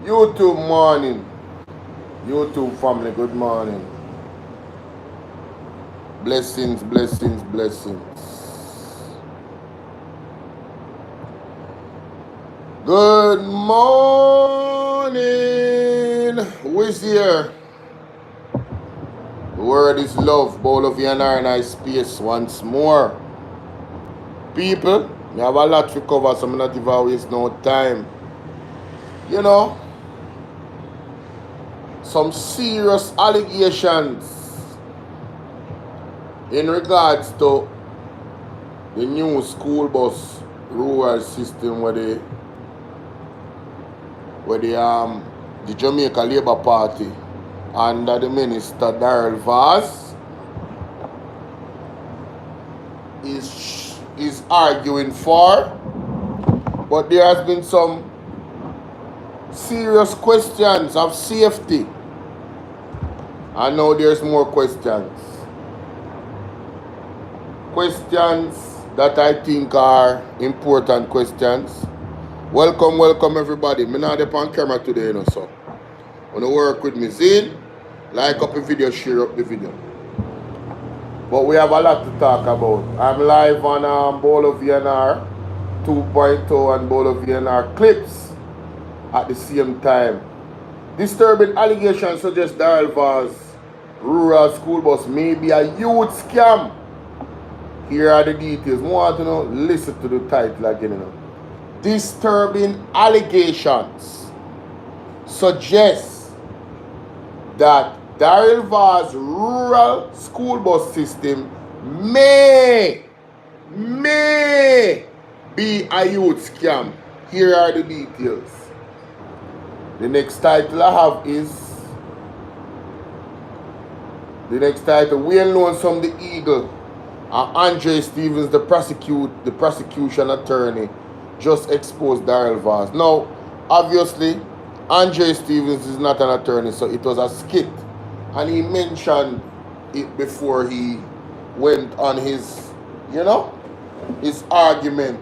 YouTube morning. YouTube family, good morning. Blessings, blessings, blessings. Good morning. Who is here? The word is love. Bolo and I space once more. People, we have a lot to cover, so I'm not even waste no time. You know, some serious allegations in regards to the new school bus rural system where the Jamaica Labour Party under the minister Daryl is arguing for, but there has been some serious questions of safety, and now there's more questions that I think are important questions. Welcome everybody. I'm not on camera today, you know, so wanna work with me. Zine, like up the video, share up the video. But we have a lot to talk about. I'm live on Bolo VNR 2.0 and Bolo VNR clips at the same time. Disturbing allegations suggest Daryl rural school bus may be a youth scam. Here are the details. Want to know? Listen to the title again. You know. Disturbing allegations suggest that Daryl's rural school bus system may be a youth scam. Here are the details. The next title I have is well known from the Eagle. Andre Stevens, the prosecution attorney, just exposed Daryl Vaz. Now, obviously, Andre Stevens is not an attorney, so it was a skit. And he mentioned it before he went on his, his argument.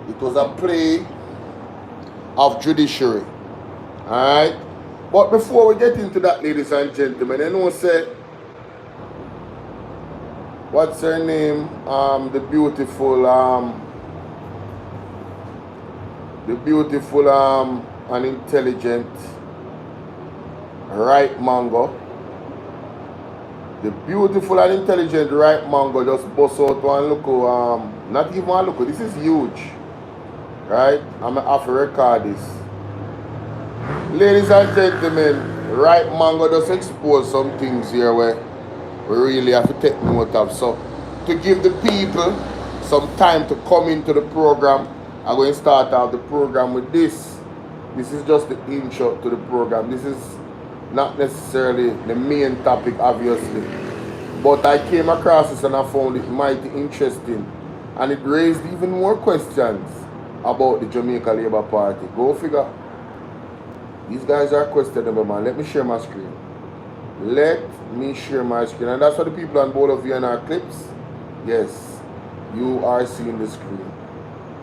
It was a play of judiciary. Alright? But before we get into that, ladies and gentlemen, anyone say, what's her name? The beautiful and intelligent Right Mango. The beautiful and intelligent Right Mango just bust out one look. Not even one look. This is huge. Right? I'm gonna have to record this. Ladies and gentlemen, Right Mango just expose some things here where we really have to take note of. So, to give the people some time to come into the program, I'm going to start out the program with this. This is just the intro to the program. This is not necessarily the main topic, obviously. But I came across this and I found it mighty interesting. And it raised even more questions about the Jamaica Labour Party. Go figure. These guys are questionable, man. Let me share my screen. Let me share my screen. And that's for the people on board of VNR clips. Yes, you are seeing the screen.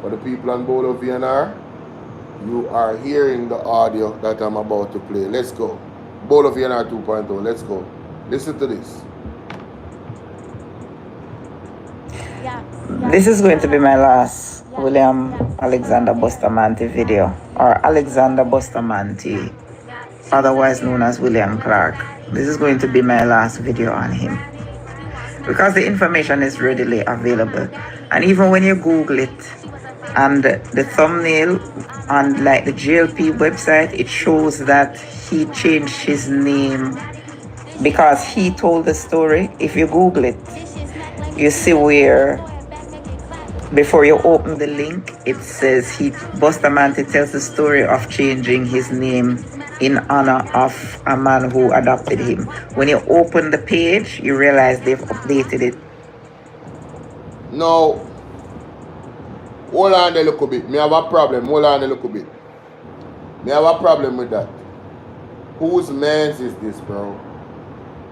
For the people on board of VNR, you are hearing the audio that I'm about to play. Let's go. Board of VNR 2.0. Let's go. Listen to this. This is going to be my last William Alexander Bustamante video, or Alexander Bustamante, otherwise known as William Clark. This is going to be my last video on him because the information is readily available, and even when you Google it and the thumbnail on like the GLP website, it shows that he changed his name because he told the story. If you Google it, you see where before you open the link, it says Bustamante tells the story of changing his name in honor of a man who adopted him. When you open the page, you realize they've updated it. Now, hold on a little bit. Me have a problem. Hold on a little bit. Me have a problem with that. Whose man's is this, bro?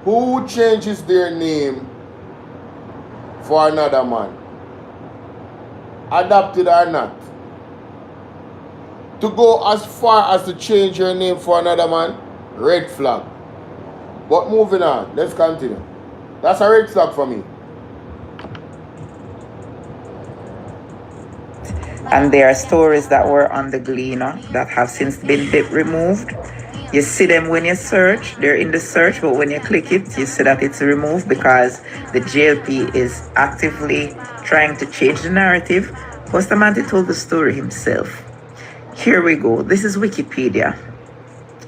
Who changes their name for another man? Adopted or not? To go as far as to change your name for another man, red flag. But moving on, let's continue. That's a red flag for me. And there are stories that were on the Gleaner that have since been removed. You see them when you search, they're in the search, but when you click it, you see that it's removed because the JLP is actively trying to change the narrative. Bustamante told the story himself. Here we go. This is Wikipedia.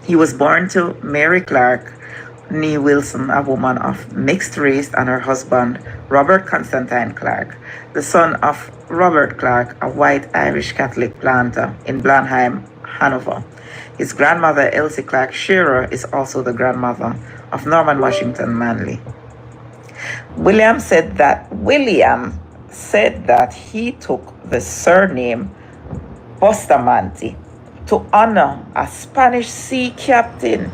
He was born to Mary Clark Nee Wilson, a woman of mixed race, and her husband, Robert Constantine Clark, the son of Robert Clark, a white Irish Catholic planter in Blenheim, Hanover. His grandmother, Elsie Clark Shearer, is also the grandmother of Norman Washington Manley. William said that he took the surname Bustamante to honor a Spanish sea captain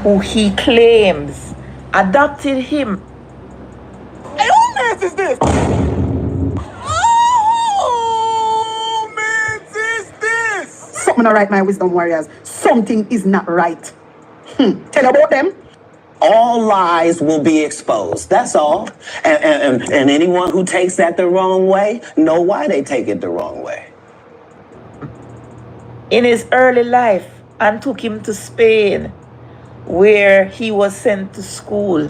who he claims adopted him. Hey, who man is this? Oh, man is this? Something not right, my wisdom warriors. Something is not right. Tell about them. All lies will be exposed. That's all. And anyone who takes that the wrong way, know why they take it the wrong way. In his early life, and took him to Spain, where he was sent to school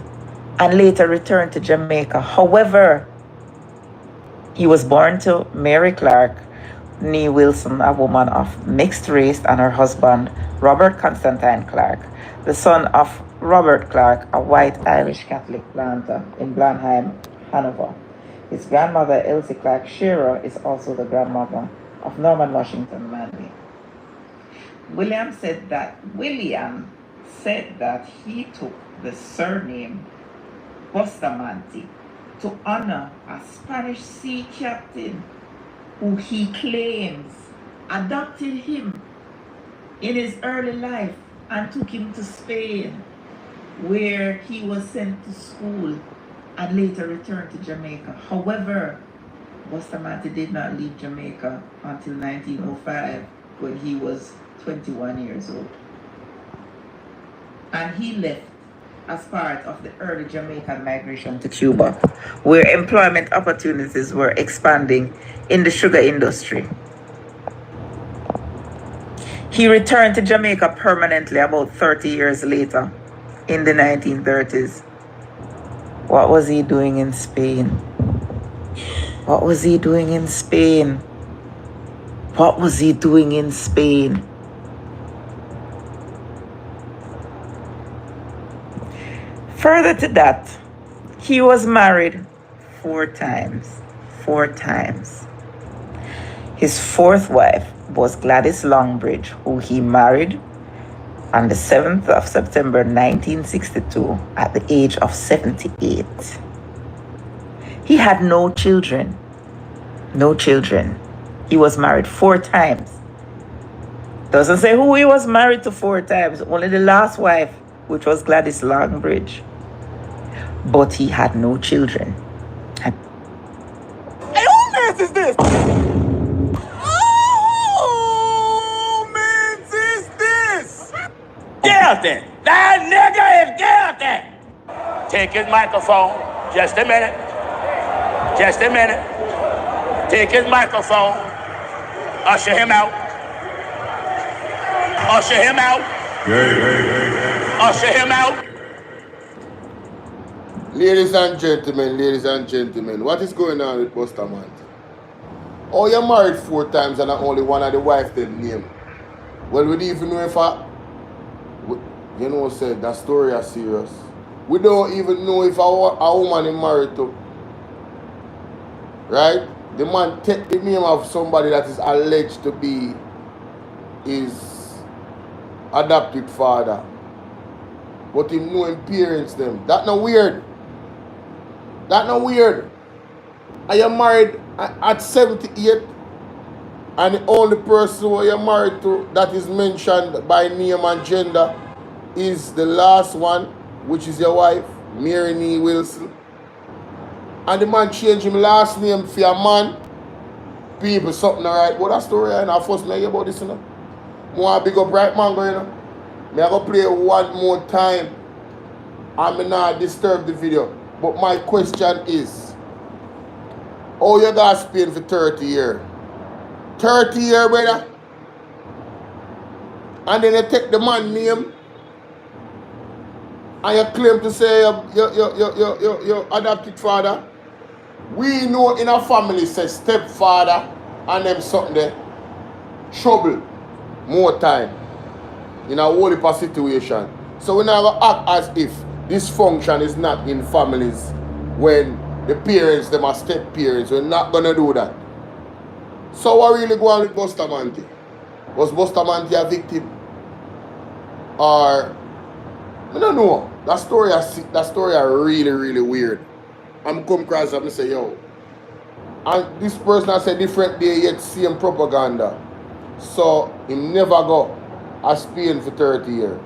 and later returned to Jamaica. However, he was born to Mary Clark Nee Wilson, a woman of mixed race, and her husband, Robert Constantine Clark, the son of Robert Clark, a white Irish Catholic planter in Blenheim, Hanover. His grandmother, Elsie Clark Shearer, is also the grandmother of Norman Washington Manley. William said that he took the surname Bustamante to honor a Spanish sea captain who he claims adopted him in his early life and took him to Spain, where he was sent to school and later returned to Jamaica. However, Bustamante did not leave Jamaica until 1905, when he was 21 years old. And he left as part of the early Jamaican migration to Cuba, where employment opportunities were expanding in the sugar industry. He returned to Jamaica permanently about 30 years later, in the 1930s. What was he doing in Spain? What was he doing in Spain? What was he doing in Spain? Further to that, he was married 4 times. 4 times. His 4th wife was Gladys Longbridge, who he married on the 7th of September 1962 at the age of 78. He had no children. No children. He was married 4 times. Doesn't say who he was married to 4 times, only the last wife, which was Gladys Longbridge. But he had no children. Hey, who man is this? Oh, man is this? Guilty. That nigga is guilty. Take his microphone. Just a minute. Just a minute. Take his microphone. Usher him out. Usher him out. Usher him out. Ladies and gentlemen, what is going on with Bustamante? Oh, you're married 4 times and only one of the wife they name. Well, we don't even know if said that story is serious. We don't even know if a woman is married to. Right? The man take the name of somebody that is alleged to be his adopted father. But him know him parents them. That not weird. That not weird. Are you married at 78 and the only person who you're married to that is mentioned by name and gender is the last one, which is your wife, Mary Nee Wilson. And the man changed him last name for a man. People, something alright. But that story, and I first know about this, you know. want to big up Right Mango, you know. Me I go play one more time. And me not disturb the video. But my question is, how you got Spain for 30 years? 30 years, brother? And then you take the man name and you claim to say your adopted father. We know in a family say stepfather and them something there. Trouble more time in a whole heap of situation. So we now act as if dysfunction is not in families when the parents, them are step parents. We're not gonna do that. So what really go on with Bustamante? Was Bustamante a victim? Or I don't know. That story are really, really weird. I'm come across and say, yo. And this person has a different day yet same propaganda. So him never go a Spain for 30 years.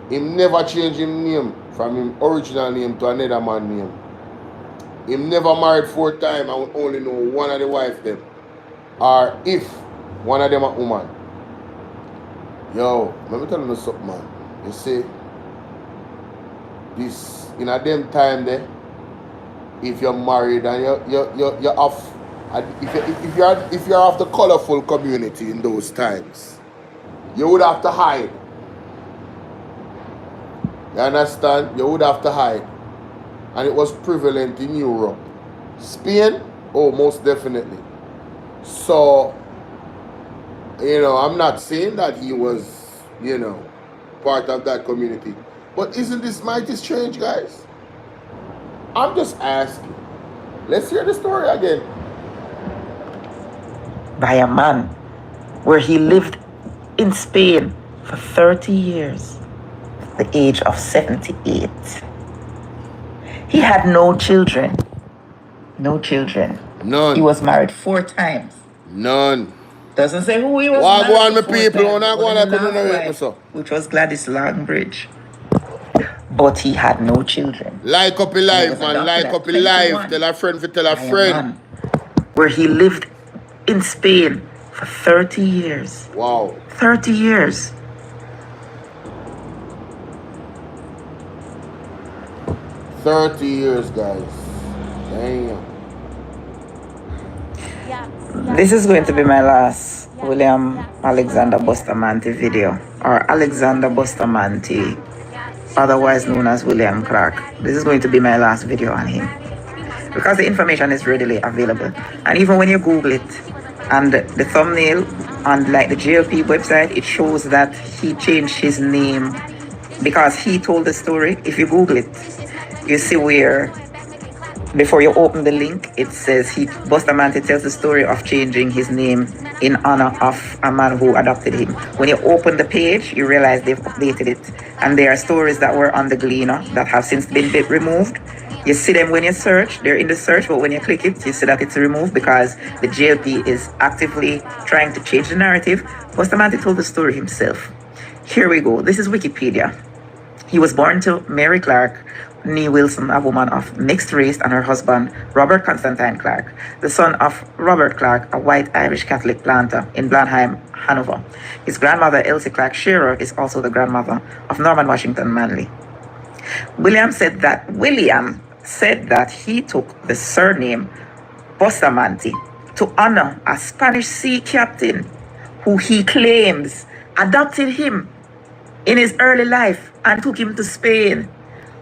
Him never change him name from him original name to another man name. Him never married 4 times and only know one of the wife them. Or if one of them a woman. Yo, let me tell you something, man. You see, this in a them time there, if you're married and you're off, if you're of the colorful community in those times, you would have to hide. You understand? You would have to hide. And it was prevalent in Europe. Spain? Oh, most definitely. So, you know, I'm not saying that he was, you know, part of that community. But isn't this mighty strange, guys? I'm just asking. Let's hear the story again. By a man where he lived in Spain for 30 years, at the age of 78. He had no children. No children. None. He was married 4 times. None. Doesn't say who he was Why married go on, my to 4 people? times. Why go on, I couldn't know it, so. Which was Gladys Longbridge. But he had no children. Like up in life, man. Like up in life. Tell a friend for tell a friend. Where he lived in Spain for 30 years. Wow. 30 years. $30 guys. Damn. This is going to be my last William Alexander Bustamante video, or Alexander Bustamante, otherwise known as William Clark. This is going to be my last video on him because the information is readily available, and even when you Google it and the thumbnail on like the JLP website, it shows that he changed his name because he told the story. If you Google it, you see where before you open the link, it says Bustamante tells the story of changing his name in honor of a man who adopted him. When you open the page, you realize they've updated it. And there are stories that were on the Gleaner that have since been removed. You see them when you search, they're in the search, but when you click it, you see that it's removed because the JLP is actively trying to change the narrative. Bustamante told the story himself. Here we go. This is Wikipedia. He was born to Mary Clark Nee Wilson, a woman of mixed race, and her husband, Robert Constantine Clark, the son of Robert Clark, a white Irish Catholic planter in Blenheim, Hanover. His grandmother, Elsie Clark Shearer, is also the grandmother of Norman Washington Manley. William said that he took the surname Bustamante to honor a Spanish sea captain who he claims adopted him in his early life and took him to Spain,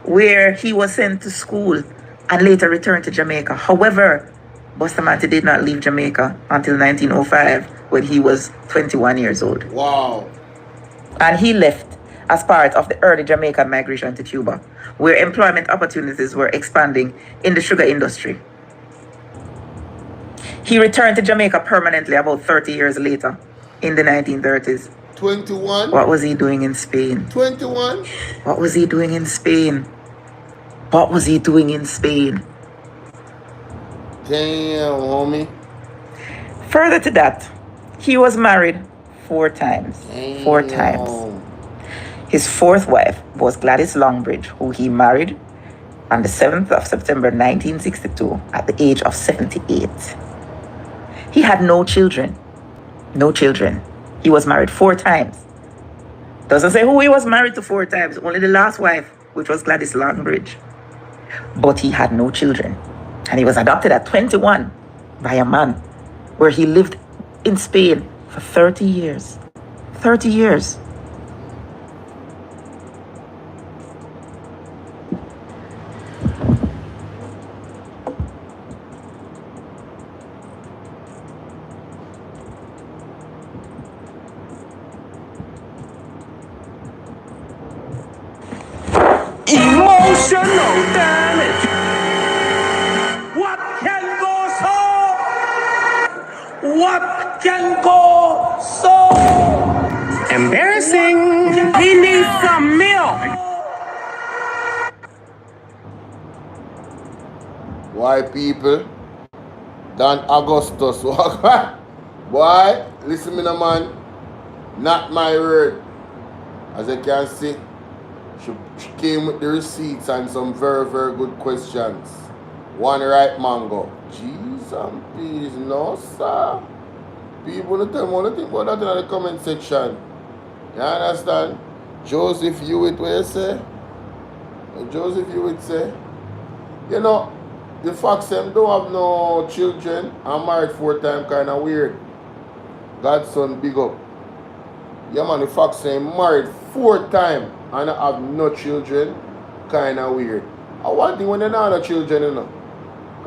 where he was sent to school and later returned to Jamaica. However, Bustamante did not leave Jamaica until 1905 when he was 21 years old. Wow. And he left as part of the early Jamaican migration to Cuba, where employment opportunities were expanding in the sugar industry. He returned to Jamaica permanently about 30 years later in the 1930s. 21? What was he doing in Spain? 21? What was he doing in Spain? What was he doing in Spain? Damn, homie. Further to that, he was married 4 times. Damn. 4 times. His 4th wife was Gladys Longbridge, who he married on the 7th of September 1962 at the age of 78. He had no children. No children. He was married 4 times. Doesn't say who he was married to 4 times, only the last wife, which was Gladys Longbridge. But he had no children. And he was adopted at 21 by a man where he lived in Spain for 30 years. 30 years. Emotional damage. What can go so? What can go so? Embarrassing. He needs some milk. Why people? Dan Augustus. Boy, listen me no man. Not my word. As you can see, she came with the receipts and some very, very good questions. One right mango. Jeez and peas, no sir. People want to tell me what think about that in the comment section. You understand? Joseph Hewitt, what you say? Joseph Hewitt say, you know, the fact them don't have no children and married 4 times kind of weird. Godson, big up. Yeah man, the fact say married 4 times and have no children kind of weird. I want thing when they not have children, you know.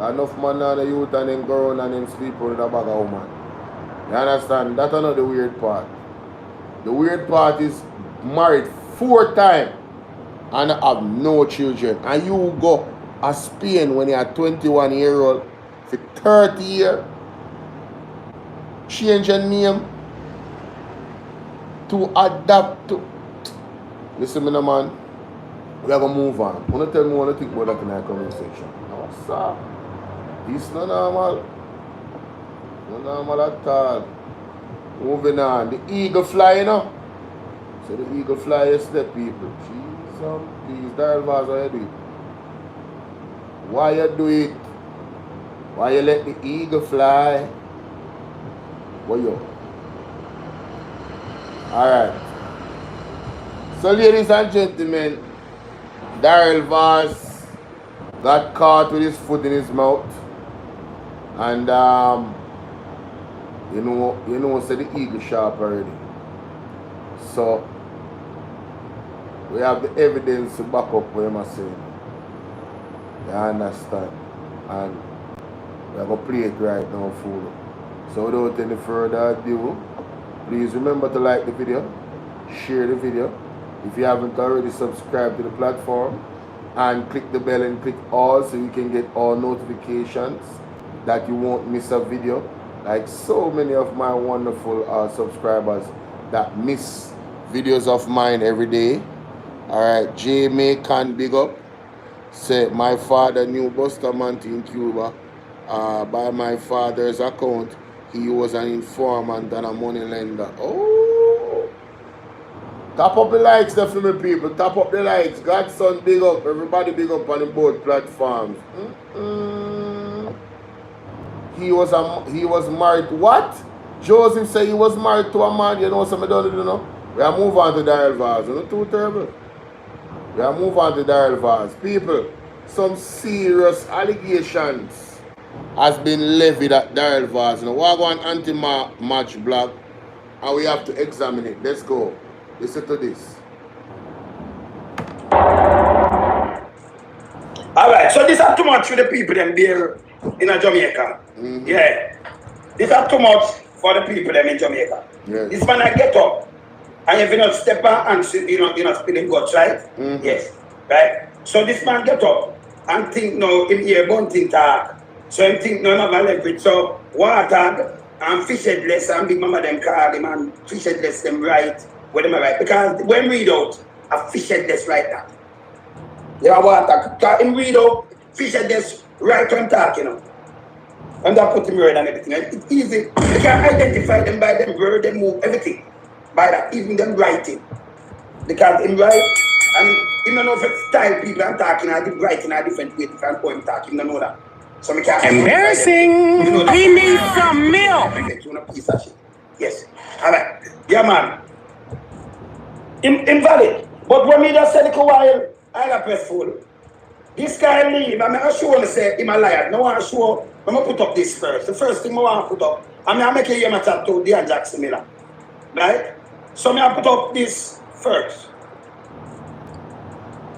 Enough man and the youth and them go around and them sleep with a bag of woman. You understand? That's another weird part. The weird part is married 4 times and have no children. And you go to Spain when you are 21-year-old for 30 years. Change your name to adapt to. Listen me no man. We are going to move on. I want to tell me what you think about that in the comment section. No sir. This is not normal. Not normal at all. Moving on. The eagle fly, you know. So the eagle fly yesterday, people. Jesus, please, Daryl Vaz, why you do it? Why you do it? Why you let the eagle fly? What you? Alright. So ladies and gentlemen, Daryl Vaz got caught with his foot in his mouth. And you know, say the eagle sharp already. So we have the evidence to back up what I'm saying. You understand? And we're going to play it right now, fool. So without any further ado, please remember to like the video, share the video. If you haven't already, subscribe to the platform and click the bell and click all so you can get all notifications that you won't miss a video. Like so many of my wonderful subscribers that miss videos of mine every day. Alright, Jamaican, big up. Say, my father knew Bustamante in Cuba. By my father's account, he was an informant and a money lender. Oh! Tap up the likes, there for me people. Tap up the likes. Godson, big up. Everybody big up on the both platforms. He was married. What? Joseph said he was married to a man. You know something I don't know. We are move on to Daryl Vaz. You know, too terrible. We are move on to Daryl Vaz. People, some serious allegations has been levied at Daryl Vaz. You know, we're going anti-match blog and we have to examine it. Let's go. Listen to this. Alright, so this is too much for the people them there in Jamaica. Yeah. This is too much for the people them in Jamaica. Yes. This man I get up and if you not step out and you're not spilling guts, right? Yes. Right? So this man get up and think no him hear bunting talk. So him think no have a leverage. So water and fish headless and big mama them call him and fish headless them right where them are right. Because when read out a fish headless right now. You know what? Him read out fish headless right on talk, you know. And that put him word and everything. It's easy. You can identify them by them word, them move, everything. By that, even them writing. Because him write, and he don't know if it's style people are talking or writing a different way, different poem talking, he don't know that. So we can't. Embarrassing. You know, He needs some milk. You know, piece of shit. Yes. Alright. Yeah man. Invalid. But when me just said a while, I got press full. This guy leave, I'm not sure to say him a liar. No one sure. I'm gonna put up this first. The first thing I want to put up, I'm make a hear my chat to Dean Jackson Miller. Right? So I put up this first.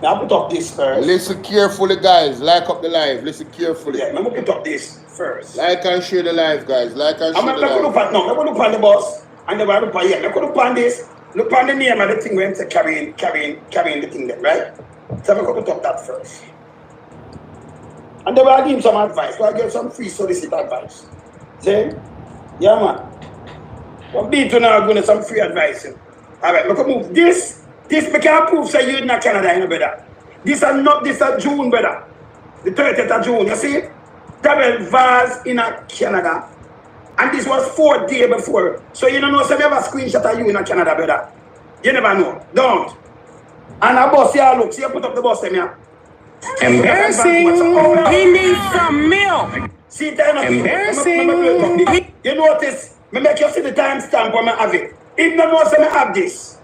I put up this first. Listen carefully, guys. Like up the live. Listen carefully. Yeah, I'm gonna put up this first. Like and share the live, guys. Like and share the live. I'm gonna look on the bus and the look on here. I'm gonna look on this. Look on the name of the thing where I'm carrying the thing there, right? So I'm gonna put up that first. And then I'll give him some advice. I'll give some free solicit advice. See? Yeah, man. What beat to now going some free advice. Alright, look at move. This we can prove say you're in Canada, you know, brother. This is June, brother. The 30th of June, you see? Daryl vase in Canada. And this was 4 days before. So you don't know, so you have a screenshot of you in Canada, brother. You never know. Don't. And a bus here, look. See, you put up the bus, here. Embarrassing. He needs some milk. See, embarrassing. You notice, me make you see the timestamp when I have it. If no know, say I have this.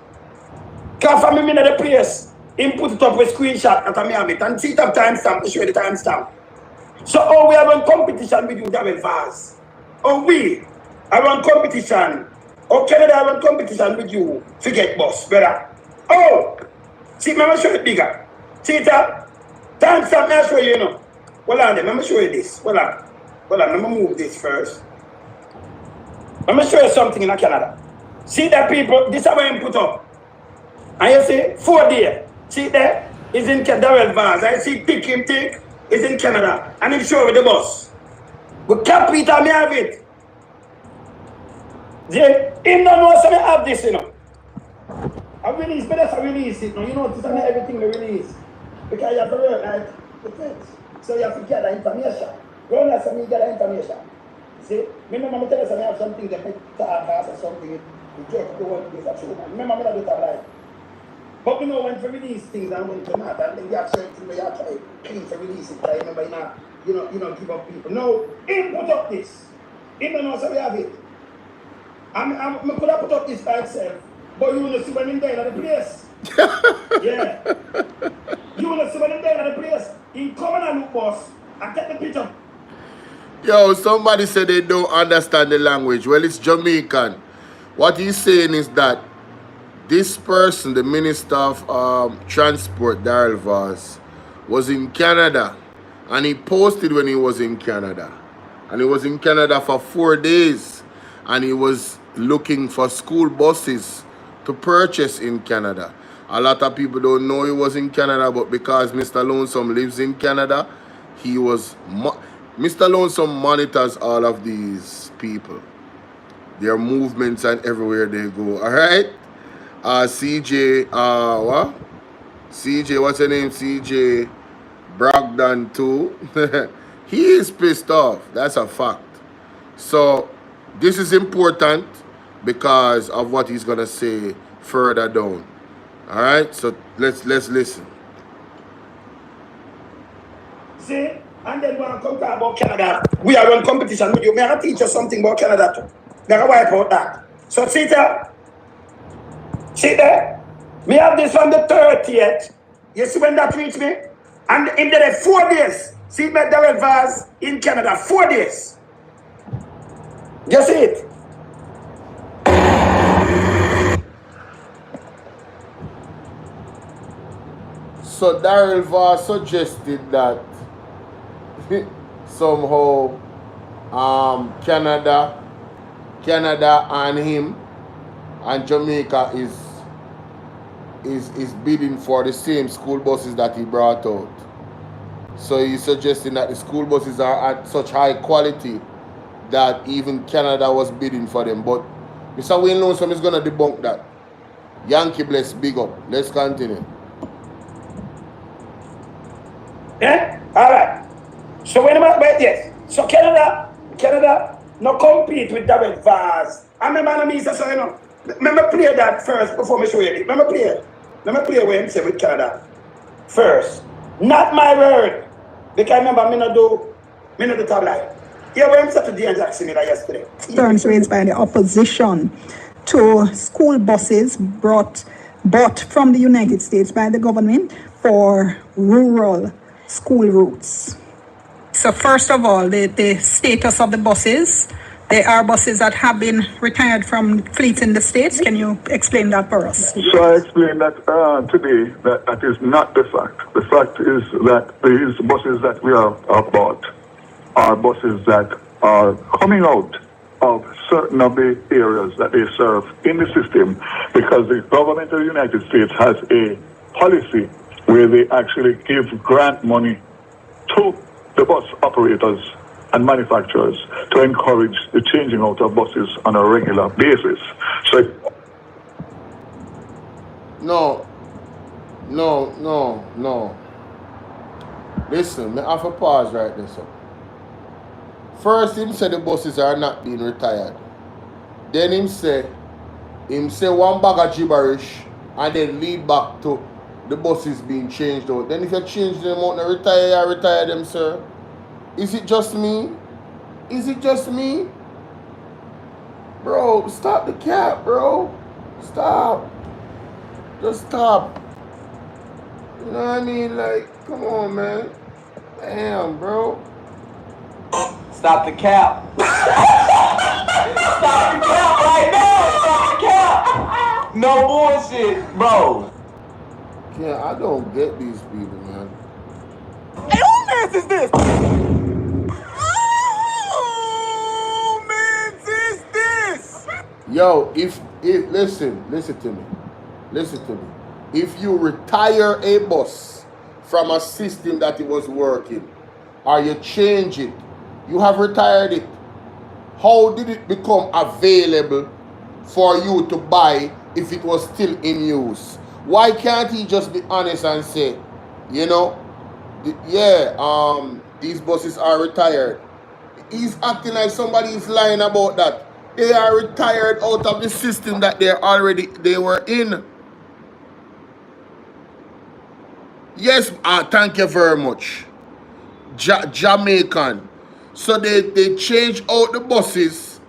Because for me in the place, him put it up with screenshot that I have it. And see it have timestamp to show you the timestamp. So, we have a competition with you, Daryl Vaz. We are on competition. Canada are on competition with you. Forget boss, brother. See, let me show you bigger. See it up? Timestamp, I'll show you, you know. Hold on, let me show you this. Hold on, let me move this first. Let me show you something in Canada. See that people, this is how I put up. And you see, 4 days. See there? It's in Daryl Vaz. I see tick. It's in Canada. And he'll show you the bus. But capital me have it. Him don't know so I have this, you know. I release, but that's I release it. You know, it's not everything we release. Because you have to work like the things. So you have to get the information. Run as me get the information. See? Remember me tell you I have something that talk or something. You just go on this true. Remember me not do that right. But you know when you release things and when you not, and then you have something where you have to clean to release it. I remember you know, give up people. No, him put up this. Him don't know so we have it. I could have put up this by itself. But you want to see when him there at the place. Yeah. You want to see when him there at the place. He come and look boss and take the picture. Yo, somebody said they don't understand the language. Well, it's Jamaican. What he's saying is that this person, the Minister of Transport, Daryl Vaz, was in Canada. And he posted when he was in Canada. And he was in Canada for 4 days. And he was looking for school buses to purchase in Canada. A lot of people don't know he was in Canada, but because Mr. Lonesome lives in Canada, he was... Mr. Lonesome monitors all of these people. Their movements and everywhere they go. Alright? CJ, what? CJ, what's her name? CJ Brogdon too. He is pissed off. That's a fact. So, this is important because of what he's going to say further down. Alright? So, let's listen. See? And then when I come talk about Canada, we are on competition with you. May I teach you something about Canada too? May I wipe out that? So see there? See there? Me have this from the 30th. You see when that reached me? And in there 4 days. See me Daryl Vaz in Canada. 4 days. You see it? So Daryl Vaz suggested that somehow Canada and him and Jamaica is bidding for the same school buses that he brought out. So he's suggesting that the school buses are at such high quality that even Canada was bidding for them. But Mr. Wayne Lonesome is going to debunk that. Yankee bless, big up. Let's continue. Yeah? All right. So when about yes. So Canada no compete with Daryl Vaz. I remember me say so, you know. Remember play that first before me show you it. Remember play where him say with Canada. First. Not my word. Because remember me not do tablet. Yeah, where him said to Dean Jackson yesterday. Concerns raised by the opposition to school buses brought bought from the United States by the government for rural school routes. So first of all, the status of the buses. They are buses that have been retired from fleets in the States. Can you explain that for us? So I explained that today that is not the fact. The fact is that these buses that we have bought are buses that are coming out of certain of the areas that they serve in the system, because the government of the United States has a policy where they actually give grant money to the bus operators and manufacturers to encourage the changing out of buses on a regular basis. So No. Listen, I have to pause right there, sir. First, him say the buses are not being retired. Then him say one bag of gibberish and then lead back to the buses being changed out. Then if you change them out and retire them, sir. Is it just me? Is it just me? Bro, stop the cap, bro. Stop. Just stop. You know what I mean? Like, come on, man. Damn, bro. Stop the cap. Stop the cap right now. Stop the cap. No bullshit, bro. Yeah, I don't get these people, man. Hey, who mess is this? Yo, if listen to me. If you retire a bus from a system that it was working, or you change it, you have retired it. How did it become available for you to buy if it was still in use? Why can't he just be honest and say, you know, these buses are retired? He's acting like somebody is lying about that. They are retired out of the system that they were in. Yes, thank you very much. Jamaican. So they change out the buses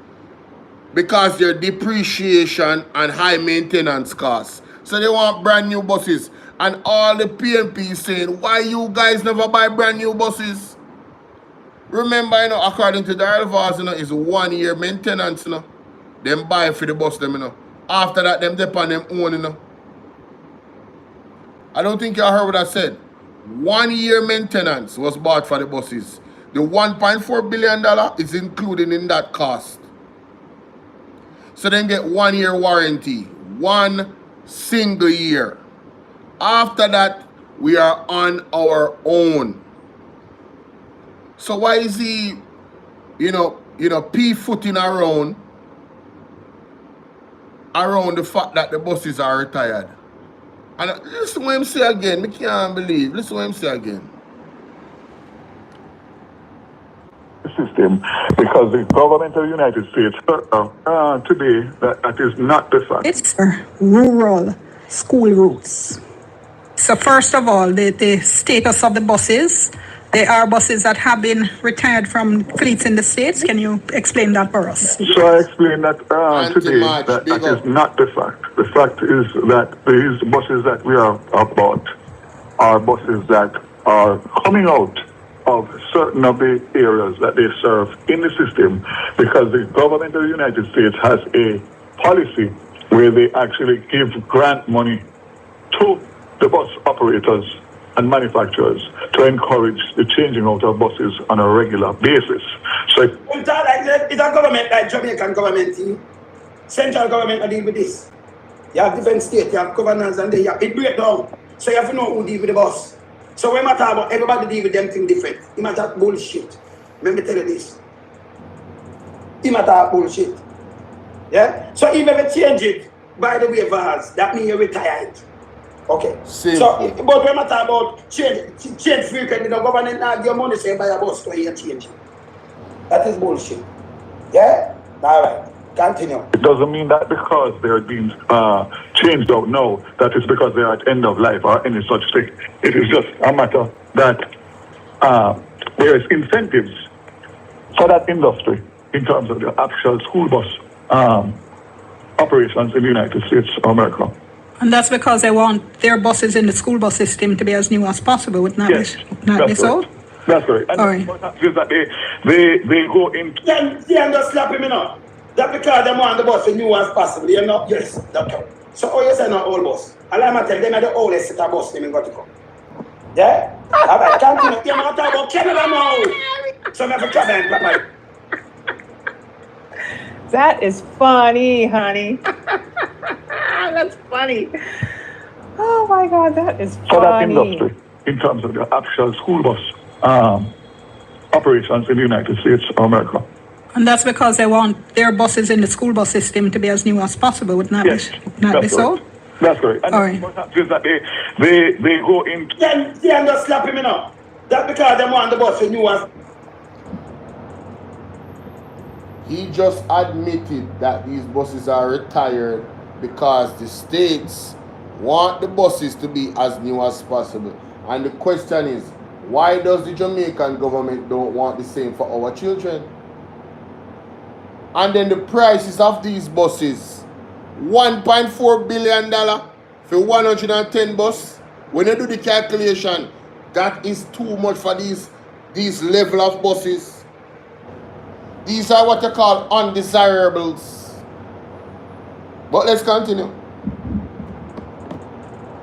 because their depreciation and high maintenance costs. So they want brand new buses. And all the PNP saying, why you guys never buy brand new buses? Remember, you know, according to Daryl, you know, is 1 year maintenance, you know. Them buy for the bus, them, you know. After that, them depend on them own, you know. I don't think you heard what I said. 1 year maintenance was bought for the buses. The $1.4 billion is included in that cost. So then get 1 year warranty. 1 single year. After that, we are on our own. So why is he, p-footing around the fact that the buses are retired? And listen what him say again. I can't believe. Listen what him say again. system, because the government of the United States today that is not the fact. It's rural school routes. So first of all, the status of the buses. They are buses that have been retired from fleets in the States. Can you explain that for us? So I explained that today that is not the fact. The fact is that these buses that we have bought are buses that are coming out of certain of the areas that they serve in the system, because the government of the United States has a policy where they actually give grant money to the bus operators and manufacturers to encourage the changing out of buses on a regular basis. So it's a government like Jamaican government, central government that deal with this. You have different states, you have governors, and it break down. So you have to know who deal with the bus. So when I talk about everybody deal with them thing different, you might talk bullshit. Let me tell you this. You might talk bullshit. Yeah? So even if you change it by the waivers, that means you're retired. Okay. So, but when I talk about change frequently, the government now give you money, say buy a bus, so you change it. That is bullshit. Yeah? All right. Continue. It doesn't mean that because they're being changed out now, that is because they're at end of life or any such thing. It is just a matter that there is incentives for that industry in terms of the actual school bus operations in the United States of America. And that's because they want their buses in the school bus system to be as new as possible. Would not Yes, be so? That's correct. And All right. what happens is that they go in. Then just slap him, you know. That because they want the bus as new as possible, you know? Yes, that's correct. So, how you say not old bus? All I'm tell them are the oldest set of bus they got to come. Yeah? All right, continue. You're not talking about Canada now. So, I'm going to come and clap. That is funny, honey. That's funny. Oh my God, that is For that funny. industry, in terms of the actual school bus operations in the United States of America. And that's because they want their buses in the school bus system to be as new as possible. Would not be so? That's correct. And All right. what happens is that they go in. Then just slap him, you know. That because they want the bus as new as. He just admitted that these buses are retired because the states want the buses to be as new as possible. And the question is, why does the Jamaican government don't want the same for our children? And then the prices of these buses, $1.4 billion for 110 bus. When you do the calculation, that is too much for these level of buses. These are what you call undesirables. But let's continue.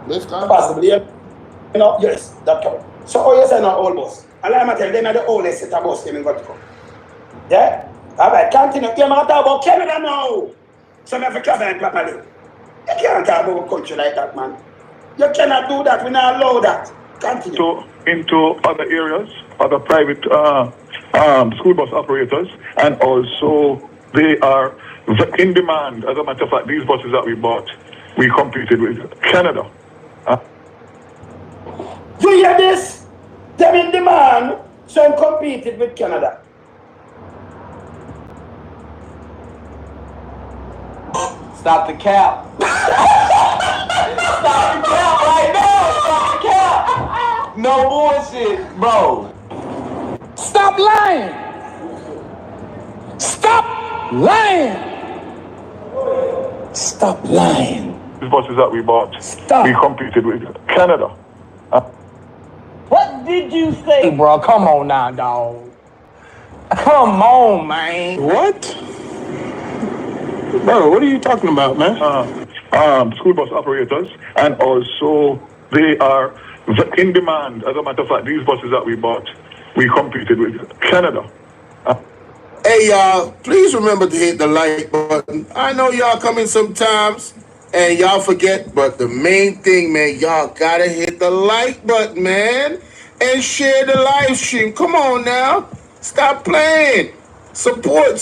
Possibly, you know, yes, that's correct. So, how you say not old bus? All I'm tell them are the oldest set of bus they got to come. Yeah? All right, continue. You're not talking about Canada now. So, I'm going to come and clap at you. You can't talk about a country like that, man. You cannot do that. We not allow that. Continue. So, into other areas, other private school bus operators, and also they are in demand. As a matter of fact, these buses that we bought, we competed with Canada. You hear this? Them in demand, so I'm competed with Canada. Stop the cap. Stop the cap right now. Stop the cap. No bullshit, bro. Stop lying. Stop lying. Stop lying. These buses that we bought, we competed with Canada. What did you say, bro? Come on now, dog. Come on, man. What? Bro, what are you talking about, man? School bus operators, and also they are in demand. As a matter of fact, these buses that we bought, we competed with Canada. Hey y'all, please remember to hit the like button. I know y'all come in sometimes and y'all forget, but the main thing, man, y'all gotta hit the like button, man, and share the live stream. Come on now, stop playing. Support.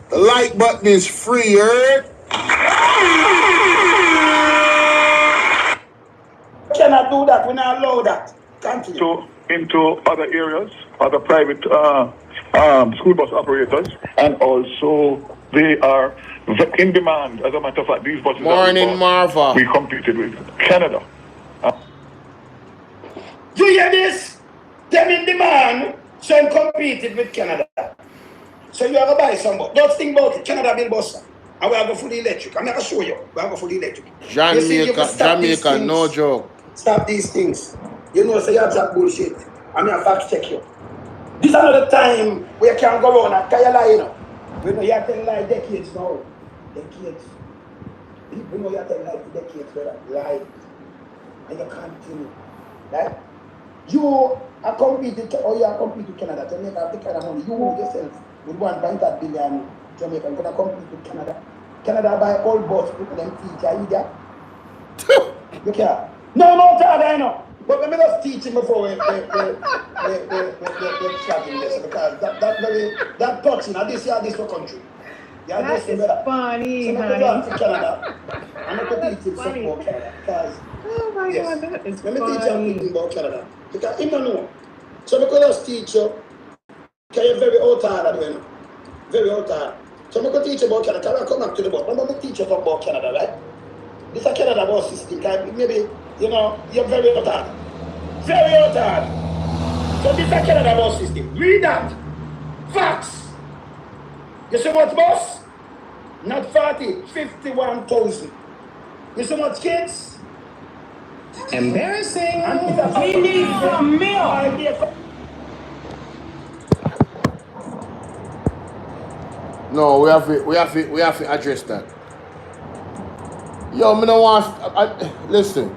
The like button is free, heard? Cannot do that. We not allow that. Continue. So into other areas, other private school bus operators, and also they are in demand. As a matter of fact, these buses Morning, Marva. we competed with Canada. You hear this? Them in demand, so I'm competed with Canada. So you have to buy some bus. Don't think about it. Canada build bus. And we have a fully electric. I'm going to show you. We have a fully electric. Jamaica, no joke. Stop these things. You know, so you have that bullshit. I'm going to fact check you. This is another time where you can go around and tell you lie, you know. We know you have to tell lie decades now. Decades. We know you have to tell lie for decades, brother. Lie. And you continue. Right? You are competing, or you are competing with Canada. Jamaica have the kind of money. You yourself would want $1 billion Jamaica. You're going to compete with Canada. Canada buy all boats, put them teach you idiot. You can't. No, I know. But let me just teach him before we chatting this, because that touching, this for country. Yeah, That is funny, so honey. I'm Canada. I'm going to teach him something about Canada. Because, Oh my God, that is let me teach you funny. something about Canada. Because he don't know. So I'm going to just teach you, because you're very out-hard, you know. Very out-hard. So I'm going to teach you about Canada. Can I come back to the boat? I'm going to teach you about Canada, right? This is a Canada bus system. Maybe, you know, you're very out-hard. Very out-hard. So this is a Canada bus system. Read that. Facts. You see what bus? Not 40, 51,000. With so much kids. Embarrassing. We need some milk. No, we have to address that. Yo, me no want. Listen.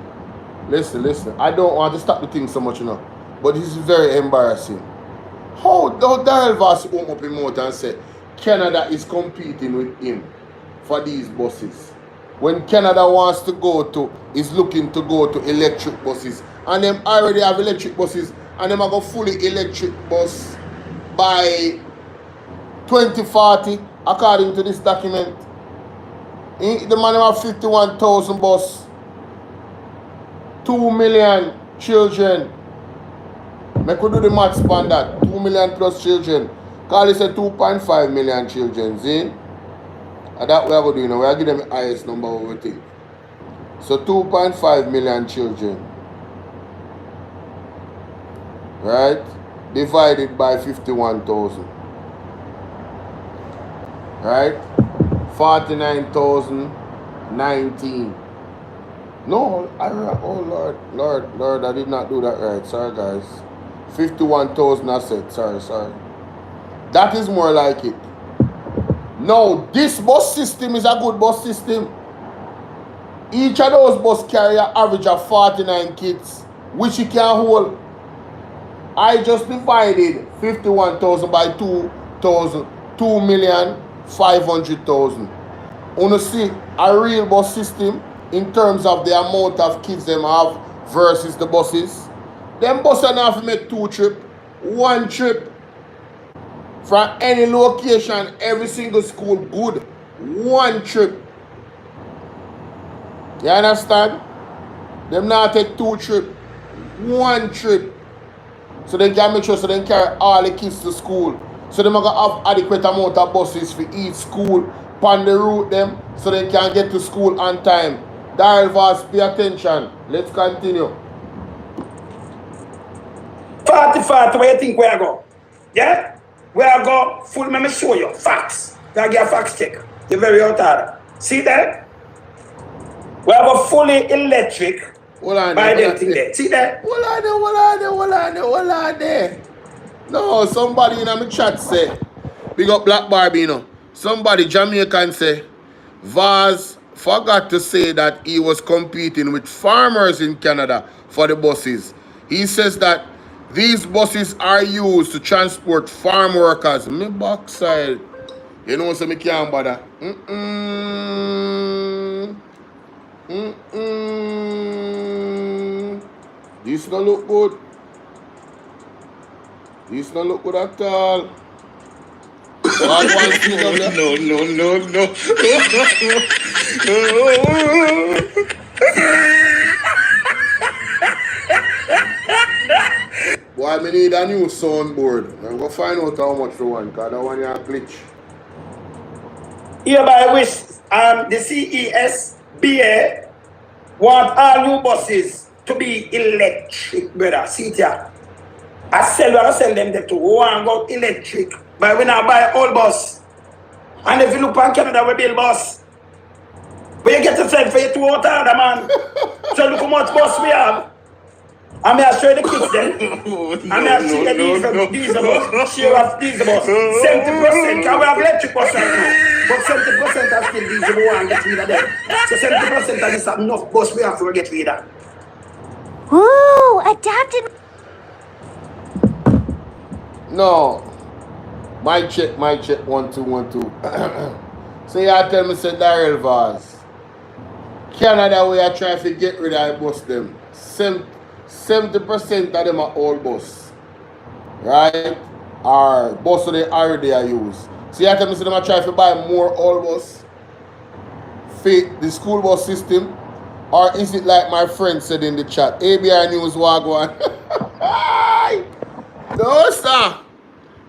I don't want to stop the thing so much, you know. But this is very embarrassing. How Daryl Voss open up his mouth and say Canada is competing with him for these buses, when Canada is looking to go to electric buses, and them already have electric buses, and them are go fully electric bus by 2040, according to this document. The man have 51,000 bus, 2 million children. I could do the maths on that. 2 million plus children. Call it 2.5 million children, see? And that we are going to do, you know, we are giving them the highest number over thing. So 2.5 million children. Right? Divided by 51,000. Right? 49,019. No, oh Lord, I did not do that right. Sorry, guys. 51,000 I said. Sorry. That is more like it. No, this bus system is a good bus system. Each of those bus carry an average of 49 kids, which you can hold. I just divided 51,000 by 2,500,000. You see a real bus system in terms of the amount of kids them have versus the buses. Them buses don't have to make 2 trips, 1 trip. From any location, every single school, good. 1 trip. You understand? Them not take 2 trips, 1 trip. So they can make sure so they carry all the kids to school. So they are going to have adequate amount of buses for each school on the route them so they can get to school on time. Daryl Voss, pay attention. Let's continue. 40, where you think we are go? Yeah? We are go full, let me show you. Facts. You get a facts check. You're very out of. See that? We have a fully electric by them thing there. See that? Hold on there. No, somebody in my chat say, big up Black Barbie, you know. Somebody, Jamaican say, Vaz forgot to say that he was competing with farmers in Canada for the buses. He says that these buses are used to transport farm workers. Me backside. You know, so me can't bother. This don't look good. This don't look good at all. No. Boy, I need a new soundboard. I'm going to find out how much for one, because that one is a glitch. Hereby wish the CESBA want all new buses to be electric, brother. See it here. I sell them the two. We want to go electric. But we now buy old bus. And if you look on Canada, we build bus. But you get to send for your 2 out of man. So look how much bus we have. I'm going to show you the kids then. I'm going to show you diesel bus. Share of diesel bus. 70%. Because we have electric bus right now. But 70% are still diesel. We want to get rid of them. So 70% of this enough bus we have to get rid of. Ooh, adapted. No. My check, 1 2 1 2. So you tell me, say Daryl Voss, Canada we are trying to get rid of the bus them. 70% of them are old bus. Right? Or bus they already are used. So you tell me, say them are trying to buy more old bus for the school bus system. Or is it like my friend said in the chat, ABI News Wagwan? No, sir.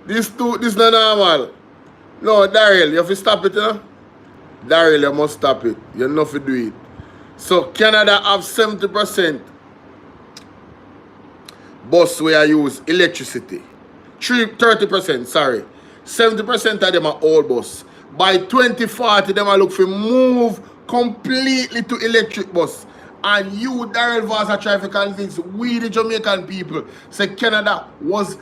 This not normal. No, Daryl, you have to stop it, you know? Daryl, you must stop it. You have to do it. So, Canada have 70% bus where you use electricity. 30%, sorry. 70% of them are old bus. By 2040, them are look for move completely to electric bus. And you, Daryl Voss, are trying to convince we, the Jamaican people, say Canada was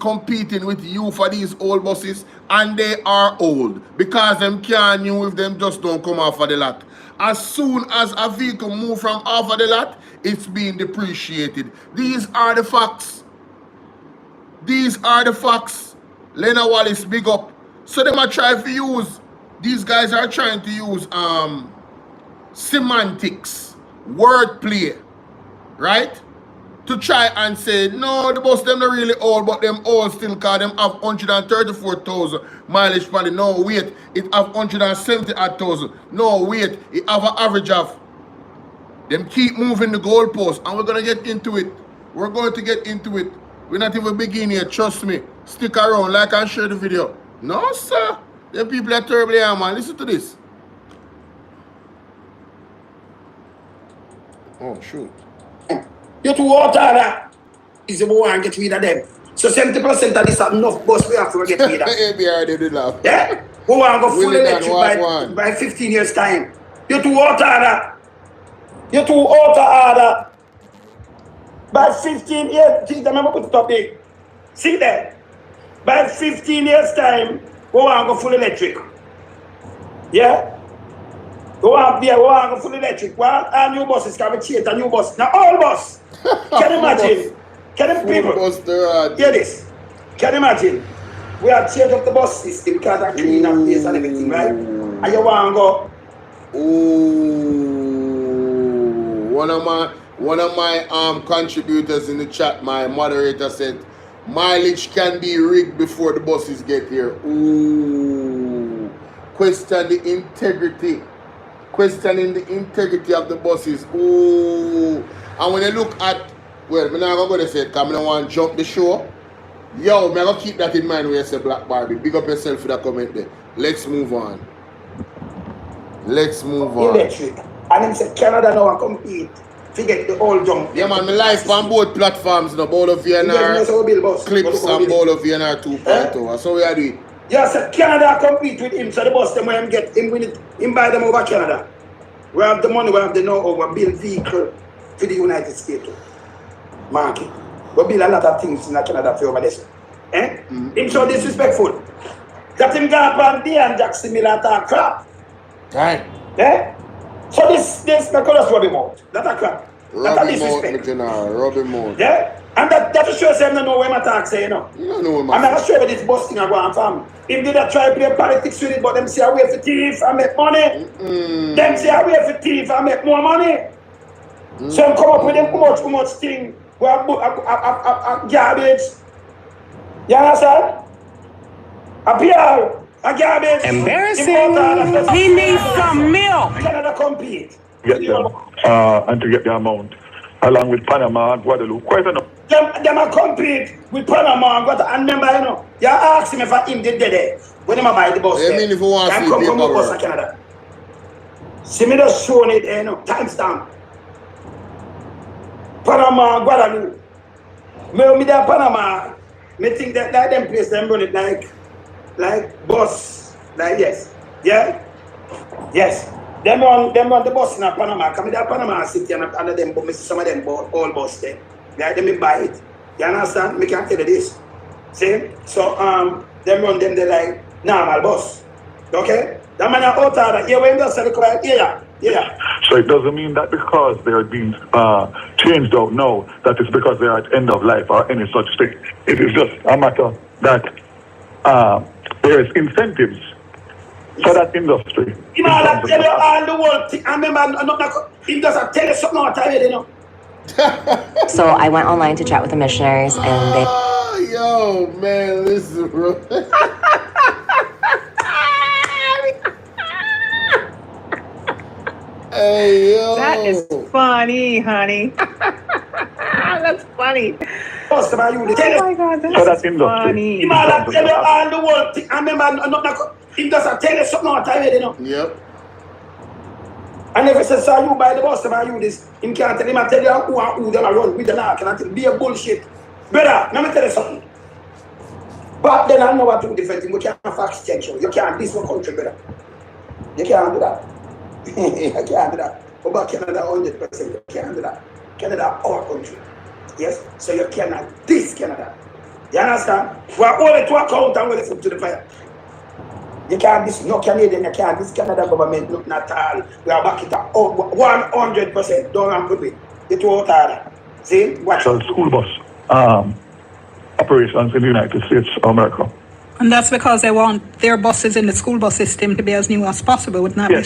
competing with you for these old buses, and they are old because them can't new if them just don't come off of the lot. As soon as a vehicle move from off of the lot, it's being depreciated. These are the facts. These are the facts. Lena Wallace, big up. So them are trying to use, these guys are trying to use semantics, wordplay, right? To try and say, no, the bus them not really old, but them old still, cause them have 134,000 mileage per day. No, wait, it have 170,000. No, wait, it have an average of. Them keep moving the goalposts, and we're gonna get into it. We're going to get into it. We're not even beginning yet, trust me. Stick around, like and share the video. No, sir. Them people are terrible here, man. Listen to this. Oh, shoot. You to water that is the one and get rid of them. So 70% of this are enough bus we have to get rid of. Yeah? We want to go full electric by 15 years time. You to water that. You to water that. By 15 years, see, remember put it up big. See that? By 15 years time, we want to go full electric. Yeah? We want to go full electric. Well, our new buses can be changed, a new bus. Now all bus. Can you imagine? Can you people hear this? Can you imagine? We have changed up the bus system because of clean up place and everything, right? And you want to go. Ooh. One of my contributors in the chat, my moderator said, mileage can be rigged before the buses get here. Ooh. Question the integrity. Questioning the integrity of the buses. Ooh. And when you look at, well, I'm not going to say it because I don't want to jump the show. Yo, I'm going to keep that in mind when you say Black Barbie. Big up yourself for that comment there. Let's move on. Let's move on. Electric. And then say Canada now compete to get the old jump. Yeah, man, my life on both platforms, no, Bolo VNR, Clips and Bolo VNR 2.0. So we are doing. Yeah, so Canada compete with him, so the bus them when him get him win it, him buy them over Canada. We have the money, we have the know-how, we build vehicle for the United States market. We build a lot of things in Canada for over this. Eh? Him so disrespectful. That him got on the and Jack similar to crap. Right. Eh? So this because that's rub him out. That's a crap. That's a disrespect. Rub him out. Yeah? And that shows them don't know where my talk say, you know. You don't know what my I'm not sure where this busting are going from. If they try to play politics with it, but them say I wait for thief and make money. Them say I wait for thief and make more money. Some come up with them too much thing. We have a garbage. You understand? A PR, a garbage. Embarrassing. He needs some milk. Canada compete. Get them, and to get the amount, along with Panama and Guadeloupe. Quite enough. Them are compete with Panama and Guadeloupe. And remember, you know, you ask him if him did there. When him buy the bus, I mean, if you want to see come from bus Canada. See me just showing it, you know, timestamp. Panama, Guadeloupe. Me there Panama. Me think that like them place them run it like bus, like yes, yeah, yes. Them run the bus in Panama. Come there Panama City and them, but me see some of them all bus there. Like them buy it. You understand? Me can't tell you this. See? So them run them they like normal bus. Okay? That man out there. Yeah, when does it require? Yeah. So it doesn't mean that because they are being changed out now, that it's because they are at end of life or any such thing. It is just a matter that there is incentives for that industry. You know, I tell you all the world thing. I remember he doesn't tell you something out of it, you know. So I went online to chat with the missionaries and they... Yo, man, listen, bro. Hey, yo. That is funny, honey. That's funny. Oh my God, that's funny. You know, I tell you all the world thing. I remember he doesn't tell you something out of it, you know. Yep. And if he says, so you buy the bus, I you this, him can't tell him, I tell you who them run with the knock, and I tell be a bullshit. Brother, let me tell you something. But then I know what to do different thing. You can't fax change. You can't this one country, brother. You can't do that. I can't do that. Go back Canada 100%. You can't do that. Canada, our country. Yes? So you cannot diss Canada. You understand? We are only to account and we'll put to the fire. You can't diss no Canadian, you can't diss Canada government, nothing at all. We are back it up 100%. Don't run with it. It won't harder. See? Watch So school bus operations in the United States of America. And that's because they want their buses in the school bus system to be as new as possible. Would not be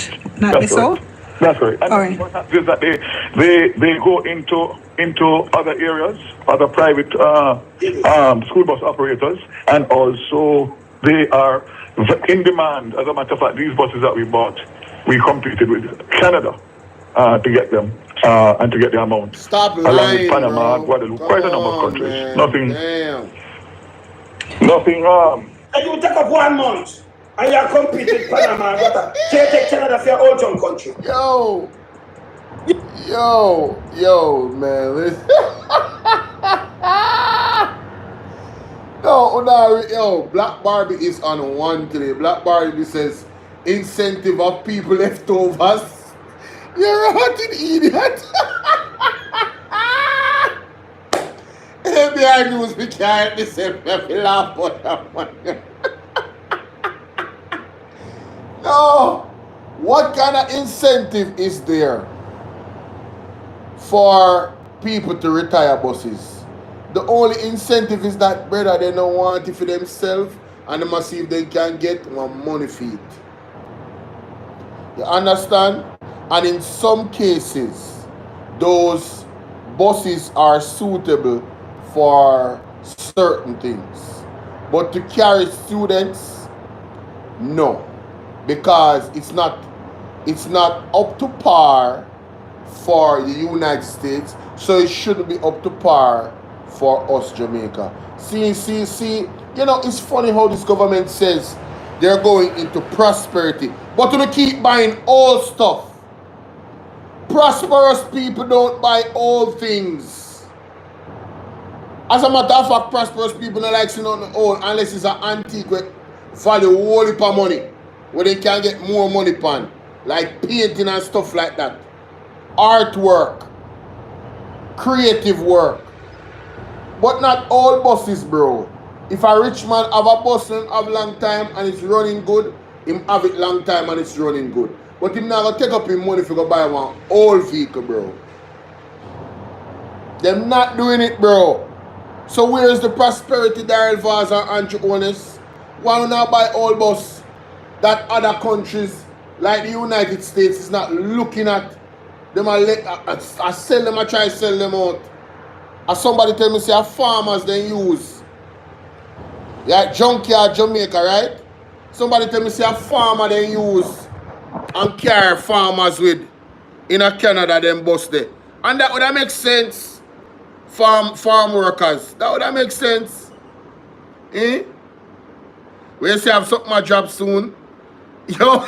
so? That's right. And all right. Is that they go into other areas, other private school bus operators, and also they are in demand. As a matter of fact, these buses that we bought, we competed with Canada to get them and to get the amount. Stop along lying, with Panama, bro. Guadeloupe, Come quite a number of on, countries. man. Nothing. Damn. Nothing. And you take up 1 month and you compete with Panama and Qatar. So you take Canada for your old young country. Yo, man. Listen. Yo, Black Barbie is on one today. Black Barbie says incentive of people leftovers. You're a hotting idiot. FBI news we can't listen. We laugh about that one. No. What kind of incentive is there for people to retire buses? The only incentive is that, brother, they don't want it for themselves and they must see if they can get one money for it. You understand? And in some cases, those buses are suitable for certain things. But to carry students, no. Because it's not up to par for the United States, so it shouldn't be up to par for us, Jamaica. See, you know, it's funny how this government says they're going into prosperity, but they keep buying old stuff. Prosperous people don't buy old things. As a matter of fact, prosperous people don't like seeing nothing old unless it's an antique with value whole heap of money, where they can get more money pan, like painting and stuff like that, artwork, creative work. But not all buses, bro. If a rich man have a bus and have long time and it's running good, him have it long time and it's running good. But him not gonna take up him money if he go buy one old vehicle, bro. Them not doing it, bro. So where is the prosperity, Daryl Vaz and Andrew Honest? Why don't not buy old bus that other countries like the United States is not looking at? Them I sell them, I try to sell them out. As somebody tell me, say, farmers they use. Yeah, junkyard Jamaica, right? Somebody tell me, say, a farmer they use and carry farmers with in a Canada, them bus there. And that would that make sense? Farm workers. That would that make sense? Eh? We say have something a job soon. Yo,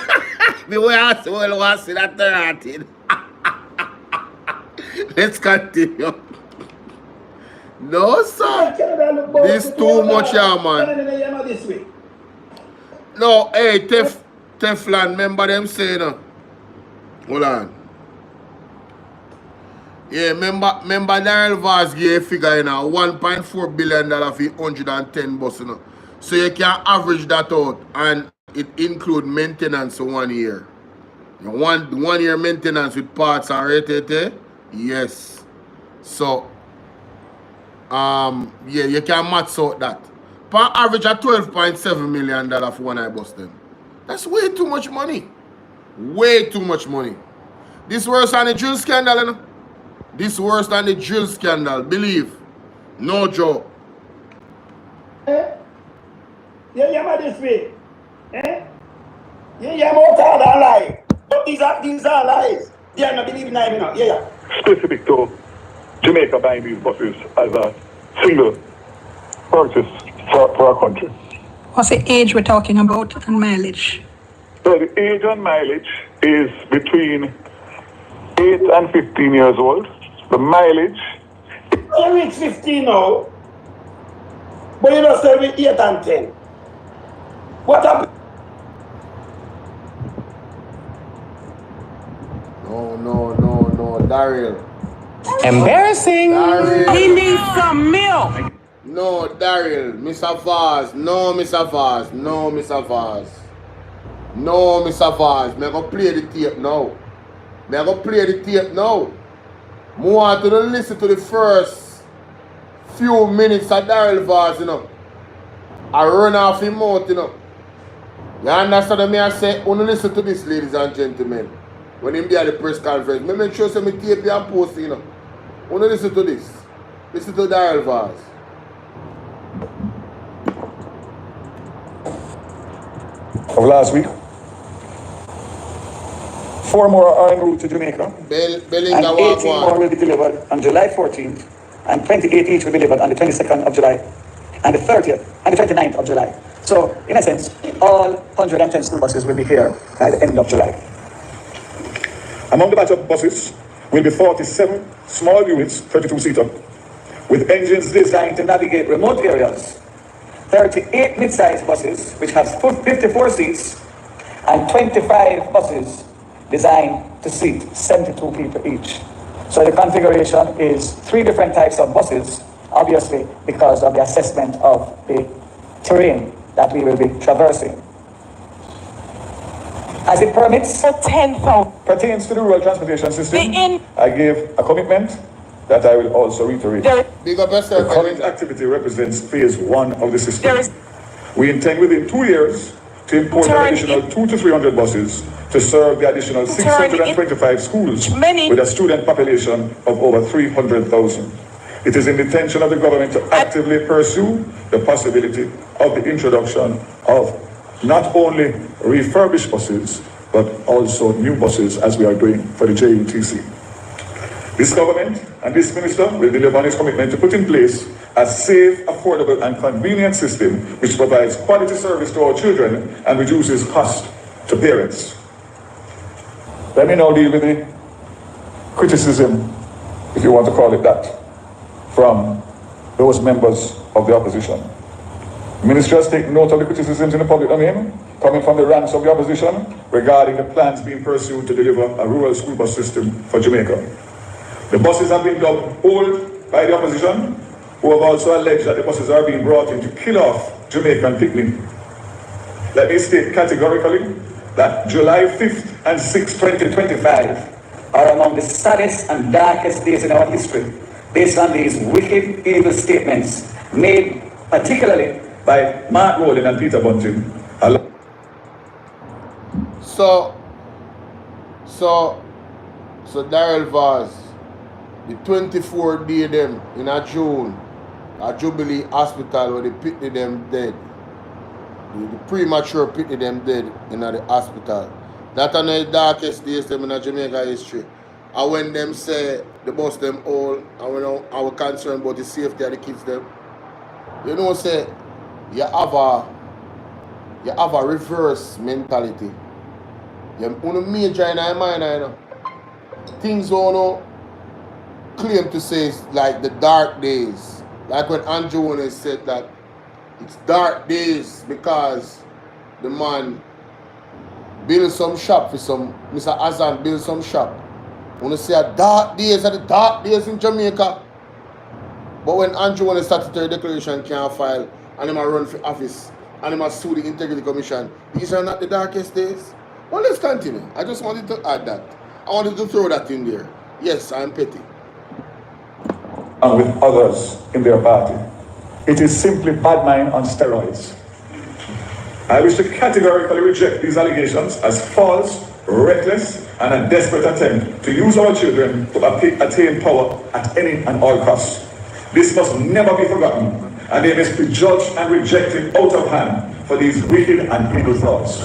me will ask see that third. Let's continue. No, sir. This too much, yeah, man. No, hey, Teflon, remember them saying, hold on. Yeah, remember Daryl Vaz gave a figure, $1.4 billion for 110 buses, So you can average that out, and it include maintenance for 1 year. One year maintenance with parts and rate, yes. So, yeah, you can max out that. Per average at $12.7 million for one I bus then. That's way too much money. Way too much money. This worse than the drill scandal, you know? This worse than the drill scandal, believe. No joke. Yeah, this way. Yeah, more tired than lies. But these are lies. They are not believing in now. Yeah. Specific to Jamaica buying these buses as a single purchase for our country. What's the age we're talking about and mileage? So the age and mileage is between 8 and 15 years old. The mileage. You reach 15 now, but you don't stay with 8 and 10. What happened? No, Daryl. Embarrassing. Daryl. He needs some milk. No, Daryl. Mr. Vaz. No, Mr. Vaz. No, Mr. Vaz. No, Mr. Vaz. Me go play the tape now. Me go play the tape now. I want to listen to the first few minutes of Daryl Vaz, you know. I run off him mouth, you know. You understand me? I say, want to listen to this, ladies and gentlemen. When him be at the press conference, me make sure me tape you and post, you know. Want to listen to this. Listen to Daryl Vaz. Of last week, 4 more are en route to Jamaica, and 18 more will be delivered on July 14th, and 28 each will be delivered on the 22nd of July, and the 30th, and the 29th of July. So, in a sense, all 110 school buses will be here by the end of July. Among the batch of buses will be 47 small units, 32-seater, with engines designed to navigate remote areas, 38 mid-sized buses, which have 54 seats, and 25 buses designed to seat 72 people each. So the configuration is 3 different types of buses, obviously because of the assessment of the terrain that we will be traversing. As it permits, pertains to the rural transportation system, I gave a commitment that I will also reiterate. The current activity represents phase 1 of the system. We intend within 2 years to import an additional 200 to 300 buses to serve the additional 625 schools with a student population of over 300,000. It is in the intention of the government to actively pursue the possibility of the introduction of not only refurbished buses, but also new buses as we are doing for the JUTC. This government and this minister will deliver on its commitment to put in place a safe, affordable and convenient system which provides quality service to our children and reduces cost to parents. Let me now deal with the criticism, if you want to call it that, from those members of the opposition. The minister has taken note of the criticisms in the public domain coming from the ranks of the opposition regarding the plans being pursued to deliver a rural school bus system for Jamaica. The buses have been dubbed old by the opposition, who have also alleged that the buses are being brought in to kill off Jamaican picnic. Let me state categorically that July 5th and 6th, 2025 are among the saddest and darkest days in our history, based on these wicked, evil statements made particularly by Mark Rowland and Peter Bunting. So Daryl Vaz, the 24-day them in a June, at Jubilee Hospital where they pity them dead. The premature pity them dead in the hospital. That are the darkest days them in Jamaica history. And when them say the bus them all, and we know our concern about the safety of the kids them, you know say you have a reverse mentality. You have a major in your mind, you know. Things you claim to say is like the dark days. Like when Andrew Warner said that it's dark days because the man built some shop for some, Mr. Azan built some shop. When you say dark days are the dark days in Jamaica. But when Andrew Warner statutory declaration can't file and him run for office and him sue the Integrity Commission, these are not the darkest days. Well, let's continue. I just wanted to add that. I wanted to throw that in there. Yes, I'm petty. And with others in their party. It is simply bad mind on steroids. I wish to categorically reject these allegations as false, reckless, and a desperate attempt to use our children to attain power at any and all costs. This must never be forgotten, and they must be judged and rejected out of hand for these wicked and evil thoughts.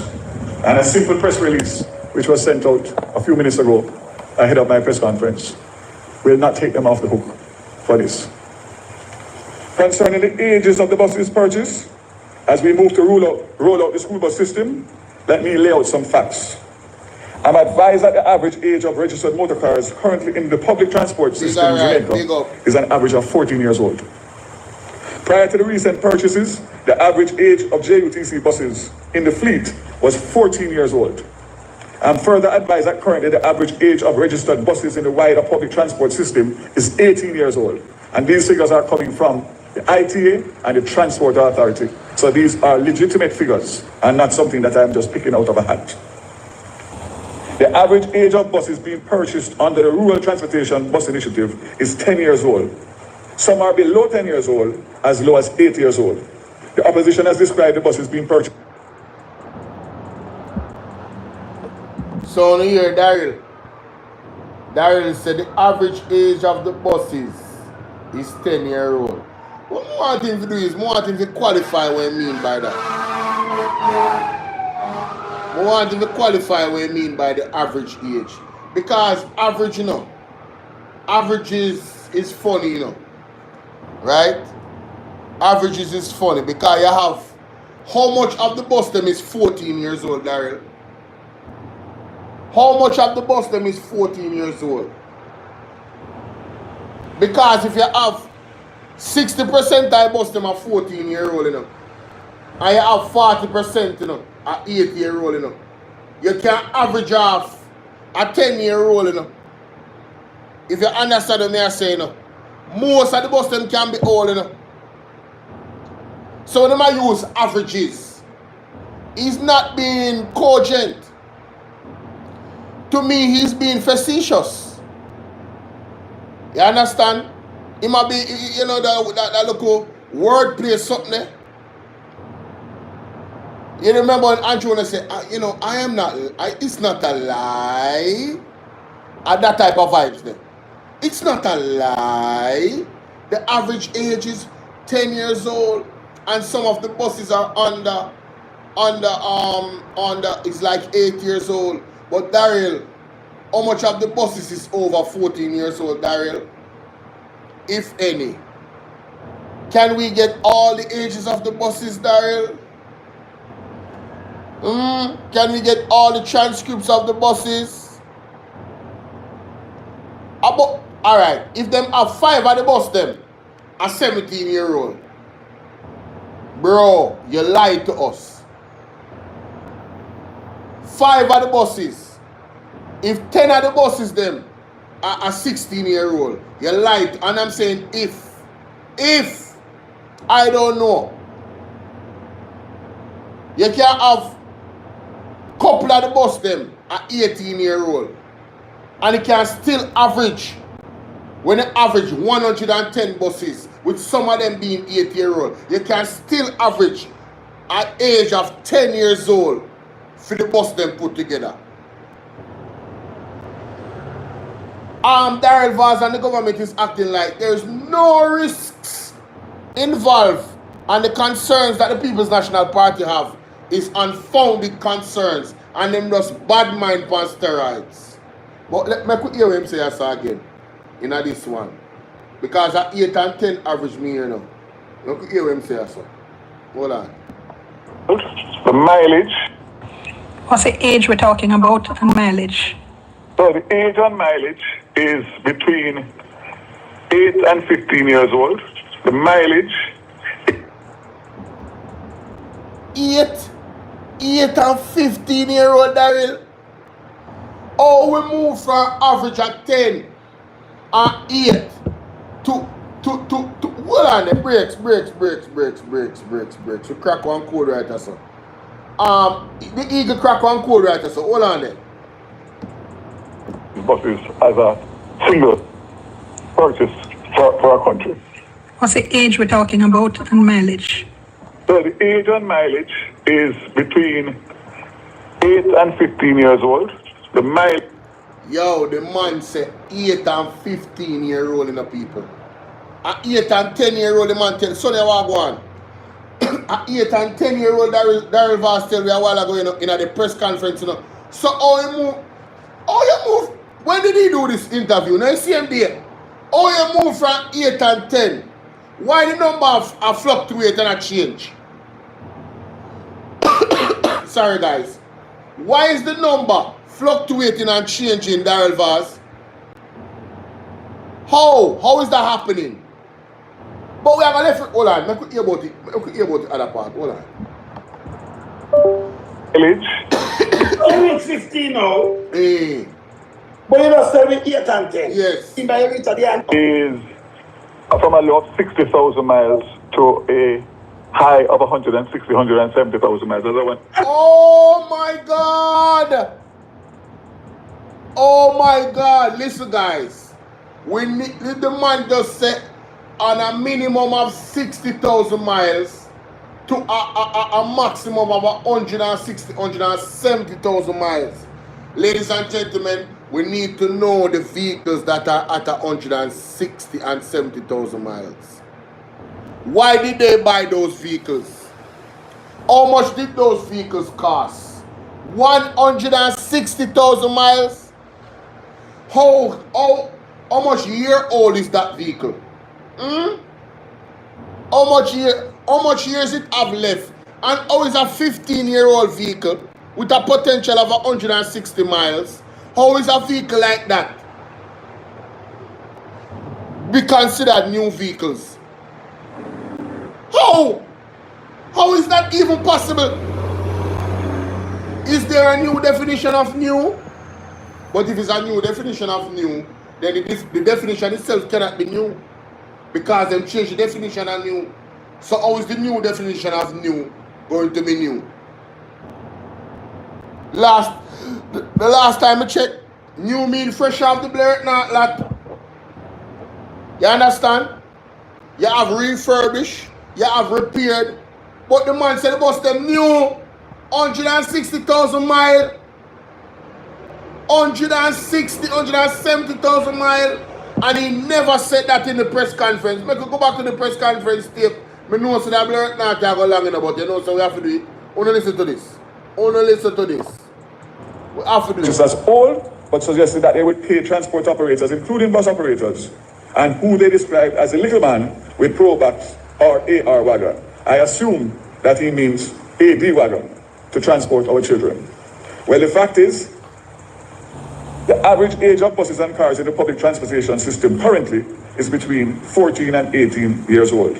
And a simple press release, which was sent out a few minutes ago ahead of my press conference, will not take them off the hook for this. Concerning the ages of the buses purchased, as we move to roll out the school bus system, let me lay out some facts. I'm advised that the average age of registered motor cars currently in the public transport system in Jamaica is an average of 14 years old. Prior to the recent purchases, the average age of JUTC buses in the fleet was 14 years old. Further advise that currently the average age of registered buses in the wider public transport system is 18 years old. And these figures are coming from the ITA and the Transport Authority. So these are legitimate figures and not something that I'm just picking out of a hat. The average age of buses being purchased under the Rural Transportation Bus Initiative is 10 years old. Some are below 10 years old, as low as 8 years old. The opposition has described the buses being purchased. So now here, Daryl. Daryl said the average age of the buses is 10-year-old. What I want him to do is, I want him to qualify what I mean by that. I want him to qualify what I mean by the average age. Because average, you know, average is funny, you know. Right? Averages is funny because you have, how much of the bus them is 14 years old, Daryl? How much of the bus them is 14 years old? Because if you have 60% of the bus them are 14-year-old, you know, and you have 40%, you know, are 8-year-old, you know, you can average off a 10-year-old, you know. If you understand what I'm saying, you know, most of the bus them can be old, you know. So when I use averages, he's not being cogent. To me, he's being facetious. You understand? He might be, you know, that little wordplay something there. You remember when Andrew said, you know, it's not a lie. That type of vibes there. It's not a lie. The average age is 10 years old. And some of the buses are under is like 8 years old. But Daryl, how much of the buses is over 14 years old, Daryl? If any. Can we get all the ages of the buses, Daryl? Can we get all the transcripts of the buses? Alright, if them have 5 of the bus them, a 17-year-old. Bro, you lied to us. 5 of the buses. If 10 of the buses them are a 16-year-old, you lied. And I'm saying if, I don't know. You can have couple of the bus them are 18-year-old. And you can still average, when you average 110 buses, with some of them being 8-year-old, you can still average at age of 10 years old for the bus them put together. Daryl Vaz and the government is acting like there's no risks involved, and the concerns that the People's National Party have is unfounded concerns, and them just bad mind on steroids. But let me hear him say that again in this one. Because at 8 and 10 average me, you know. You could hear him say that. Hold on. The mileage. What's the age we're talking about and mileage? So the age on mileage is between 8 and 15 years old. The mileage. 8 and 15-year-old, Daryl. Oh, we move from average at 10 and 8 to hold on, the brakes. We crack one code right or so. The Eagle crack one code right or so. Hold on there. Buses as a single purchase for our country. What's the age we're talking about and mileage? So the age on mileage is between 8 and 15 years old. The mileage. Yo, the man said 8 and 15-year-old in the people. At 8 and 10-year-old, the man tell Sonny what go on. At 8 and 10-year-old, Daryl Vaz tell me a while ago in the press conference, you know. So how you move? When did he do this interview? Now you see him there. How you move from 8 and 10? Why the number are fluctuate and a change? Sorry guys. Why is the number fluctuating and changing, Daryl Vaz? How is that happening? But we have a left. Hold on, I could hear about it. I could hear about the other part. Hold on. Mileage You reach 15 now. Eh. But you don't sell with 8 and 10. Yes. In by reach at the end. Is from a low of 60,000 miles to a high of 160, 170,000 miles. Oh my God! Oh my God! Listen, guys. We need the man just set on a minimum of 60,000 miles to a maximum of 160, 170,000 miles. Ladies and gentlemen, we need to know the vehicles that are at 160 and 70,000 miles. Why did they buy those vehicles? How much did those vehicles cost? 160,000 miles? How much year old is that vehicle? How much years it have left? And how is a 15-year-old vehicle with a potential of 160 miles? How is a vehicle like that be considered new vehicles? How? How is that even possible? Is there a new definition of new? But if it's a new definition of new, then the definition itself cannot be new, because they change the definition of new. So how is the new definition of new going to be new? The last time I checked, new mean fresh off the blade, not like. You understand? You have refurbished, you have repaired, but the man said the bus them new 160,000 miles. 160, 170,000 miles, and he never said that in the press conference. Make you go back to the press conference tape. I know so that blur not go long enough, but you know, so we have to do it. Only listen to this. Only listen to this. We have to do Just it. as old, but suggested that they would pay transport operators, including bus operators, and who they described as a little man with Probox or AR wagon. I assume that he means AD wagon to transport our children. Well, the fact is, the average age of buses and cars in the public transportation system currently is between 14 and 18 years old.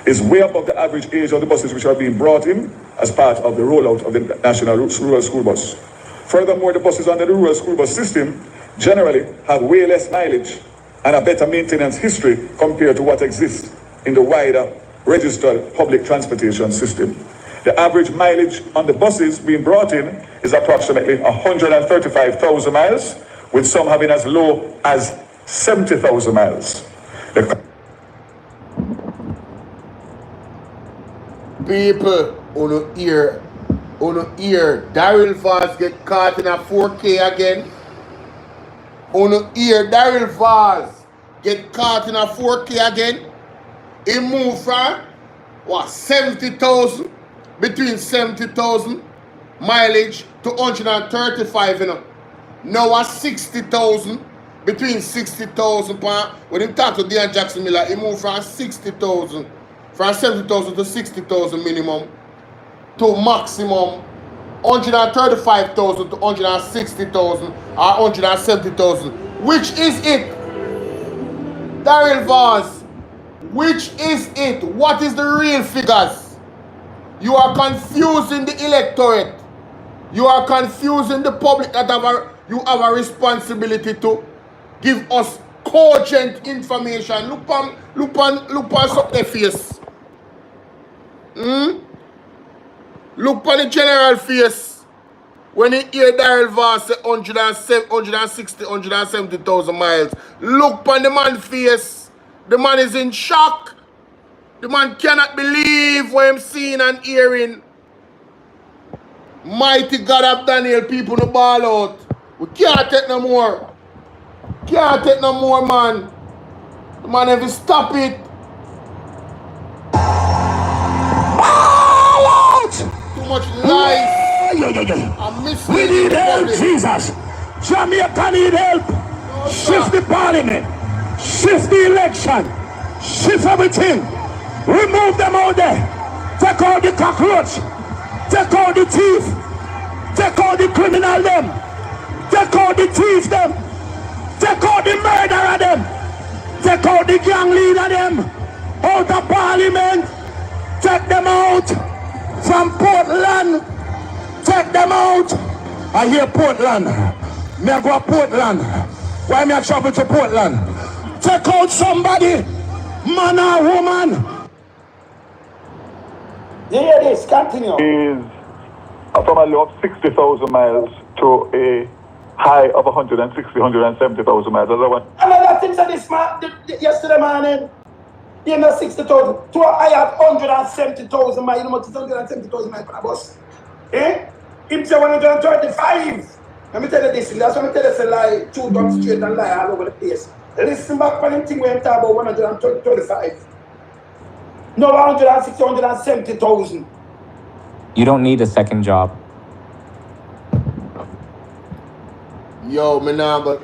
It's way above the average age of the buses which are being brought in as part of the rollout of the National Rural School Bus. Furthermore, the buses under the Rural School Bus system generally have way less mileage and a better maintenance history compared to what exists in the wider registered public transportation system. The average mileage on the buses being brought in is approximately 135,000 miles, with some having as low as 70,000 miles. People on the ear, Daryl Vaz get caught in a 4K again. On the ear, Daryl Vaz get caught in a 4K again. He moved from what, 70,000, between 70,000 mileage to 135, you know. Now at 60,000, between 60,000 pounds. When he talked to Dan Jackson Miller, he moved from 60,000, from 70,000 to 60,000 minimum, to maximum 135,000 to 160,000 or 170,000. Which is it? Daryl Vaz, which is it? What is the real figures? You are confusing the electorate. You are confusing the public that you have a responsibility to give us cogent information. Look on some their face. Look on the general face. When you hear Daryl Vaz say 160, 170,000 miles, look on the man's face. The man is in shock. The man cannot believe what I'm seeing and hearing. Mighty God of Daniel, people no ball out. We can't take no more. Can't take no more, man. The man have to stop it. Ball out! Too much lies. I miss We need help, Jesus. Jamaica need help. No, Shift the parliament. Shift the election. Shift everything. Remove them out there. Take out the cockroach. Take out the thief. Take out the criminal them. Take out the thief them. Take out the murderer them. Take out the gang leader them. Out of parliament. Take them out from Portland. Take them out I hear Portland. Me I go to Portland. Why me I travel to Portland? Take out somebody, man or woman. You hear this? Continue. Is from a low of 60,000 miles to a high of 170,000 miles. Another thing said this man yesterday morning. You know 60,000 to a high of 170,000 miles. You know what is 170,000 miles for a bus? Eh? Him say 135. Let me tell you this. That's what I tell you. Say lie, two down straight and lie all over the place. Listen back for them thing when talk about 135. No 160, 170,000. You don't need a second job. Yo, me nah go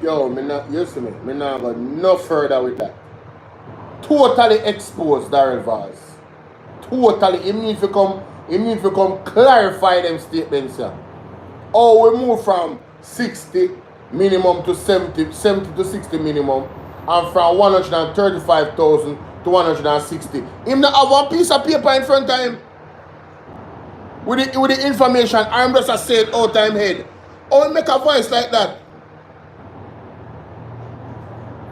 no further with that. Totally exposed Daryl Vaz. Totally, it means to come clarify them statements, sir. Oh, we move from 60 minimum to 70 to 60 minimum, and from 135,000 to 160. Him not have one piece of paper in front of him with the information. I'm just a say it out of him head. Oh, he make a voice like that.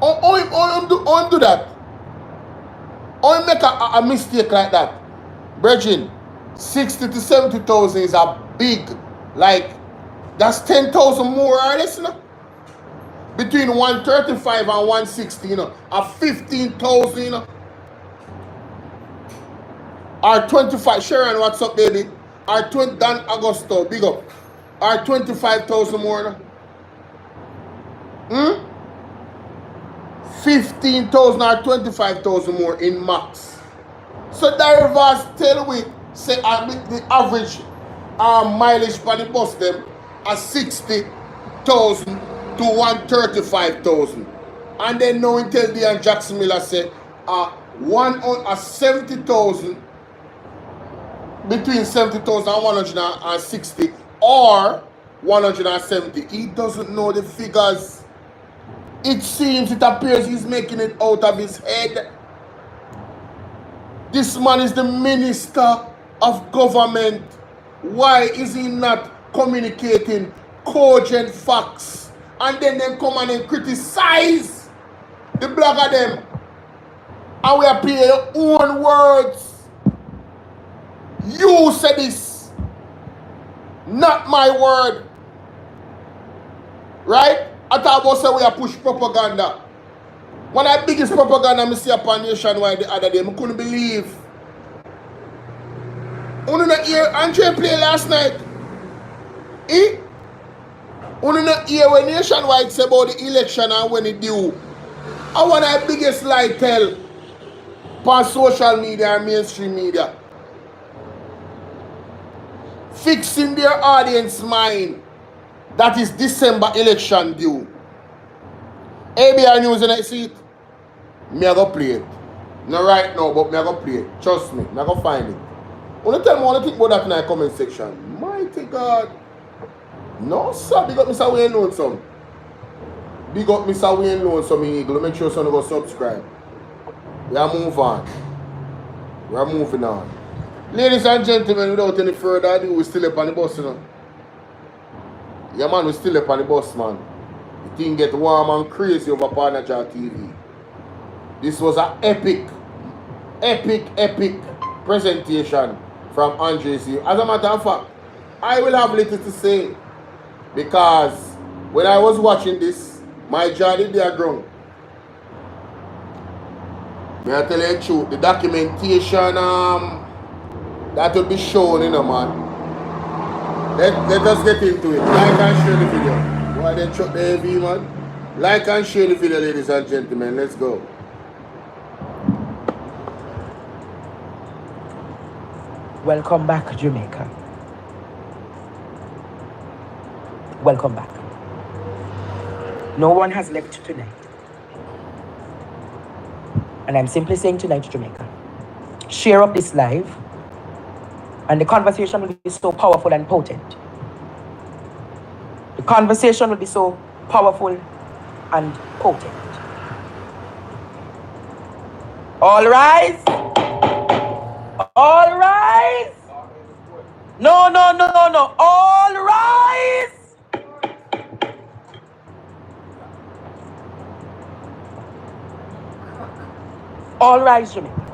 Oh, do that. Or make a mistake like that. Brethren, 60 to 70,000 is a big, like, that's 10,000 more or less, you know? Between 135 and 160, you know, a 15,000, you know? Or 25, Sharon, what's up, baby? Or 20, Dan Augusto, big up. Or 25,000 more, you know? 15,000 or 25,000 more in max. So Daryl Vaz tell we say the average mileage for the bus them are 60,000 to 135,000. And then now until the and Jackson Miller say 70,000 between 70,000 and 160 or 170. He doesn't know the figures. It seems, it appears he's making it out of his head. This man is the minister of government. Why is he not communicating cogent facts? And then they come and criticize the blogger them. And we are playing your own words. You said this, not my word. Right? I thought about say we are push propaganda. One of the biggest propaganda I see upon nationwide the other day, I couldn't believe. You not hear Andre play last night? Eh? You not hear when nationwide say about the election and when it due. I one of the biggest lie tell on social media and mainstream media. Fixing their audience mind. That is December election due. ABI News and I see it. Me I go play it. Not right now, but me I go play it. Trust me, me I go find it. Wanna tell me what you think about that in the comment section. Mighty God. No sir, big up Mr. Wayne Lonesome. Big up Mr. Wayne Lonesome Eagle. Make sure someone go subscribe. We are moving on. We are moving on. Ladies and gentlemen, without any further ado, we still up on the bus, you know. Yeah man, we still up on the bus, man. The thing get warm and crazy over Parnaja TV. This was an epic presentation from Andres. As a matter of fact, I will have little to say because when I was watching this, my jaw did their ground. May I tell you the truth, the documentation that will be shown, you know, man. Let us get into it. Like and share the video. Why they chuck the AV, man? Like and share the video, ladies and gentlemen. Let's go. Welcome back, Jamaica. Welcome back. No one has left tonight. And I'm simply saying tonight, Jamaica, share up this live, and the conversation will be so powerful and potent. The conversation will be so powerful and potent. All rise. All rise. No. All rise. All rise, Jamaica.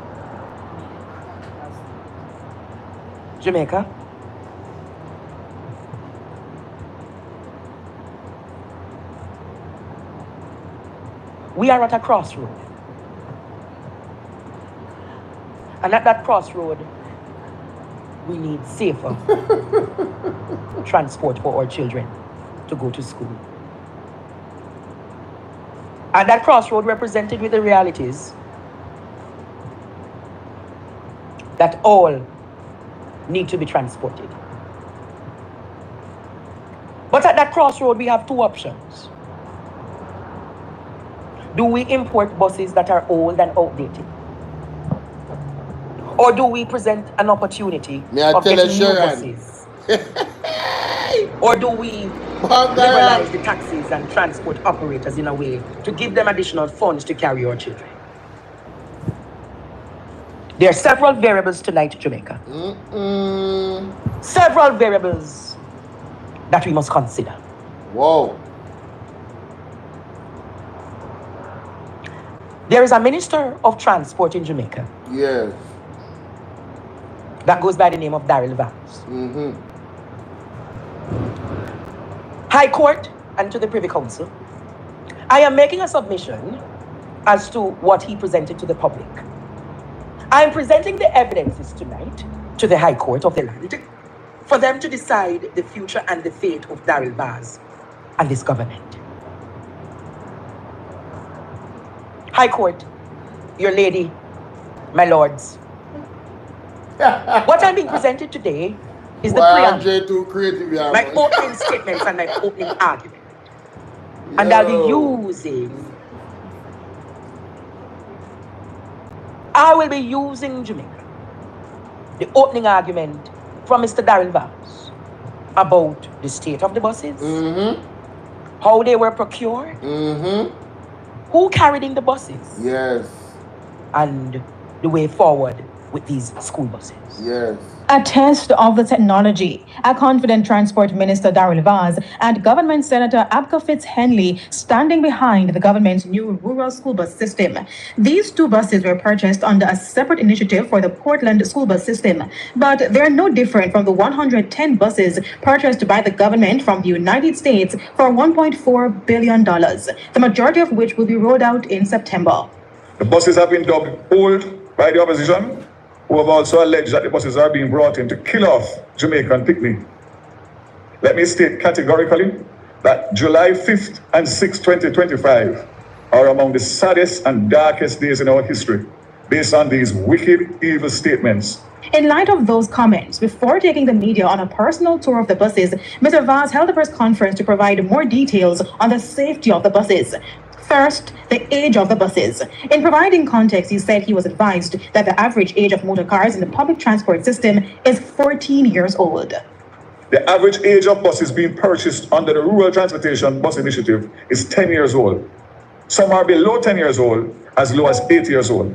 Jamaica. We are at a crossroad. And at that crossroad, we need safer transport for our children to go to school. And that crossroad represented with the realities that all need to be transported. But at that crossroad, we have two options. Do we import buses that are old and outdated? Or do we present an opportunity of getting new buses? Or do we liberalize the taxis and transport operators in a way to give them additional funds to carry our children? There are several variables tonight, Jamaica. Several variables that we must consider. Whoa. There is a Minister of Transport in Jamaica. Yes. That goes by the name of Daryl Vance. High Court and to the Privy Council, I am making a submission as to what he presented to the public. I am presenting the evidences tonight to the High Court of the land for them to decide the future and the fate of Daryl Vaz and this government. High Court, your lady, my lords. What I'm being presented today is the preamble, my opening statements and my opening argument. And I'll be using Jamaica, the opening argument from Mr. Daryl Vance about the state of the buses, how they were procured, who carried in the buses, yes, and the way forward with these school buses. Yes. A test of the technology. A confident Transport Minister Daryl Vaz and Government Senator Abka Fitz-Henley standing behind the government's new rural school bus system. These two buses were purchased under a separate initiative for the Portland school bus system, but they're no different from the 110 buses purchased by the government from the United States for $1.4 billion, the majority of which will be rolled out in September. The buses have been dubbed old by the opposition, who have also alleged that the buses are being brought in to kill off Jamaican picnic. Let me state categorically that July 5th and 6th, 2025 are among the saddest and darkest days in our history, based on these wicked, evil statements. In light of those comments, before taking the media on a personal tour of the buses, Mr. Vaz held a press conference to provide more details on the safety of the buses. First, the age of the buses. In providing context, he said he was advised that the average age of motor cars in the public transport system is 14 years old. The average age of buses being purchased under the Rural Transportation Bus Initiative is 10 years old. Some are below 10 years old, as low as 8 years old.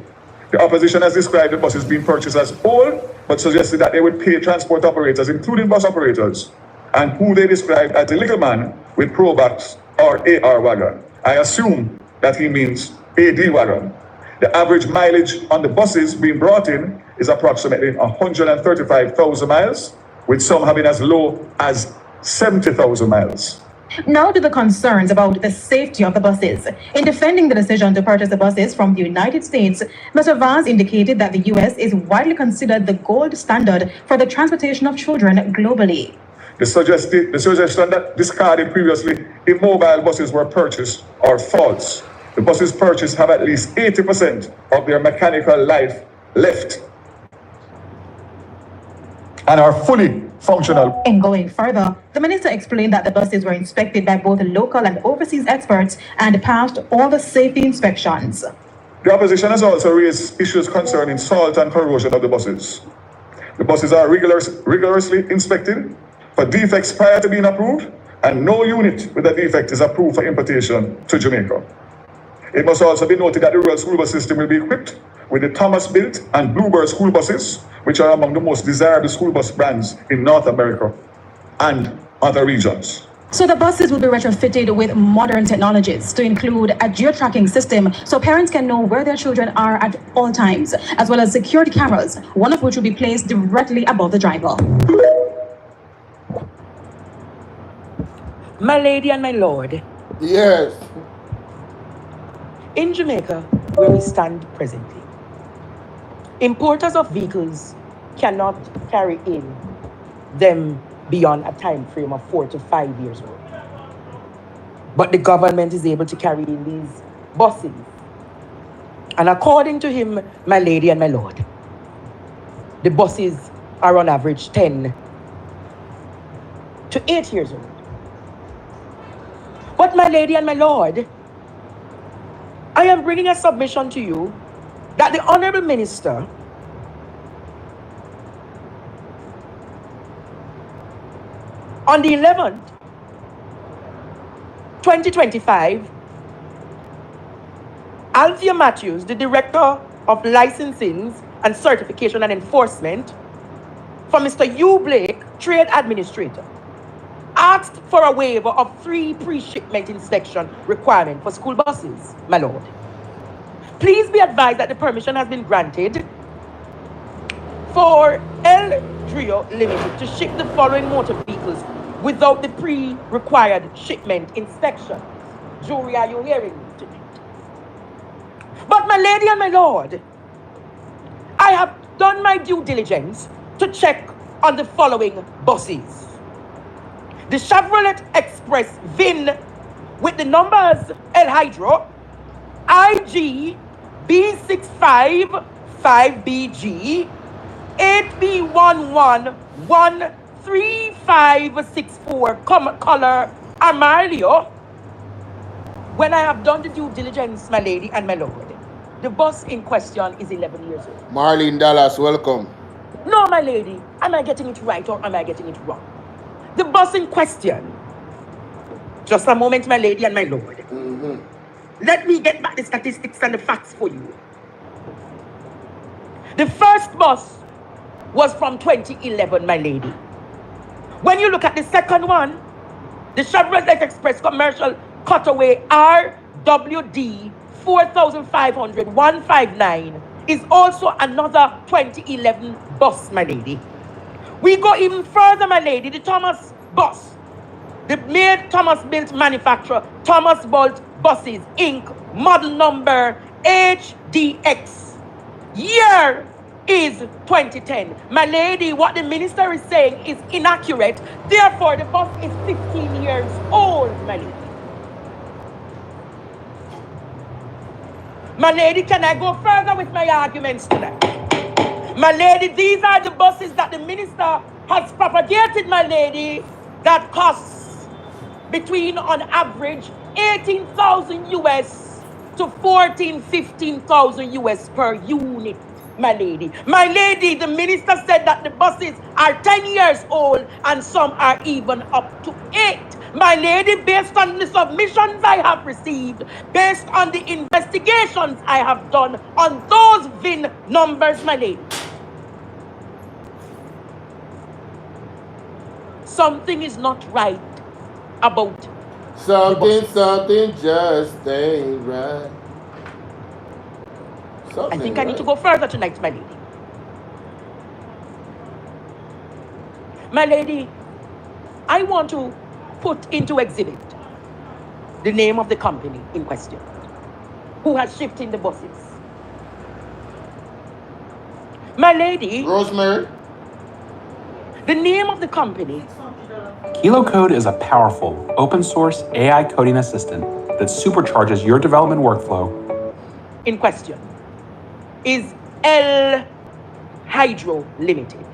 The opposition has described the buses being purchased as old, but suggested that they would pay transport operators, including bus operators, and who they described as the little man with Probox or AR wagon. I assume that he means AD wagon. The average mileage on the buses being brought in is approximately 135,000 miles, with some having as low as 70,000 miles. Now to the concerns about the safety of the buses. In defending the decision to purchase the buses from the United States, Mr. Vaz indicated that the U.S. is widely considered the gold standard for the transportation of children globally. The suggestion that discarded previously immobile buses were purchased are false. The buses purchased have at least 80% of their mechanical life left and are fully functional. In going further, the minister explained that the buses were inspected by both local and overseas experts and passed all the safety inspections. The opposition has also raised issues concerning salt and corrosion of the buses. The buses are rigorously inspected for defects prior to being approved, and no unit with a defect is approved for importation to Jamaica. It must also be noted that the rural school bus system will be equipped with the Thomas-built and Bluebird school buses, which are among the most desirable school bus brands in North America and other regions. So the buses will be retrofitted with modern technologies to include a geo-tracking system so parents can know where their children are at all times, as well as security cameras, one of which will be placed directly above the driver. My lady and my lord. Yes. In Jamaica, where we stand presently, importers of vehicles cannot carry in them beyond a time frame of 4 to 5 years old. But the government is able to carry in these buses. And according to him, my lady and my lord, the buses are on average 10 to 8 years old. But my lady and my lord, I am bringing a submission to you that the Honorable Minister on the 11th, 2025, Althea Matthews, the Director of Licensing and Certification and Enforcement for Mr. Hugh Blake, Trade Administrator, asked for a waiver of 3 pre-shipment inspection requirements for school buses, my lord. Please be advised that the permission has been granted for El Trio Limited to ship the following motor vehicles without the pre-required shipment inspection. Jury, are you hearing me tonight? But my lady and my lord, I have done my due diligence to check on the following buses. The Chevrolet Express VIN with the numbers El Hydro, IG B655BG 8B1113564 color Amarlio. When I have done the due diligence, my lady and my lord, the bus in question is 11 years old. Marlene Dallas, welcome. No, my lady, am I getting it right or am I getting it wrong? The bus in question, just a moment, my lady and my lord. Let me get back the statistics and the facts for you. The first bus was from 2011, my lady. When you look at the second one, the Chevrolet Express Commercial Cutaway RWD 4500159 is also another 2011 bus, my lady. We go even further, my lady, the Thomas bus. The made Thomas built manufacturer, Thomas Bolt Buses, Inc., model number HDX. Year is 2010. My lady, what the minister is saying is inaccurate. Therefore, the bus is 15 years old, my lady. My lady, can I go further with my arguments tonight? My lady, these are the buses that the minister has propagated, my lady, that costs between, on average, 18,000 US to 15,000 US per unit, my lady. My lady, the minister said that the buses are 10 years old and some are even up to 8. My lady, based on the submissions I have received, based on the investigations I have done on those VIN numbers, my lady, something is not right about something just ain't right. I think I need to go further tonight, my lady. My lady, I want to put into exhibit the name of the company in question who has shipped in the buses. My lady, Rosemary, the name of the company. Kilo Code is a powerful, open-source AI coding assistant that supercharges your development workflow. In question is El Hydro Limited.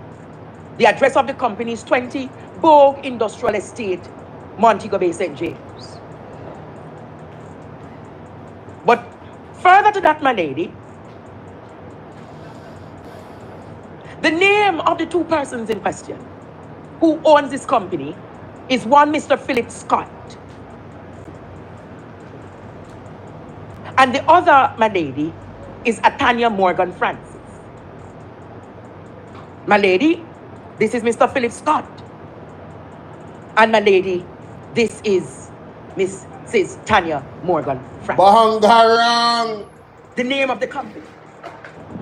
The address of the company is 20 Bogue Industrial Estate, Montego Bay, St. James. But further to that, my lady, the name of the two persons in question who owns this company is one Mr. Philip Scott. And the other, my lady, is Atanya Morgan Francis. My lady, this is Mr. Philip Scott. And my lady, This is Mrs. Tanya Morgan Frank. Bangarang. The name of the company.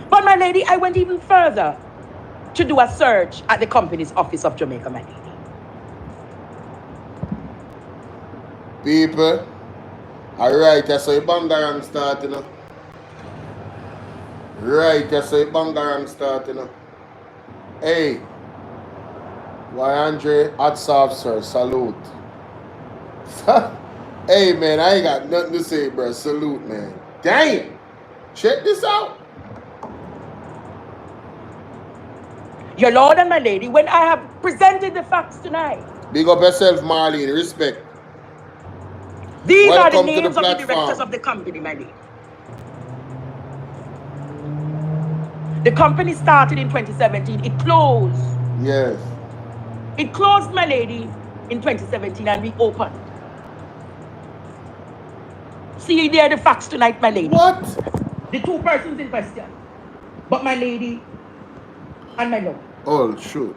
But my lady, I went even further to do a search at the company's office of Jamaica, my lady. People, alright, I saw Bangarang start, you know. Right, I saw Bangarang start, you know. Hey, why Andre Atsaf, sir, salute. Hey, man, I ain't got nothing to say, bro. Salute, man. Damn. Check this out. Your Lord and my lady, when I have presented the facts tonight. Big up yourself, Marlene. Respect. These Welcome are the names to the of the directors of the company, my lady. The company started in 2017. It closed. Yes. It closed, my lady, in 2017 and reopened. See there the facts tonight, my lady. What? The two persons in question. But my lady and my lord. Oh, shoot.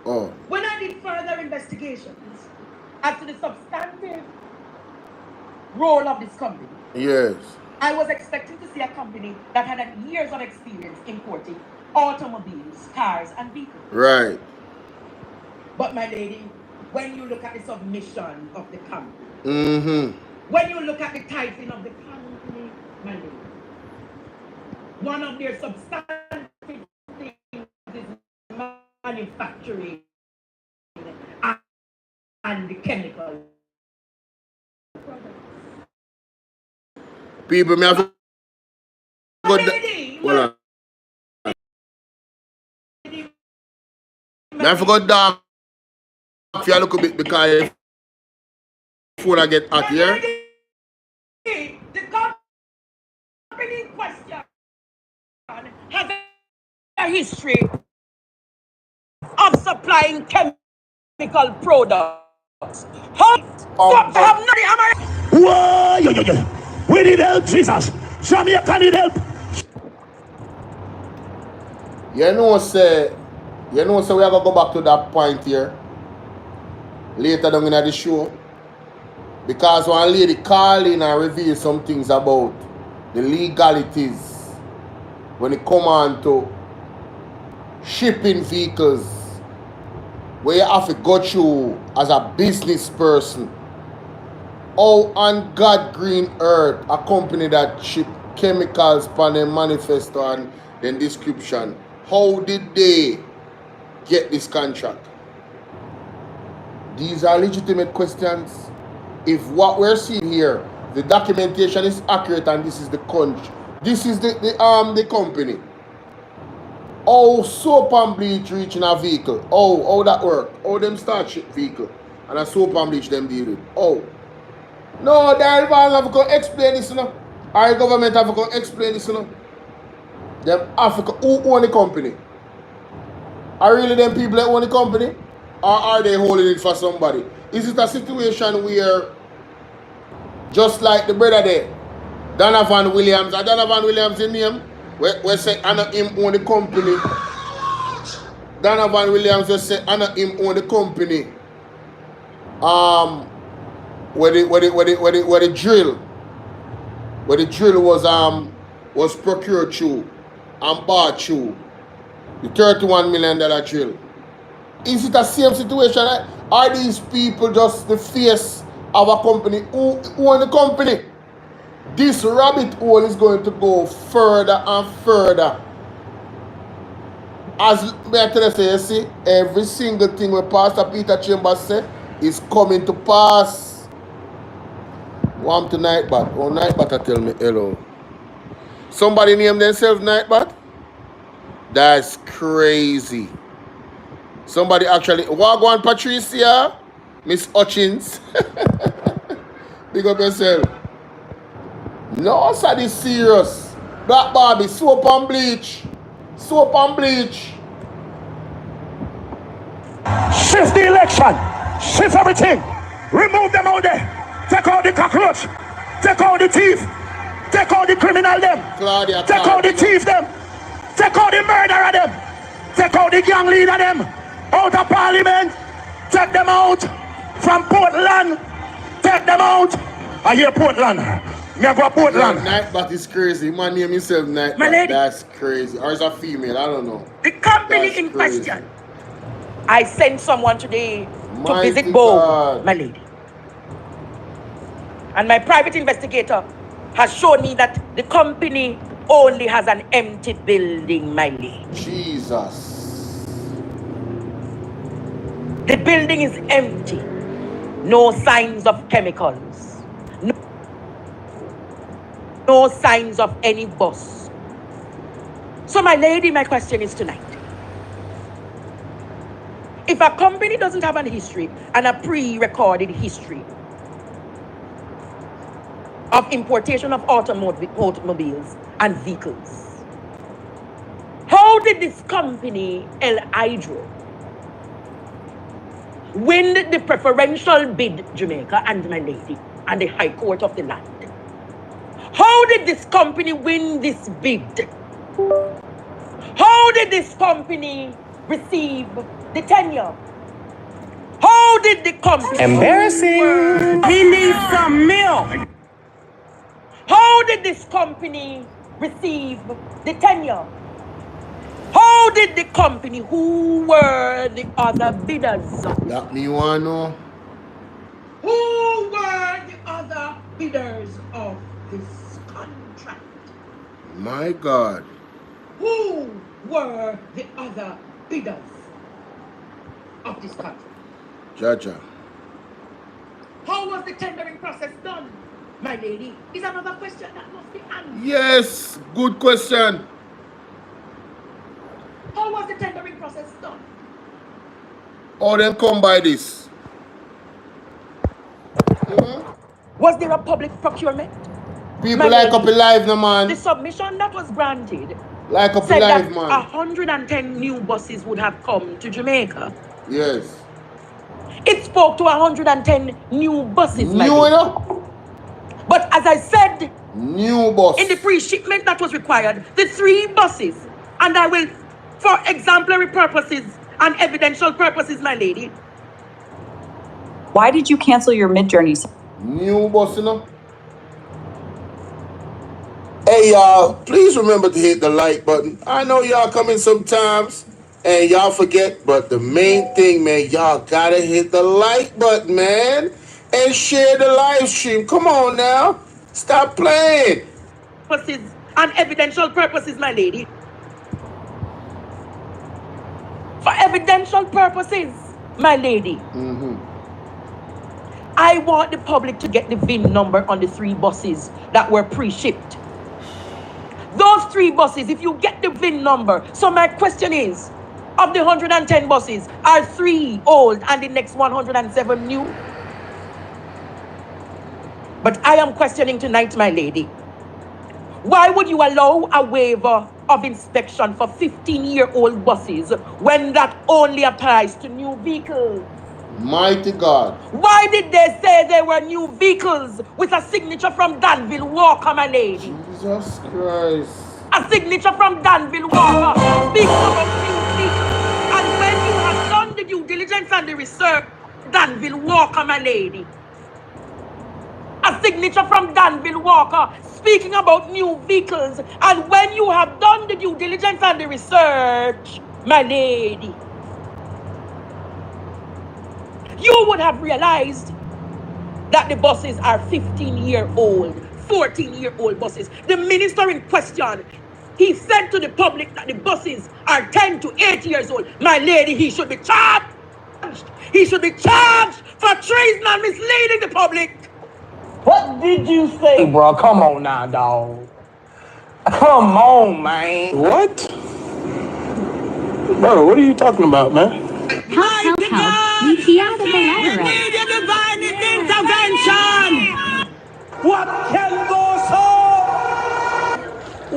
Oh. When I did further investigations as to the substantive role of this company, Yes. I was expecting to see a company that had years of experience importing automobiles, cars, and vehicles. Right. But my lady, when you look at the submission of the company, when you look at the titling of the company, my lady, one of their substantive things is manufacturing and the chemical products. People, me have to go hold on. Me have to go dark for a little bit because phone I get hot here. The company in question has a history of supplying chemical products. Have nothing. Whoa, yo. We need help, Jesus. Jamaica need help. You know, say we are going to go back to that point here later down in the show. Because one lady called in and revealed some things about the legalities when it come on to shipping vehicles where you have to go through as a business person. Oh, on God green earth, a company that ship chemicals on their manifesto and then description. How did they get this contract? These are legitimate questions. If what we're seeing here, the documentation is accurate and this is the country, this is the company. How soap and bleach reach in a vehicle? How that work? How them start ship vehicle and a soap and bleach them deal with? Oh. No, Daryl have to explain this, you know. Our government have to explain this, you know. Them Africa, who own the company? Are really them people that own the company? Or are they holding it for somebody? Is it a situation where, just like the brother there, Donovan Williams, and Donovan Williams in name, we say Anna him own the company. Donovan Williams just say Anna him own the company. Where the drill was procured through and bought through the $31 million drill. Is it the same situation? Are these people just the face of a company who own the company? This rabbit hole is going to go further and further. As I say, you see, every single thing where Pastor Peter Chambers said is coming to pass. Warm to Nightbat. Oh, Nightbat tell me hello. Somebody name themselves Nightbat? That's crazy. Somebody actually, Wagwan Patricia, Miss Hutchins. Big up yourself. No, sir, this serious. Black Barbie, soap and bleach. Soap and bleach. Shift the election. Shift everything. Remove them out there. Take out the cockroach. Take out the thief. Take out the criminal them. Claudia, take out the thief them. Take out the murderer them. Take out the gang leader them. Out of parliament. Take them out from Portland. Take them out. I hear Portland. Me I go Portland. Yeah, Nightbot is crazy. My name himself Nightbot. My lady. That's crazy. Or is a female? I don't know. The company That's in crazy. question. I sent someone today to Mighty visit Bolo, God. my lady. And my private investigator has shown me that the company only has an empty building, my lady. Jesus. The building is empty. No signs of chemicals. No signs of any bus. So my lady, my question is tonight. If a company doesn't have a history and a pre-recorded history of importation of automobiles and vehicles, how did this company, El Hydro, win the preferential bid, Jamaica and my lady, and the High Court of the land? How did this company win this bid? How did this company receive the tenure? How did the company... Embarrassing. He needs some milk. How did this company receive the tenure? How did the company, who were the other bidders? That me wanna know. Who were the other bidders of this contract? My God. Who were the other bidders of this contract? Jaja. How was the tendering process done, my lady? Is another question that must be answered. Yes, good question. How was the tendering process done? How them come by this? Was there a public procurement? People like up alive, no man. The submission that was granted Like up said alive, that man. 110 new buses would have come to Jamaica. Yes. It spoke to 110 new buses, my New lady. enough? But as I said, new bus. In the pre-shipment that was required, the 3 buses, and I will, for exemplary purposes and evidential purposes, my lady. Why did you cancel your mid-journey? New bus, you know? Hey, y'all, please remember to hit the like button. I know y'all come in sometimes and y'all forget, but the main thing, man, y'all gotta hit the like button, man, and share the live stream. Come on now. Stop playing. Purposes and evidential purposes, my lady. For evidential purposes, my lady. I want the public to get the VIN number on the 3 buses that were pre-shipped. Those 3 buses, if you get the VIN number. So my question is, of the 110 buses, are 3 old and the next 107 new? But I am questioning tonight, my lady. Why would you allow a waiver of inspection for 15-year-old buses when that only applies to new vehicles? Mighty God. Why did they say they were new vehicles with a signature from Danville Walker, my lady? Jesus Christ. A signature from Danville Walker speaks about new vehicles. And when you have done the due diligence and the research, Danville Walker, my lady. A signature from Danville Walker speaking about new vehicles. And when you have done the due diligence and the research, my lady, you would have realized that the buses are 15-year-old, 14-year-old buses. The minister in question, he said to the public that the buses are 10 to 8 years old. My lady, he should be charged. He should be charged for treason and misleading the public. What did you say? Hey, bro, come on now, dog. Come on, man. What? Bro, what are you talking about, man? Help. You see out of the letter. We need a divine intervention. What can go so?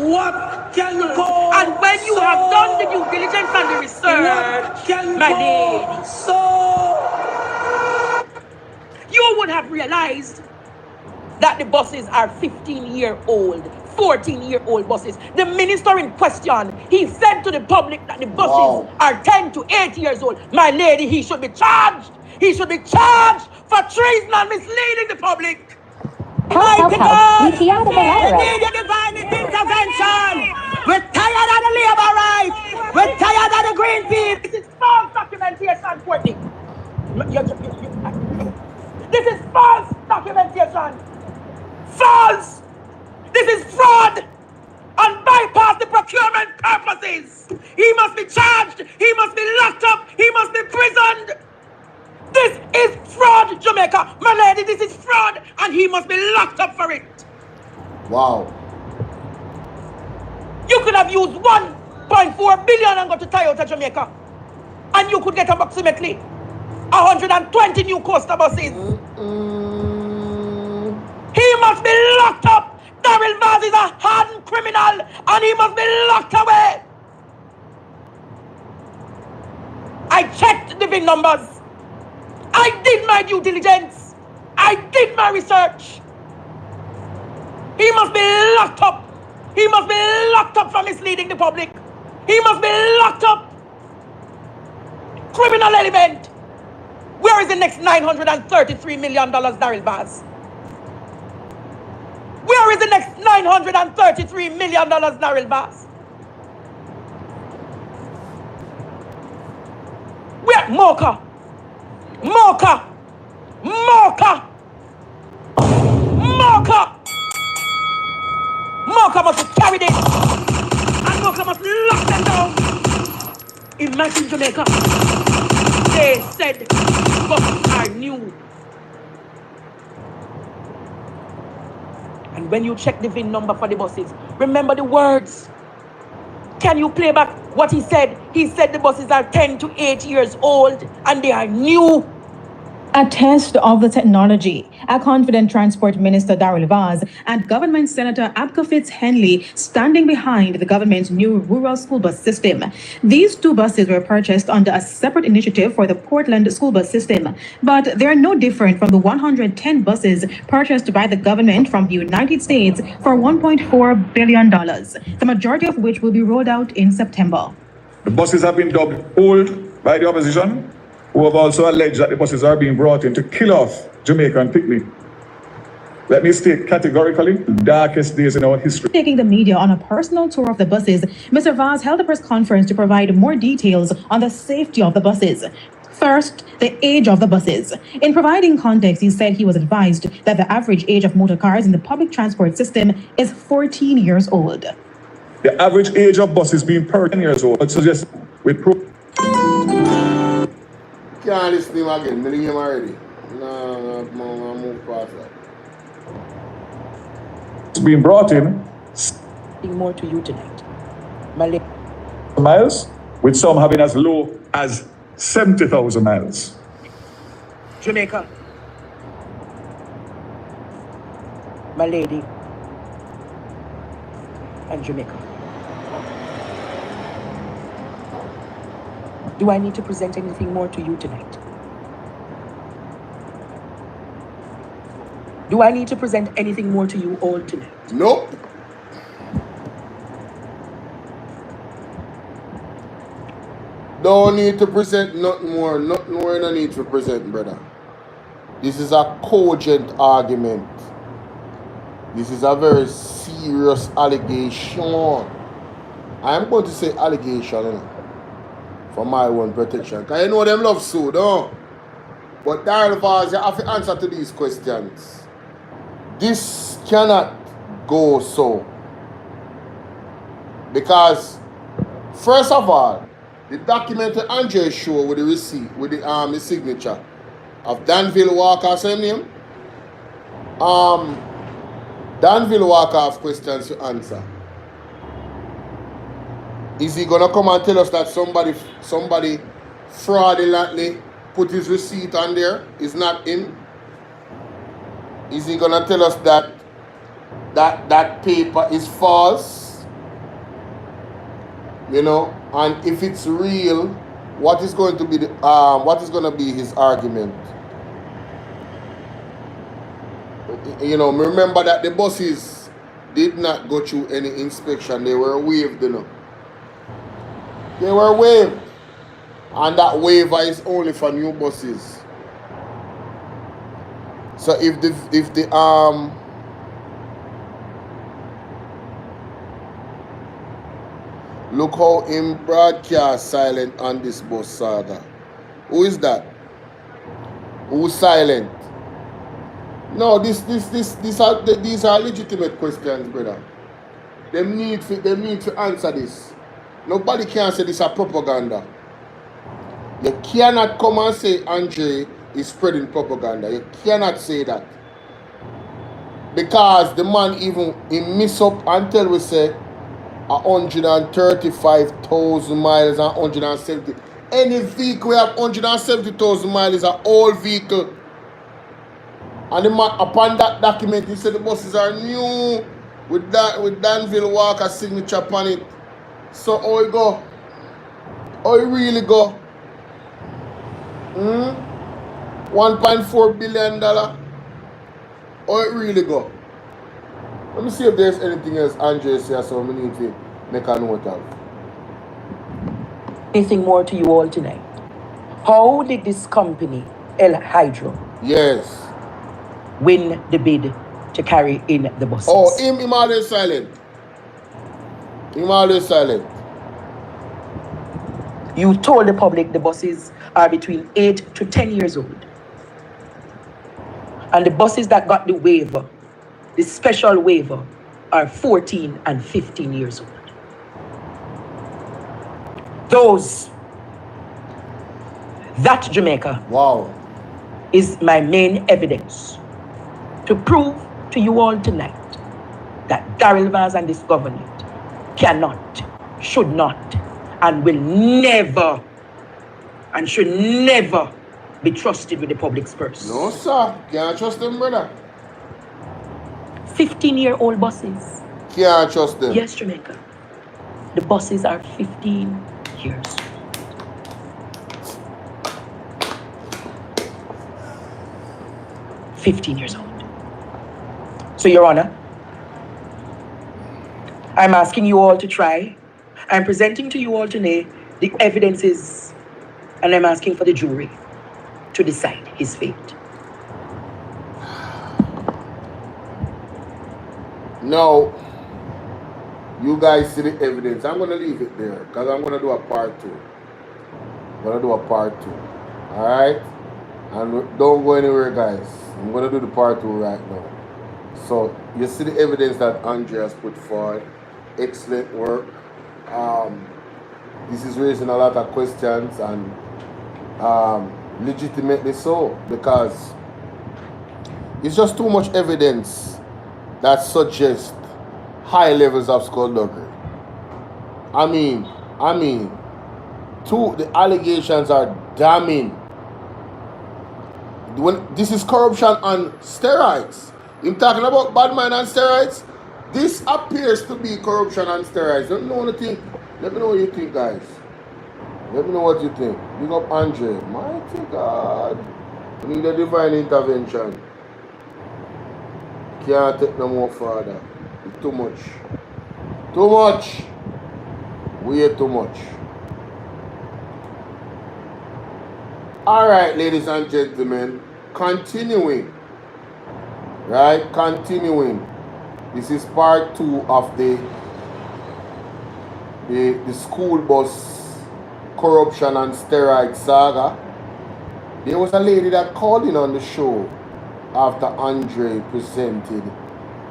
What can go? And when you have done the due diligence and the research, my lady, you would have realized that the buses are 15-year-old, 14-year-old buses. The minister in question, he said to the public that the buses are 10 to 8 years old. My lady, he should be charged. He should be charged for treason and misleading the public. Help, God, we out of the we rhetoric. need your divine intervention. We're tired of the labor rights. We're tired of the green people. This is false documentation, Courtney. This is false documentation. False. This is fraud and bypass the procurement purposes. He must be charged. He must be locked up. He must be imprisoned. This is fraud, Jamaica. My lady, this is fraud, and he must be locked up for it. Wow. You could have used 1.4 billion and got to Toyota Jamaica, and you could get approximately 120 new coaster buses. He must be locked up. Daryl Vaz is a hardened criminal, and he must be locked away. I checked the VIN numbers. I did my due diligence. I did my research. He must be locked up. He must be locked up for misleading the public. He must be locked up. Criminal element. Where is the next $933 million, Daryl Vaz? Where is the next $933 million, Daryl Vaz? Where? Mocha. Mocha! Mocha! Mocha! Mocha must have carried it, and Mocha must lock them down. Imagine Jamaica. They said buses are new. And when you check the VIN number for the buses, remember the words. Can you play back what he said? He said the buses are 10 to 8 years old and they are new. A test of the technology. A confident Transport Minister Daryl Vaz and Government Senator Abka Fitz-Henley standing behind the government's new rural school bus system. These two buses were purchased under a separate initiative for the Portland school bus system, but they are no different from the 110 buses purchased by the government from the United States for $1.4 billion, the majority of which will be rolled out in September. The buses have been dubbed old by the opposition, who have also alleged that the buses are being brought in to kill off Jamaican picnic. Let me state categorically, the darkest days in our history. Taking the media on a personal tour of the buses, Mr. Vaz held a press conference to provide more details on the safety of the buses. First, the age of the buses. In providing context, he said he was advised that the average age of motor cars in the public transport system is 14 years old. The average age of buses being 10 years old. So just with proof. Can't listen to him again. Me him already. No, move past that. It's being brought in. More to you tonight. Miles, with some having as low as 70,000 miles. Jamaica. My lady. And Jamaica. Do I need to present anything more to you tonight? Do I need to present anything more to you all tonight? Nope. Don't need to present nothing more. Nothing more you don't need to present, brother. This is a cogent argument. This is a very serious allegation. I'm going to say allegation, you know, for my own protection. Because you know them love so, don't you? But Daryl Vaz, you have to answer to these questions. This cannot go so. Because, first of all, the document that Andre showed with the receipt, with the signature of Danville Walker, same name? Danville Walker have questions to answer. Is he gonna come and tell us that somebody fraudulently put his receipt on there? Is not him? Is he gonna tell us that that paper is false? You know, and if it's real, what is going to be his argument? You know, remember that the buses did not go through any inspection. They were waived, you know. They were waived. And that waiver is only for new buses. So if the look how him broadcast silent on this bus saga. Who is that? Who's silent? No, these are legitimate questions, brother. They need to answer this. Nobody can say this is propaganda. You cannot come and say Andre is spreading propaganda. You cannot say that. Because the man he miss up until we say 135,000 miles and 170. Any vehicle we have 170,000 miles is an old vehicle. And the man upon that document he said the buses are new with Danville Walker signature upon it. So how it go? How it really go? $1.4 billion. How it really go? Let me see if there's anything else Andre says so we need to make a note of. Anything more to you all tonight? How did this company, El Hydro, yes, win the bid to carry in the buses? Oh, him always silent. Him always silent. You told the public the buses are between 8 to 10 years old. And the buses that got the waiver, the special waiver, are 14 and 15 years old. That Jamaica, wow, is my main evidence to prove to you all tonight that Daryl Vaz and this government cannot, should not, and will never, and should never be trusted with the public's purse. No, sir. Can't trust them, brother. 15-year-old buses. Can't trust them. Yes, Jamaica. The buses are 15 years. $15 years old. So, Your Honor, I'm asking you all to try. I'm presenting to you all today the evidences, and I'm asking for the jury to decide his fate. Now, you guys see the evidence. I'm going to leave it there because I'm going to do a part 2. Alright? And don't go anywhere, guys. I'm going to do the part 2 right now. So, you see the evidence that Andre has put forward. Excellent work. This is raising a lot of questions, and legitimately so, because it's just too much evidence that suggests high levels of skullduggery. I mean, the allegations are damning. This is corruption on steroids. I'm talking about bad man on steroids. This appears to be corruption on steroids. Let me know what you think. Let me know what you think, guys. Let me know what you think. Big up Andre. Mighty God. We need a divine intervention. Can't take no more further. It's too much. Too much. Way too much. Alright, ladies and gentlemen. Continuing. Right? Continuing. This is part 2 of the school bus corruption and steroid saga. There was a lady that called in on the show after Andre presented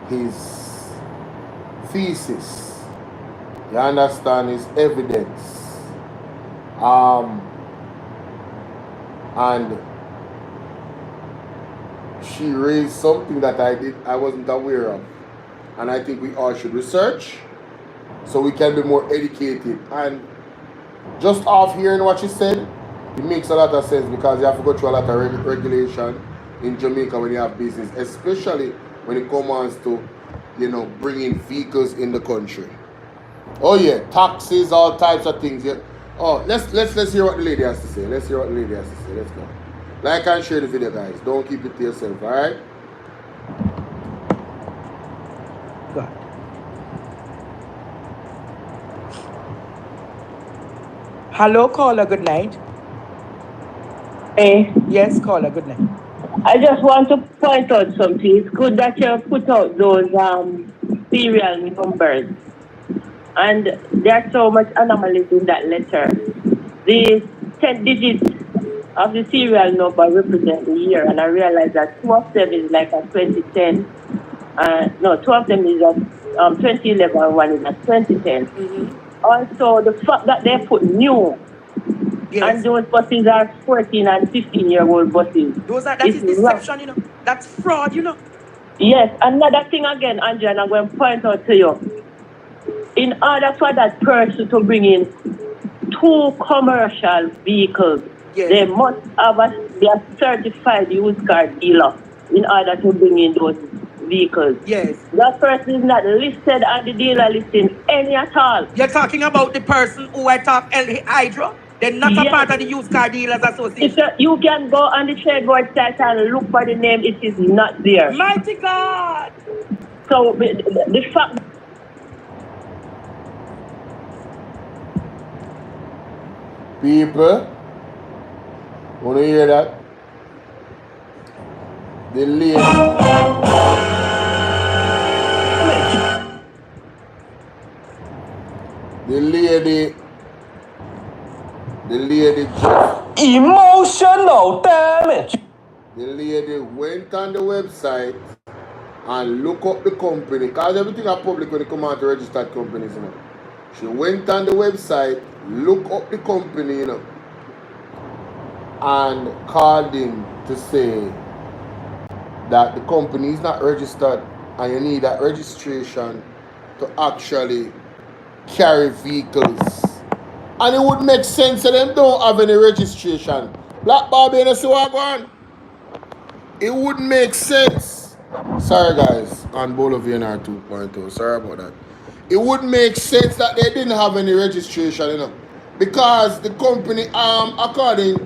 his thesis. You understand, his evidence. And she raised something that I wasn't aware of. And I think we all should research so we can be more educated. And just off hearing what she said, it makes a lot of sense, because you have to go through a lot of regulation in Jamaica when you have business, especially when it comes to, bringing vehicles in the country. Oh yeah, taxes, all types of things. Yeah. Oh, let's hear what the lady has to say. Let's hear what the lady has to say. Let's go. Like and share the video, guys. Don't keep it to yourself, all right? God. Hello, caller. Good night. Hey. Yes, caller. Good night. I just want to point out something. It's good that you put out those serial numbers. And there's so much anomalies in that letter. The 10 digits of the serial number represent the year, and I realized that 2 of them is like a 2010. No, 2 of them is a 2011, one is a 2010. Also, the fact that they put new, and those buses are 14 and 15-year-old buses. That is deception, you know. That's fraud, you know. Yes, another thing again, Andrea, and I'm going to point out to you. In order for that person to bring in 2 commercial vehicles, they must have be a certified used car dealer in order to bring in those vehicles. Yes. That person is not listed on the dealer listing any at all. You're talking about the person who I talk Hydro? They're not a part of the used car dealers association. You can go on the trade website and look for the name. It is not there. Mighty God! So the fact. People, want to hear that? The lady. just emotional damage. The lady went on the website and look up the company, because everything are public when it come out to registered companies, you know. She went on the website, look up the company, you know, and called him to say that the company is not registered and you need that registration to actually carry vehicles. And it would make sense that them don't have any registration. Black Barbie, you know, see what going on? It would make sense. Sorry guys, on Bolo VNR 2.0, sorry about that. It would make sense that they didn't have any registration, you know, because the company, according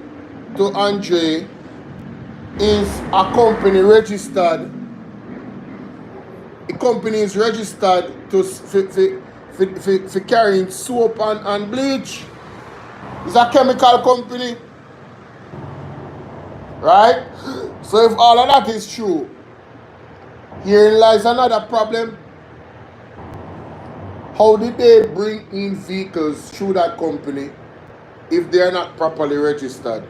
to Andre, is a company registered. The company is registered to for carrying soap and bleach. It's a chemical company, right? So if all of that is true, herein lies another problem. How did they bring in vehicles through that company if they are not properly registered?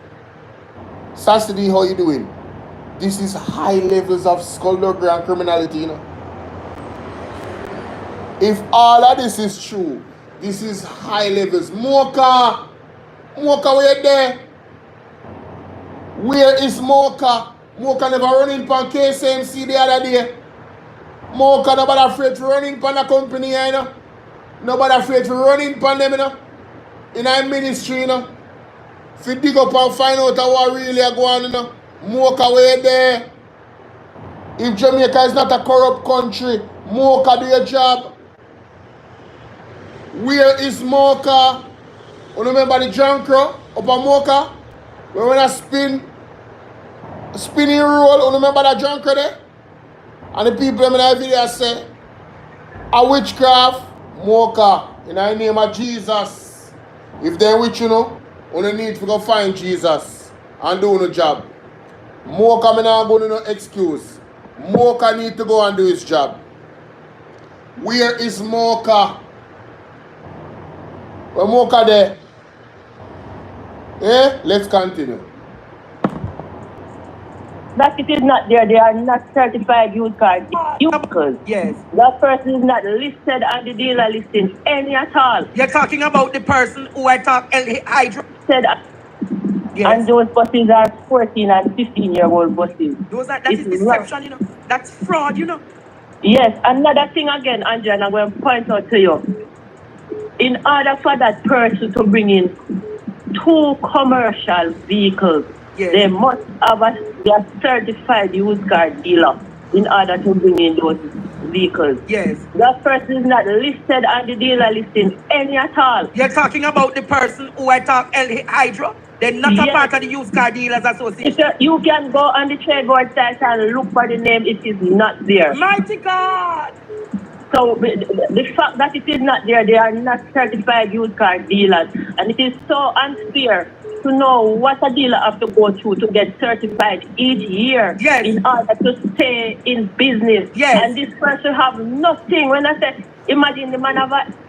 Sassidi, how you doing? This is high levels of skullduggery and criminality, you know. If all of this is true, this is high levels. Mocha, where there? Where is Mocha? Mocha never running pan KSMC the other day. Mocha nobody afraid to run in pan the company, you know. Nobody afraid to run in pan them, you know. In our ministry, you know. If you dig up and find out what really are going on, you know. Mocha where there? If Jamaica is not a corrupt country, Mocha do your job. Where is Mocha? You remember the junk up on Mocha? When I spinning roll, you remember that junk there? And the people in that video say, a witchcraft, Mocha, in the name of Jesus. If they're witch, you know, you need to go find Jesus and do the job. Mocha, I'm not going to no excuse. Mocha need to go and do his job. Where is Mocha? Where Mocha there? Eh? Let's continue. That it is not there. They are not certified used car vehicles. Yes. That person is not listed on the dealer listing any at all. You're talking about the person who I talk Hydro? And those buses are 14 and 15-year-old buses. That is deception, you know. That's fraud, you know. Yes, another thing again, Andrea, and I'm going to point out to you. In order for that person to bring in 2 commercial vehicles, they must have be a certified used car dealer in order to bring in those vehicles. Yes. That person is not listed on the dealer listing any at all. You're talking about the person who I talk Hydro? They're not a part of the used car dealers association. You can go on the trade website and look for the name. It is not there. Mighty God! So the fact that it is not there, they are not certified used car dealers. And it is so unfair to know what a dealer have to go through to get certified each year in order to stay in business. And this person have nothing. When I say, imagine the man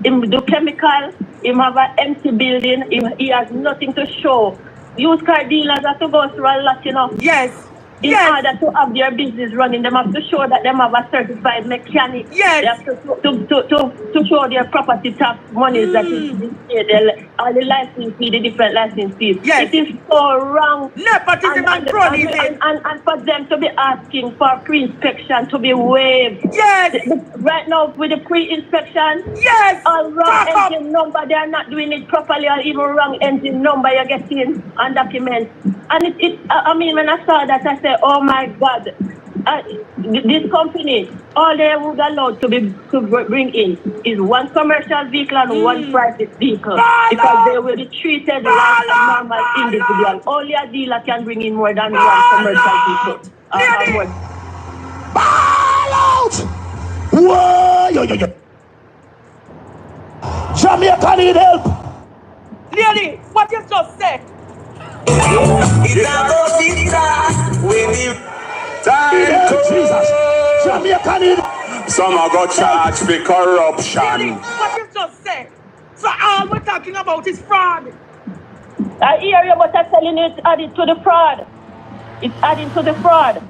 him do chemical, him have an empty building, he has nothing to show. Used car dealers have to go through a lot, you know. In order to have their business running, they have to show that they have a certified mechanic. They have to show their property tax monies that is paid, all the license fee, the different license fees. It is so wrong. Nepotism and cronyism. And for them to be asking for pre-inspection to be waived. Right now with the pre-inspection, all wrong engine number, they are not doing it properly, or even wrong engine number you're getting on documents. And I mean, when I saw that, I said, oh my God, this company, all they would allow to bring in is one commercial vehicle and one private vehicle. Because they will be treated like a normal individual. Only a dealer can bring in more than one commercial vehicle. Ball out! Whoa! Jamaica need help! Lady, what you just said? Jesus! Jamaica need. Some are got charged for corruption. What you just said? So all we're talking about is fraud. I hear you, but I'm telling you it's added to the fraud. It's adding to the fraud.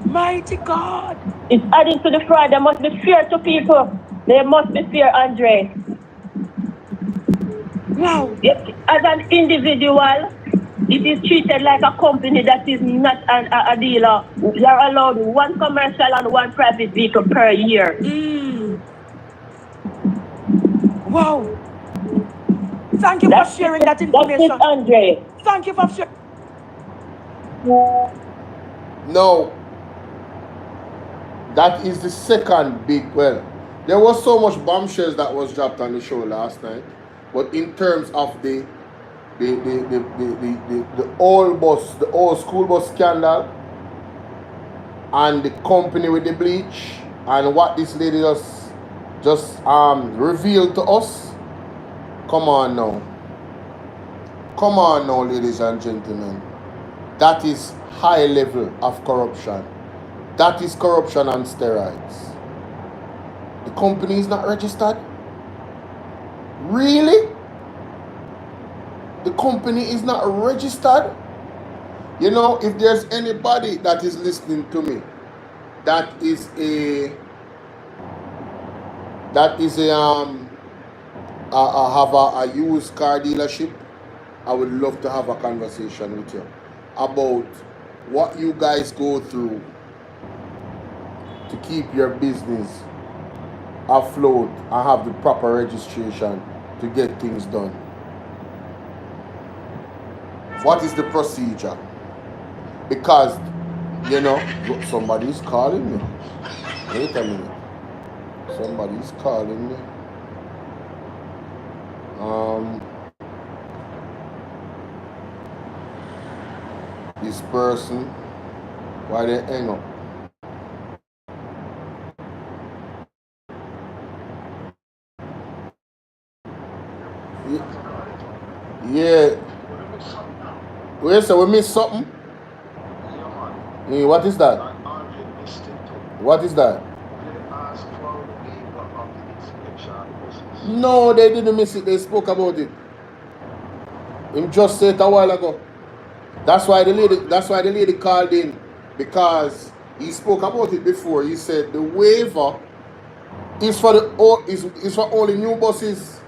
Mighty God. It's adding to the fraud. There must be fear to people. There must be fear, Andre. Wow. As an individual, it is treated like a company that is not a dealer. You are allowed one commercial and one private vehicle per year. Wow. Thank you for sharing that information. That's it, Andre. Thank you for sharing. No. That is the second big, well, there was so much bombshells that was dropped on the show last night. But in terms of the old bus, the old school bus scandal, and the company with the bleach, and what this lady just revealed to us. Come on now. Come on now, ladies and gentlemen. That is high level of corruption. That is corruption on steroids. The company is not registered? Really? The company is not registered? You know, if there's anybody that is listening to me, that is a used car dealership, I would love to have a conversation with you about what you guys go through to keep your business afloat and have the proper registration to get things done. What is the procedure? Because, you know, look, somebody's calling me. Wait a minute. Somebody's calling me. This person, why they hang up? Yeah. Wait, so we missed something? What is that? What is that? No, they didn't miss it. They spoke about it. Him just said it a while ago. That's why the lady called in, because he spoke about it before. He said the waiver is for is for only new buses.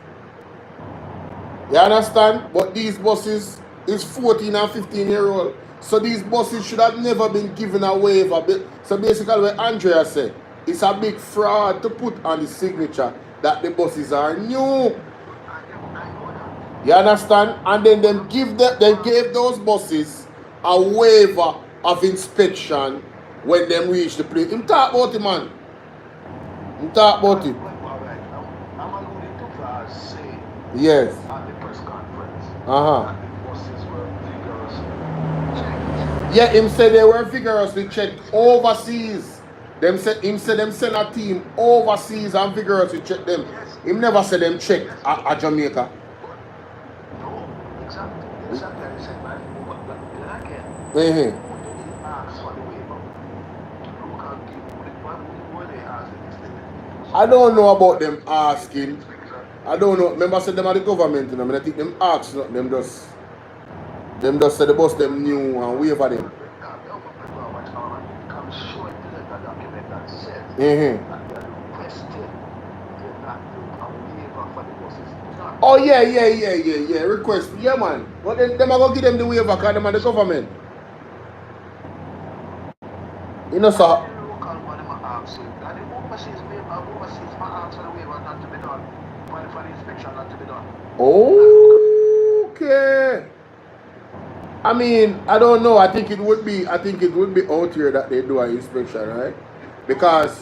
You understand? But these buses is 14 and 15-year-old. So these buses should have never been given a waiver. So basically what Andrea said, it's a big fraud to put on the signature that the buses are new. You understand? And then they gave those buses a waiver of inspection when they reach the place. Him talk about it, man. Him talk about it. Yes. Yeah, him said they were vigorously checked overseas. Him said them send a team overseas and vigorously check them. Him never said them check at Jamaica. I don't know about them asking. I don't know. Remember I said them are the government, you know. I mean, I think them ask, not them just say the boss them new and wave at them. Oh yeah. Request. Yeah man. But then them are gonna give them the waiver because them are the government. You know sir. Okay. I mean, I don't know. I think it would be out here that they do an inspection, right? Because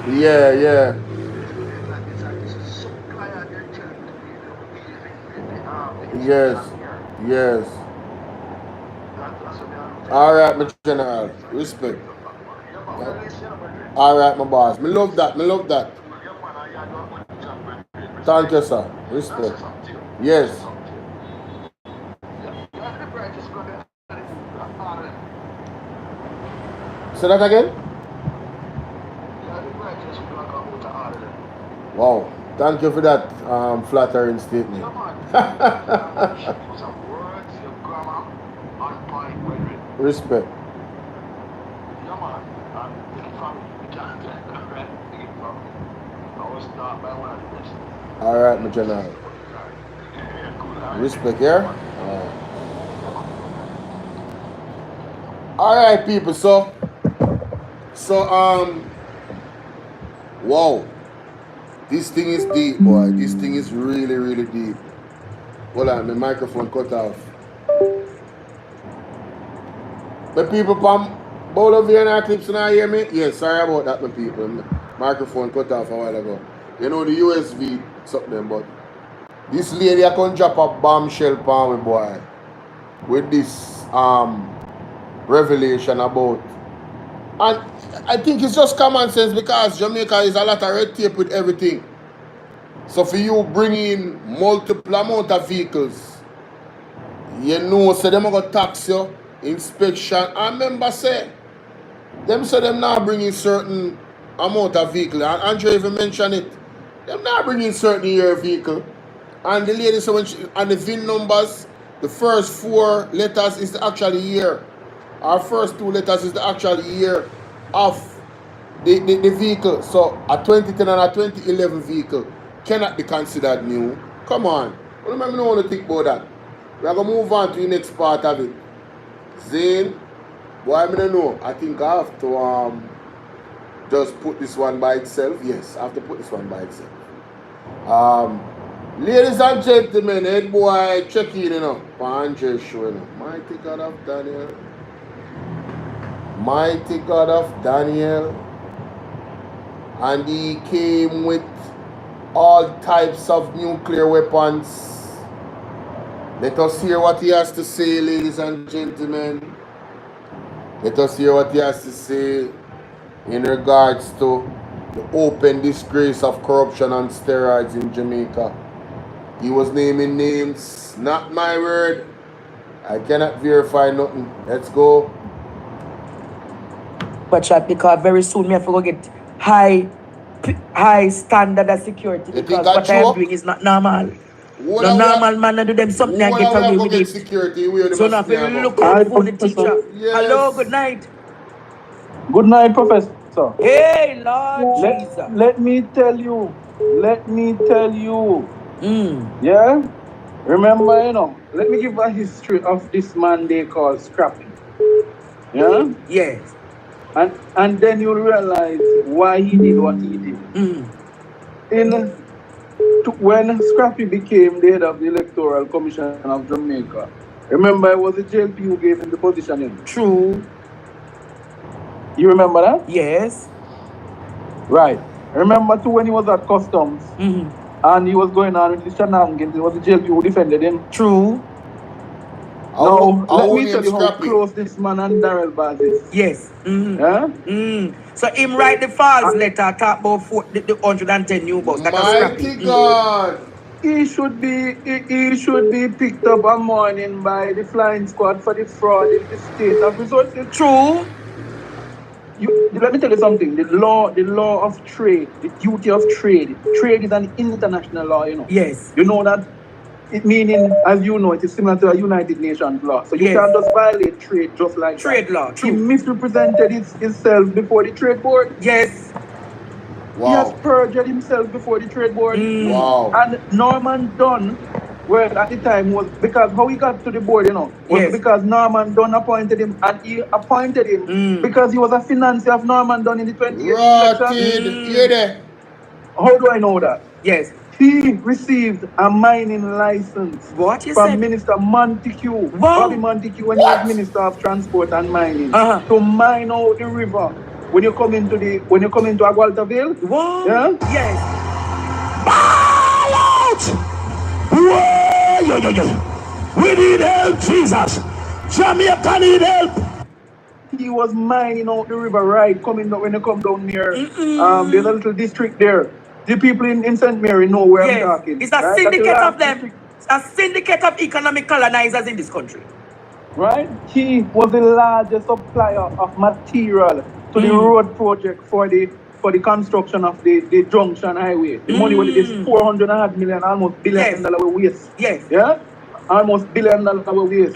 yeah. Yes. Alright, my general. Respect. Alright, my boss. Me love that. Thank you, sir. Respect. Yes. Say that again? Wow. Thank you for that flattering statement. Respect. Alright, my general. Respect, yeah? Alright, people, so wow. This thing is deep, boy. This thing is really, really deep. Hold on, my microphone cut off. The people from Bolo VNR clips now hear me? Yes, sorry about that, my people. Microphone cut off a while ago. You know the USB something, but this lady I can drop a bombshell palm me, boy. With this revelation about, and I think it's just common sense because Jamaica is a lot of red tape with everything. So for you bring in multiple amount of vehicles, you know, so them going to tax you, inspection. I remember say them not bringing certain amount of vehicle. And Andre even mentioned it. Them not bringing certain year vehicle. And the lady said and the VIN numbers, the first 4 letters is the actual year. Our first 2 letters is the actual year of the vehicle. So a 2010 and a 2011 vehicle cannot be considered new. Come on. What do I want to think about that? We are going to move on to the next part of it. Zane, why I don't know. I think I have to just put this one by itself. Yes, I have to put this one by itself. Ladies and gentlemen, head boy check in, you know. Andre show, you know. Mighty God of Daniel. Mighty God of Daniel. And he came with all types of nuclear weapons. Let us hear what he has to say, ladies and gentlemen. Let us hear what he has to say in regards to the open disgrace of corruption and steroids in Jamaica. He was naming names, not my word. I cannot verify nothing. Let's go. But chat, because very soon me have to go get high standard of security because what I am doing is not normal. No normal man to do them something and get away with it. Security, so now if you look out for the teacher. Yes. Hello, good night. Good night, Professor. Hey, Lord Jesus. Let me tell you. Yeah? Remember, you know, let me give a history of this man they call Scrappy. Yeah? Yes. And then you'll realize why he did what he did. When Scrappy became the head of the Electoral Commission of Jamaica, remember it was the JLP who gave him the position. True. You remember that? Yes. Right. Remember too when he was at Customs and he was going on with the shenanigans, it was the JLP who defended him? True. Now, Our let me name tell you how Scrappy. close this man and Daryl Vaz is. Yes. Yeah? So him write the false letter talk about the 110 new bus. That was Mighty Scrappy. God. He should be picked up one morning by the flying squad for the fraud in the state of resources. True. Let me tell you something. The law of trade, the duty of trade. Trade is an international law, you know. Yes. You know that? It meaning, as you know, it is similar to a United Nations law. So you can't just violate trade just like trade that. law, true. He misrepresented himself before the trade board. Yes. He has perjured himself before the trade board. Wow. And Norman Dunn, well, at the time was because how he got to the board, you know, was because Norman Dunn appointed him, and he appointed him because he was a financier of Norman Dunn in the 2018 election. How do I know that? Yes. He received a mining license from Minister Montague, Bobby Montague, when he was Minister of Transport and Mining, to mine out the river. When you come into Agualtaville, yeah? Yes. Ball out! We need help, Jesus. Jamaica need help. He was mining out the river, right? Coming up when you come down near, there's a little district there. The people in St. Mary know where I'm talking. It's a right? syndicate of them. It's a syndicate of economic colonizers in this country. Right? He was the largest supplier of material to the road project for the construction of the Junction Highway. The money was this $400 million, almost $1 billion waste. Yes. Yeah? Almost $1 billion waste.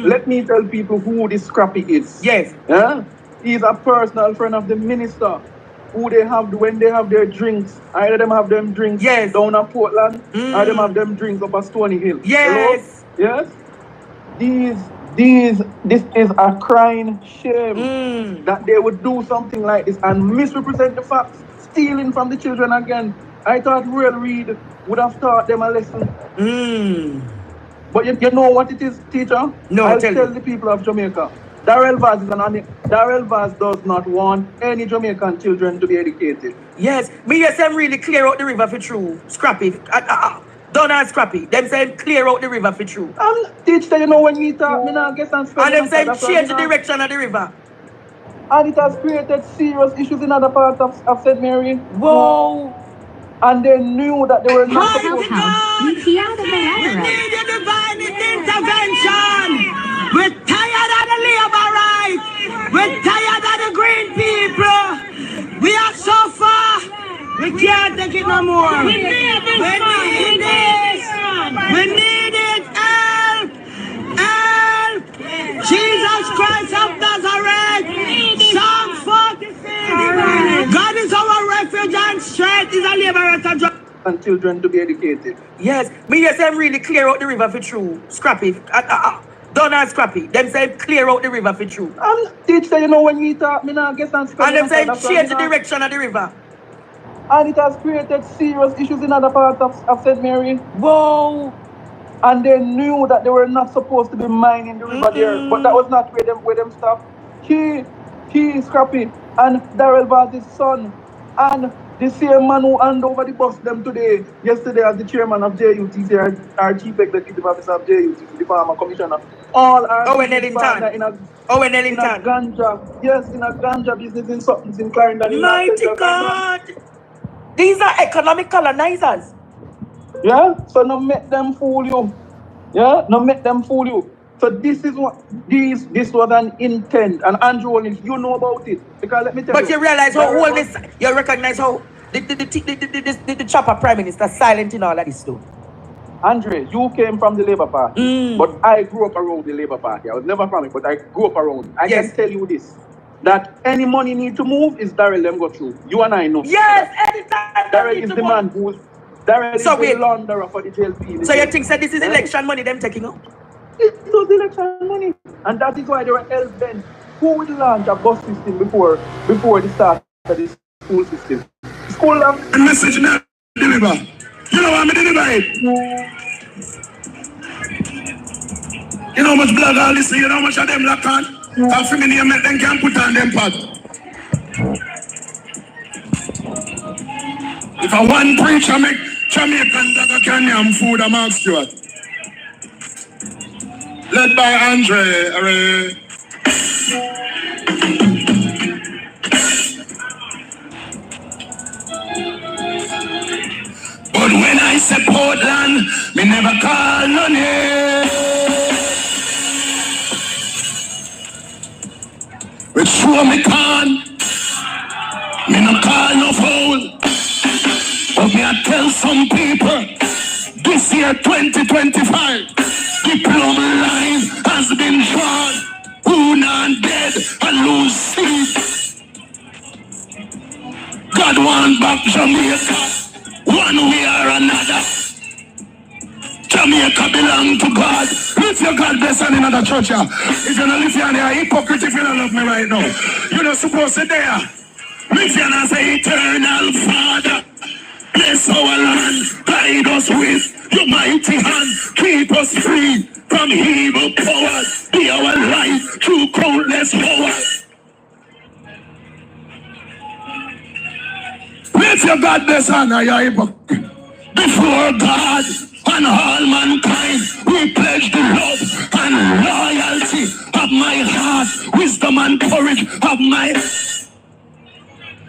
Let me tell people who this Scrappy is. Yes. Yeah? He's a personal friend of the minister. Who they have when they have their drinks. Either them have them drinks down at Portland, or them have them drinks up at Stony Hill. Yes. Hello? Yes? This is a crying shame that they would do something like this and misrepresent the facts, stealing from the children again. I thought Real Reed would have taught them a lesson. But you know what it is, teacher? No, I'll tell the people of Jamaica. Daryl Vaz does not want any Jamaican children to be educated. Yes, me yes, them really clear out the river for true. Scrappy. Don't ask Scrappy. Them saying clear out the river for true. Teacher, you know when we talk, me not guess and spend. And them saying change the direction of the river. And it has created serious issues in other parts of St. Mary. Whoa. And they knew that they were not supposed to. We need a divine intervention. We're tired of the labor rights. We're tired of the green people. We are so far. We can't take it no more. We need this. We need it. Help. Help. Jesus Christ of Nazareth. Psalm 46. God is our refuge and strength. Is a liberator. And children to be educated. Yes, me yes, them really clear out the river for true. Scrappy. Don't ask Scrappy. Them say clear out the river for true. Teacher, you know when we talk, me not guess and spend. And them say change the direction of the river. And it has created serious issues in other parts of St. Mary. Whoa. And they knew that they were not supposed to be mining the river there. But that was not where them stopped. He Scrappy, and Daryl Vaz's son, and the same man who handed over the bus them yesterday as the chairman of JUTC, our chief executive officer of JUTC, the farmer commissioner. All are Owen Ellington. in a ganja. Yes, in a ganja business in something in Clarendon. Mighty God. These are economic colonizers. Yeah? So no make them fool you. Yeah? No make them fool you. So this is what this was an intent, and Andrew, you know about it. Because let me tell you. But you realize how all this, you recognize how the chopper prime minister silent in all of this too. Andre, you came from the Labour Party, but I grew up around the Labour Party. I was never from it, but I grew up around it. I can tell you this, that any money need to move is Daryl them go through. You and I know. Yes, anytime. Daryl is the man who's, Daryl is the launderer for the JLP. So you think that this is election money them taking out? It was election money. And that is why they were hell-bent. Who would launch a bus system before the start of the school system? School of... The message now deliver. You know what I'm deliver it? You know how much blood I listen, you know how much of them lock on? And for me, make them can put on them pad. If I one preacher make Jamaican dagger can yam food, I'm asked you what. led by Andre. But when I say Portland, me never call no name. But sure me can, me no call no fool. But me I tell some people, this year 2025, the plumb line has been drawn. Who not dead and lose sleep. God want back Jamaica, one way or another. Jamaica belong to God. Lift your God bless in another church here. If you're not lifting your hypocrite if you don't love me right now. You're not supposed to there. Lift your hand and say, Eternal Father, bless our land, guide us with your mighty hand, keep us free from evil powers, be our light through countless hours. Lift your God bless on your hypocrite. Before God and all mankind, we pledge the love and loyalty of my heart, wisdom and courage of my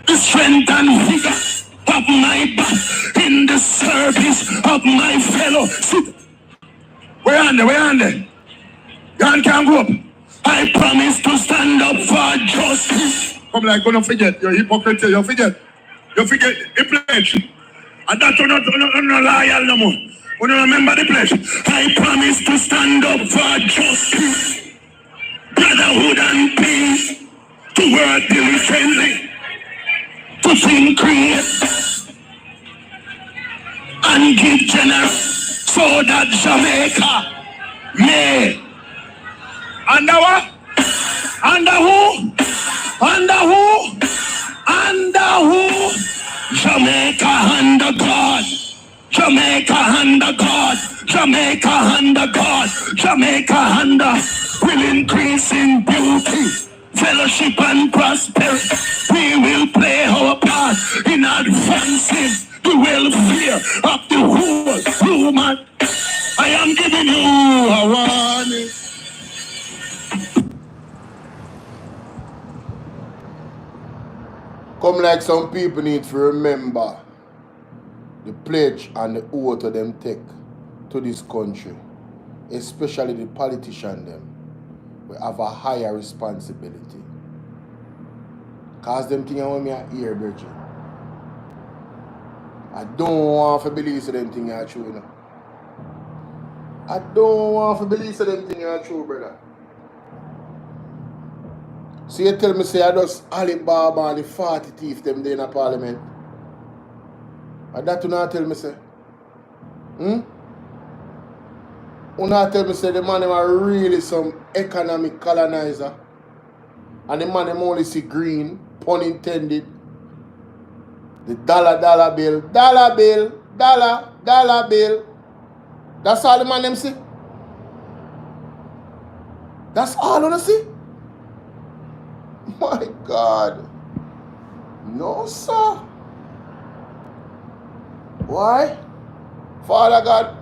strength and vigor of my back in the service of my fellow. Where are they? God can't go up. I promise to stand up for justice. Come like, don't forget, you're hypocrite, you forget the pledge. And that you're not loyal no more. When you remember the pledge, I promise to stand up for justice, brotherhood and peace, to work diligently, to think, create, and give generous, so that Jamaica may. Under what? Under who? Under who? Under who? Jamaica under God. Jamaica under God. Jamaica under God. Jamaica under will increase in beauty, fellowship and prosperity. We will play our part in advancing the welfare of the whole human. I am giving you a warning. Come like some people need to remember the pledge and the oath of them take to this country, especially the politicians them, we have a higher responsibility. Cause them thing I want me to hear, Bridget. I don't want to believe so them thing are true, you know. I don't want to believe so them thing are true, brother. So you tell me say I just Alibaba and the 40 thief them there in the parliament. And that you not tell me say? You not tell me say the man are really some economic colonizer. And the man them only see green, pun intended. The dollar bill, dollar bill. That's all the man them see? That's all on see? My God. No, sir. Why? Father God,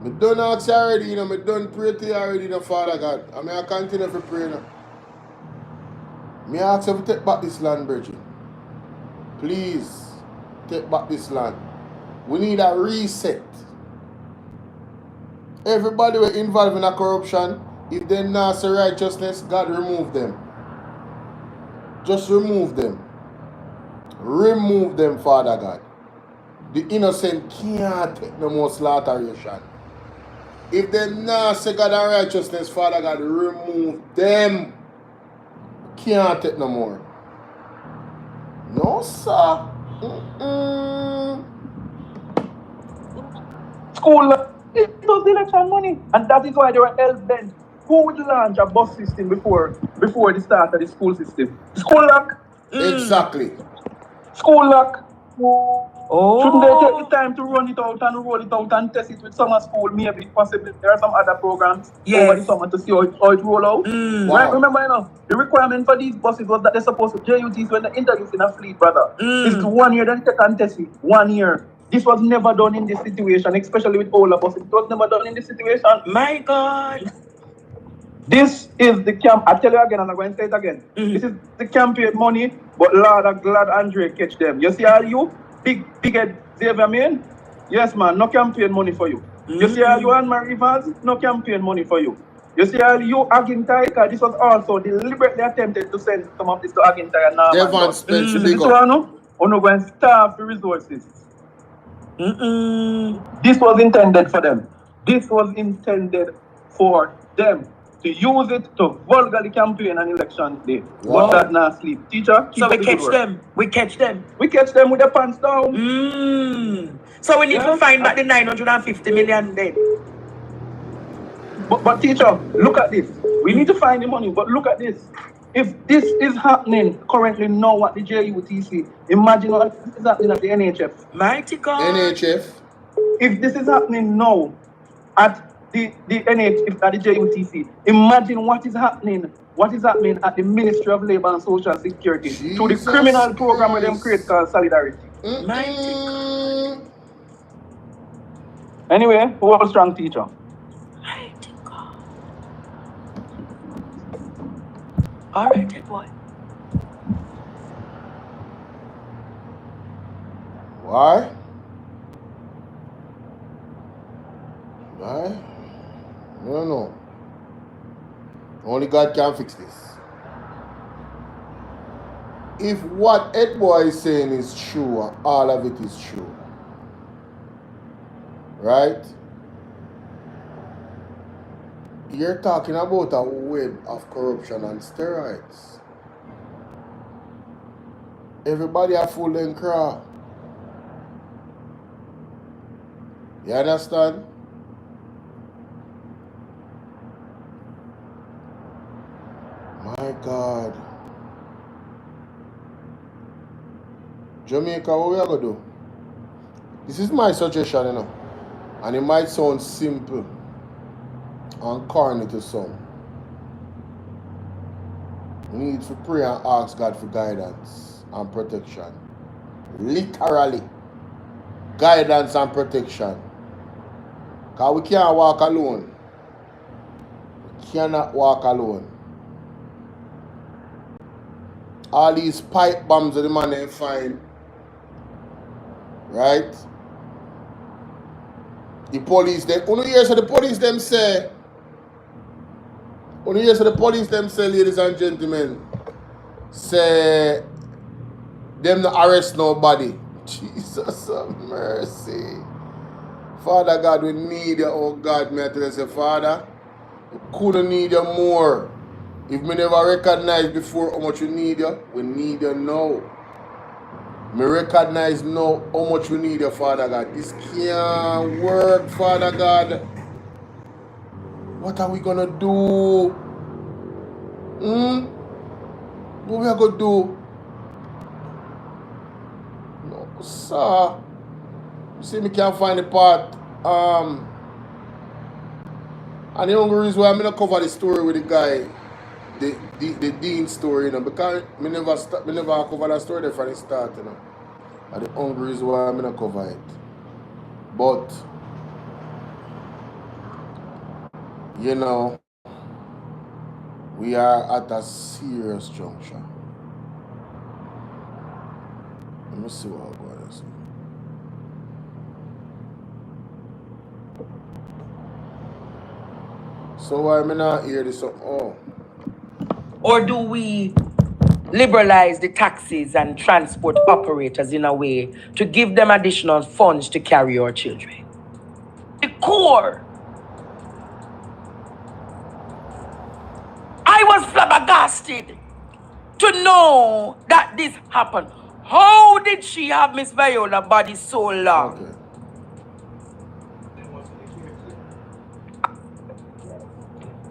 me done ask you already, you know, me done pray to you already, you know, Father God. I mean, I continue to pray now. Me ask you to take back this land, Bridget. Please, take back this land. We need a reset. Everybody were involved in a corruption. If they not say righteousness, God remove them. Just remove them. Remove them, Father God. The innocent can't take no more slaughteration. If they not say God and righteousness, Father God, remove them. Can't take no more. No, sir. School, it was election money. And that is why they were hell-bent. Who would launch a bus system before the start of the school system? School lock. Exactly. School lock. Oh. Shouldn't they take the time to run it out and roll it out and test it with summer school? Maybe, possibly. There are some other programs over the summer to see how it roll out. Wow. Right? Remember, you know, the requirement for these buses was that they're supposed to JUTs when they introduce in a fleet, brother. It's 1 year, then take and test it. 1 year. This was never done in this situation, especially with older buses. It was never done in this situation. My God. This is the camp. I tell you again, and I'm going to say it again. This is the campaign money, but Lord, I'm glad Andre catch them. You see all you big head Xavier man? Yes, man, no campaign money for you. You see all you and Marie Vaz? No campaign money for you. You see all you Agintai? This was also deliberately attempted to send some of this to Agintai and Norman. Devon Spence, See big this up. one, no? Or no going to starve the resources. This was intended for them. This was intended for them to use it to vulgarly campaign an election day. Wow. But that not sleep. Teacher, keep So up we the good catch work. them. We catch them. We catch them with their pants down. So we need to find back the 950 million then. But teacher, look at this. We need to find the money, but look at this. If this is happening currently now at the JUTC, imagine what is happening at the NHF. Mighty God. NHF. If this is happening now at the NHF, at the JUTC, imagine what is happening at the Ministry of Labour and Social Security through the criminal program where them create called Solidarity. Anyway, who was a strong teacher? All right, boy. Why? Why? No. Only God can fix this. If what Ed Boy is saying is true, and all of it is true, right? You're talking about a web of corruption and steroids. Everybody a fool and crap. You understand? My God. Jamaica, what we are going to do? This is my suggestion, you know. And it might sound simple and corny to some. We need to pray and ask God for guidance and protection. Literally. Guidance and protection. Because we can't walk alone. We cannot walk alone. All these pipe bombs that the man they find. Right? The police, only hear so the police them say, ladies and gentlemen, say them not arrest nobody. Jesus have mercy. Father God, we need you, oh God, may I tell you, say, Father, we couldn't need you more. If we never recognized before how much we need you, we need you now. Me recognize now how much we need you, Father God. This can't work, Father God. What are we gonna do? What we are gonna do? No, sir. You see, me can't find the part. And the only reason why I'm gonna cover the story with the guy, the Dean story, you know, because me never cover that story there from the start, you know. And the only reason why I'm gonna cover it. But you know, we are at a serious juncture. Let me see what I'm going to say. So why am I not hear this? Or do we liberalize the taxis and transport operators in a way to give them additional funds to carry our children? The core. I was flabbergasted to know that this happened. How did she have Miss Viola body so long? Okay.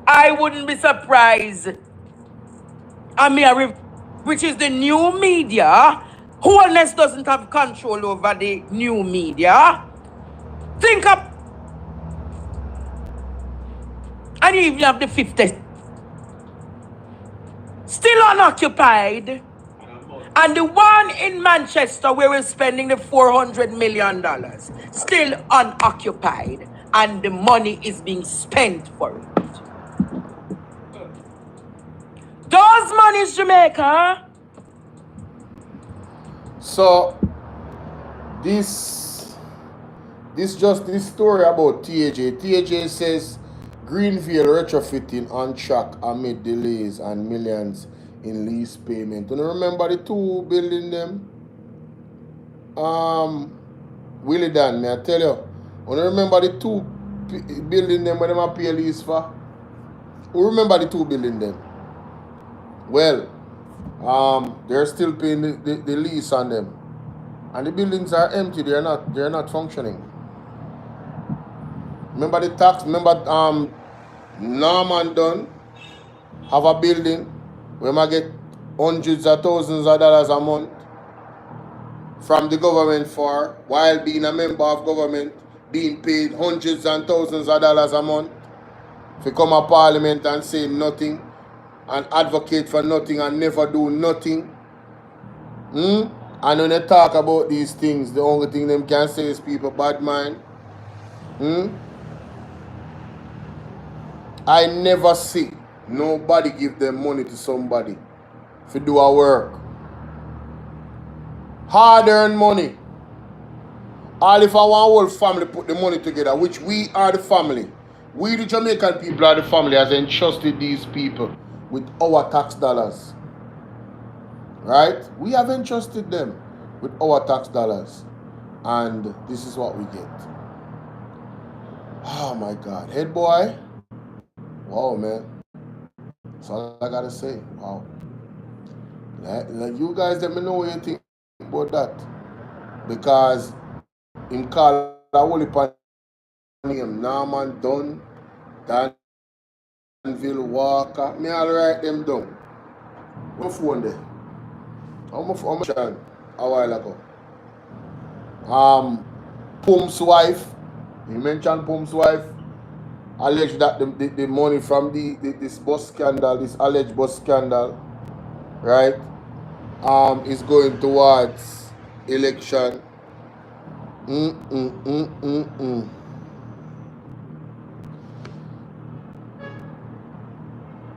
I wouldn't be surprised. Which is the new media. Wholeness doesn't have control over the new media. Think up. And you even have the 50th. Still unoccupied. And the one in Manchester where we're spending the $400 million. Still unoccupied. And the money is being spent for it. Those monies, Jamaica. So this story about TAJ. TAJ says Greenfield retrofitting on track amid delays and millions in lease payment. You remember the two building them? Willie Dan, may I tell you? You remember the two building them where them pay lease for? Who remember the two building them? Well, they're still paying the lease on them. And the buildings are empty, they're not functioning. Remember the tax, Norman Dunn have a building where I get hundreds of thousands of dollars a month from the government for, while being a member of government, being paid hundreds and thousands of dollars a month. If you come to parliament and say nothing and advocate for nothing and never do nothing. And when they talk about these things, the only thing them can say is people bad mind. I never see nobody give them money to somebody to do a work. Hard-earned money. All if our whole family put the money together, which we are the family. We the Jamaican people are the family has entrusted these people with our tax dollars. Right? We have entrusted them with our tax dollars. And this is what we get. Oh my God. Head boy. Wow, man. That's all I gotta say. Wow. Like you guys let me know what you think about that. Because him call a whole heap of name. Norman Dunn, Danville Walker. Me all write them down. My phone there. How much a while ago. Pump's wife. You mentioned Pump's wife. Alleged that the money from this bus scandal, this alleged bus scandal, right, is going towards election.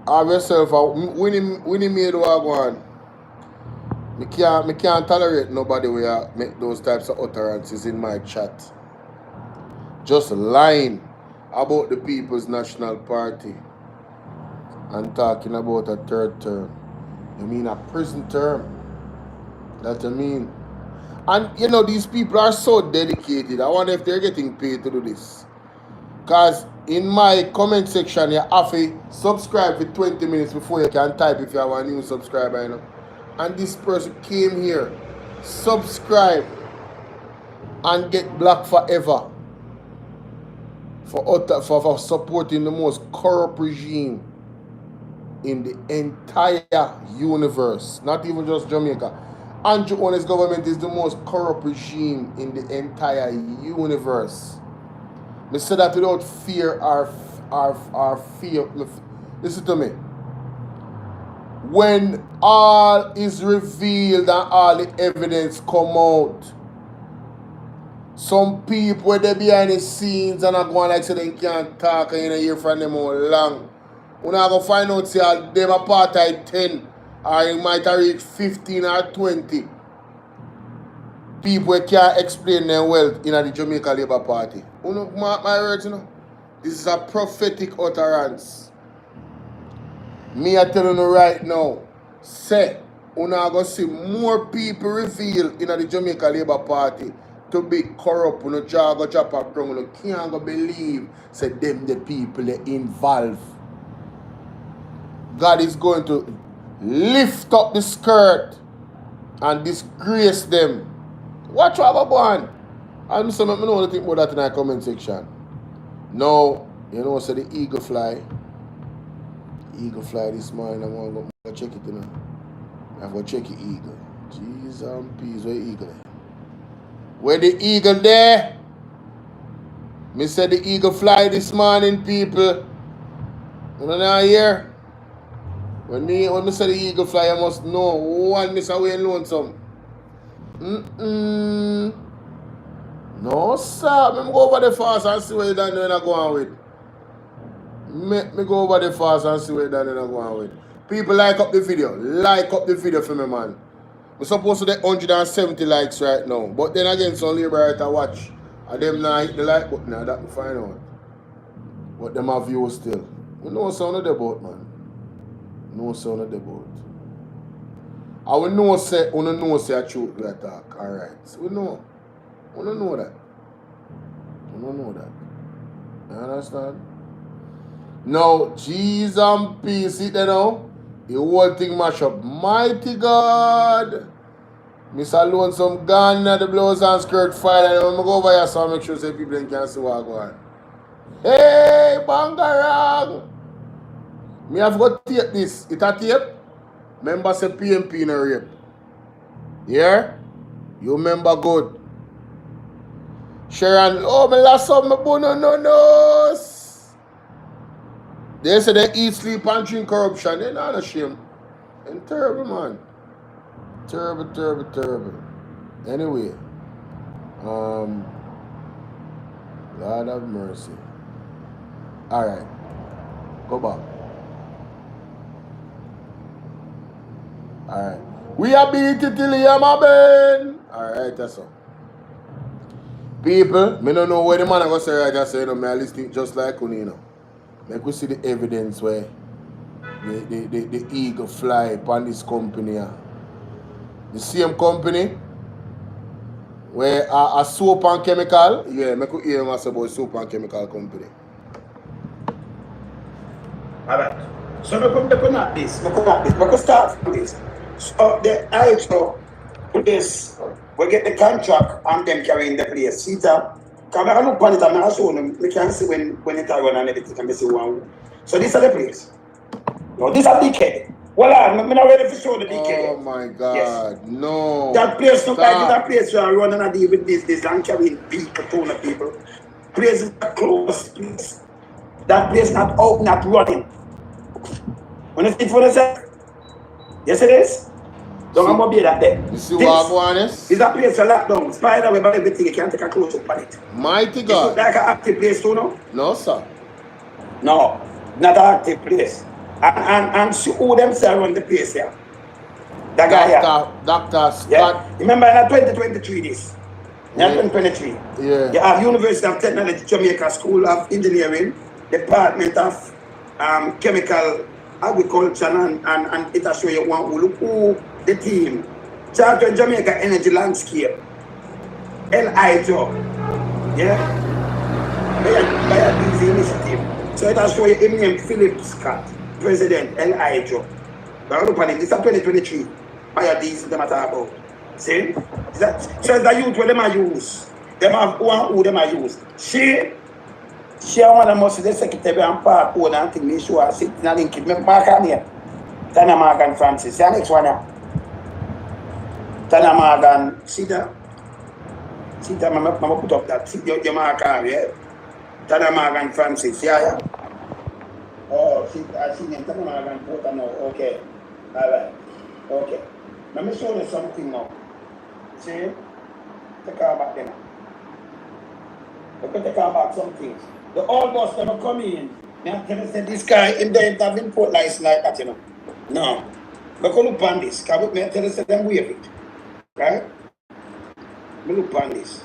Have yourself a winning made one. Me can't tolerate nobody where make those types of utterances in my chat. Just lying about the People's National Party and talking about a third term. You mean a prison term? That you mean? And you know, these people are so dedicated. I wonder if they're getting paid to do this. Because in my comment section, you have to subscribe for 20 minutes before you can type if you have a new subscriber, you know. And this person came here, subscribe, and get blocked forever for supporting the most corrupt regime in the entire universe, not even just Jamaica. Andrew Owen's government is the most corrupt regime in the entire universe. I say that without fear or fear. Listen to me. When all is revealed and all the evidence come out, some people where they behind the scenes and are going like so they can't talk and you don't hear from them all long. When I go find out say them apartheid 10 or you might have reached 15 or 20 people can't explain their wealth in the Jamaica Labour Party. You know, mark my words, you know. This is a prophetic utterance. Me I tell you right now, say, you are going to see more people revealed in the Jamaica Labour Party to be corrupt. You know, go chop up wrong. You can't go believe, say, them the people they involved. God is going to lift up the skirt and disgrace them. Watch what go on. I'm saying, I know what to think about that in the comment section. Now, you know, so the eagle fly. Eagle fly this morning. I'm going to go check it, you know. I'm going to check the eagle. Jesus and peace, where the eagle there? Where the eagle there? Me said the eagle fly this morning, people. You know now here? When me say the eagle fly, I must know. One miss away lonesome. No, sir. Let me go over the fast and see where you done when I go on with. Me go over the fast and see where you done when I go on with. People like up the video. Like up the video for me, man. We're supposed to get 170 likes right now. But then again, some labor right watch. And them not hit the like button. Now that we find out. But them have views still. We know sound of the boat, man. No sound of the boat. I will know say a truth we attack. Alright. So we know. We don't know that. We don't know that. You understand? Now, cheese and peace, it now. The whole thing mash up. Mighty God. Miss Alone some gun at the blouse and skirt fire. And I'm going to go over here so I make sure say people can see what I go on. Hey, Bangarang. Me have got tape this. It a tape? Remember say PMP in a rape. Yeah? You remember good. Sharon, oh, me last some me bono no nose. They say they eat, sleep, and drink corruption. They're not ashamed. And terrible, man. Terrible, terrible, terrible. Anyway. Lord have mercy. Alright. Go back. Alright. We are beat it till you, my man. Alright, that's all. People, me don't know where the man I go say right. I say, you know, me I listen just like you know. Like we see the evidence where the eagle fly upon this company. The same company where a soap and chemical. Yeah, I could hear myself about soap and chemical company. Alright. So we come at this. We could start from this. So the IHO put this, we get the contract and them carrying the place. See that? Because I look on it and I show them, we can see when it run and everything and we see one. So this is the place. No, this is a decade. Well, I'm not ready to show the decade. Oh my God, yes. No. That place look like that place where I run and I deal with this and carrying big ton of people. Place is a closed place. That place not out, not running. When you see it for yourself, yes it is. Don't I'm gonna be that there. You see what I want is? It's a place for lockdown. Spider web and everything, you can't take a close up on it. Mighty God. It's like an active place too, no? No, sir. No, not an active place. And who themselves run the place here? That guy here. Dr. Scott. Yeah. Remember in 2023 this? Yeah. 2023. Yeah. You have University of Technology, Jamaica School of Engineering, Department of Chemical Agriculture and it'll show you one who the team. Charter Jamaica Energy Landscape. LIJO. Yeah? By a busy initiative. So it'll show you him named Philip Scott, President LIJO. But this is 2023. By a these them at about. See? So it's the youth where them are used. Them have one who them are used. She one of most of the secretary and part owner and thing me show her sitting and link it. Mark her name. Tana Morgan Francis. See the next one now. Tana Morgan. See that? See that? I'm put up that. See your mark her, yeah? Tana Morgan Francis. Yeah. Oh, see, I see name Tana Morgan Porter now. Okay. Alright. Okay. Let me show you something now. See? Take her back then. Look at take her back some things. The old boss never come in. Now tell us that this guy in the having put lights like that, you know. No. Look look on this. Can we tell us that them wave it? Right? Look on this.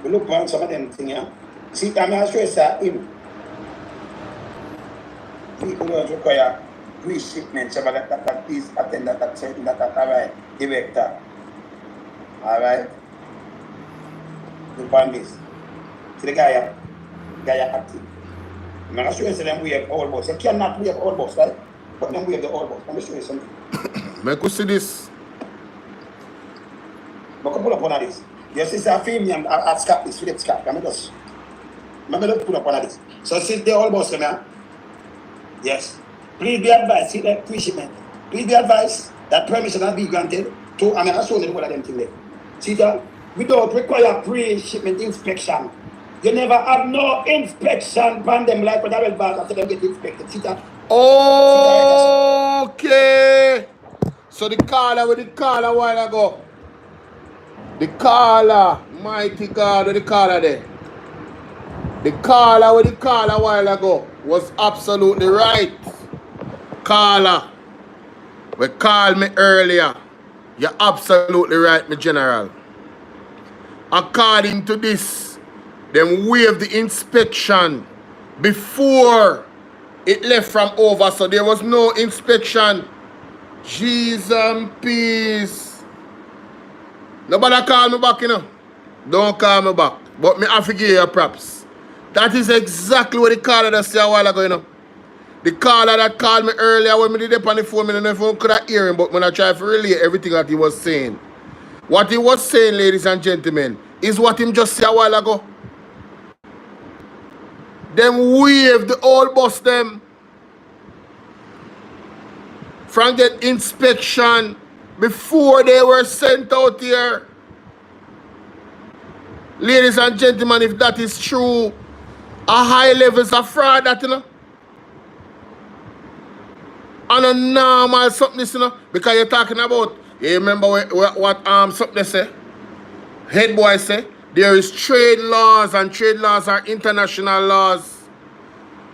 We look on some of them things, yeah. See, I'm not sure it's him. People don't require pre-shipment, so that please attend that certain that alright, director. Alright. Look on this. See the guy active. I'm not sure it's them we have all boss. You cannot we have all boss, right? But then we have the all boss. Let me show you something. Make you see this. But come pull up on this. Yes, it's a film I've Scott this, Philip Scott. Let me pull up on this. So see the all boss now. Yes. Please be advised, see that pre-shipment. Please be advised that permission will be granted to, I mean, I show them all of them things there. See that? We don't require pre-shipment inspection. You never have no inspection on them like what Daryl bought after them get inspected. See that? Okay. So the caller with the caller a while ago. The caller, mighty God, with the caller there. The caller with the call a while ago was absolutely right. Caller, we called me earlier. You're absolutely right, my general. According to this, them waived the inspection before it left from over, so there was no inspection. Jesus and peace. Nobody call me back, you know. Don't call me back. But me have to give you props. That is exactly what the caller that said a while ago, you know. The caller that called me earlier when me did it on the phone, I don't know if I could hear him, but when I tried to relay everything that he was saying. What he was saying, ladies and gentlemen, is what him just said a while ago. Them wave the old bus them from get inspection before they were sent out here. Ladies and gentlemen, if that is true, a high levels of fraud that, you know. And a normal something, you know, because you're talking about, you remember what something they say? Head boy say, there is trade laws and trade laws are international laws.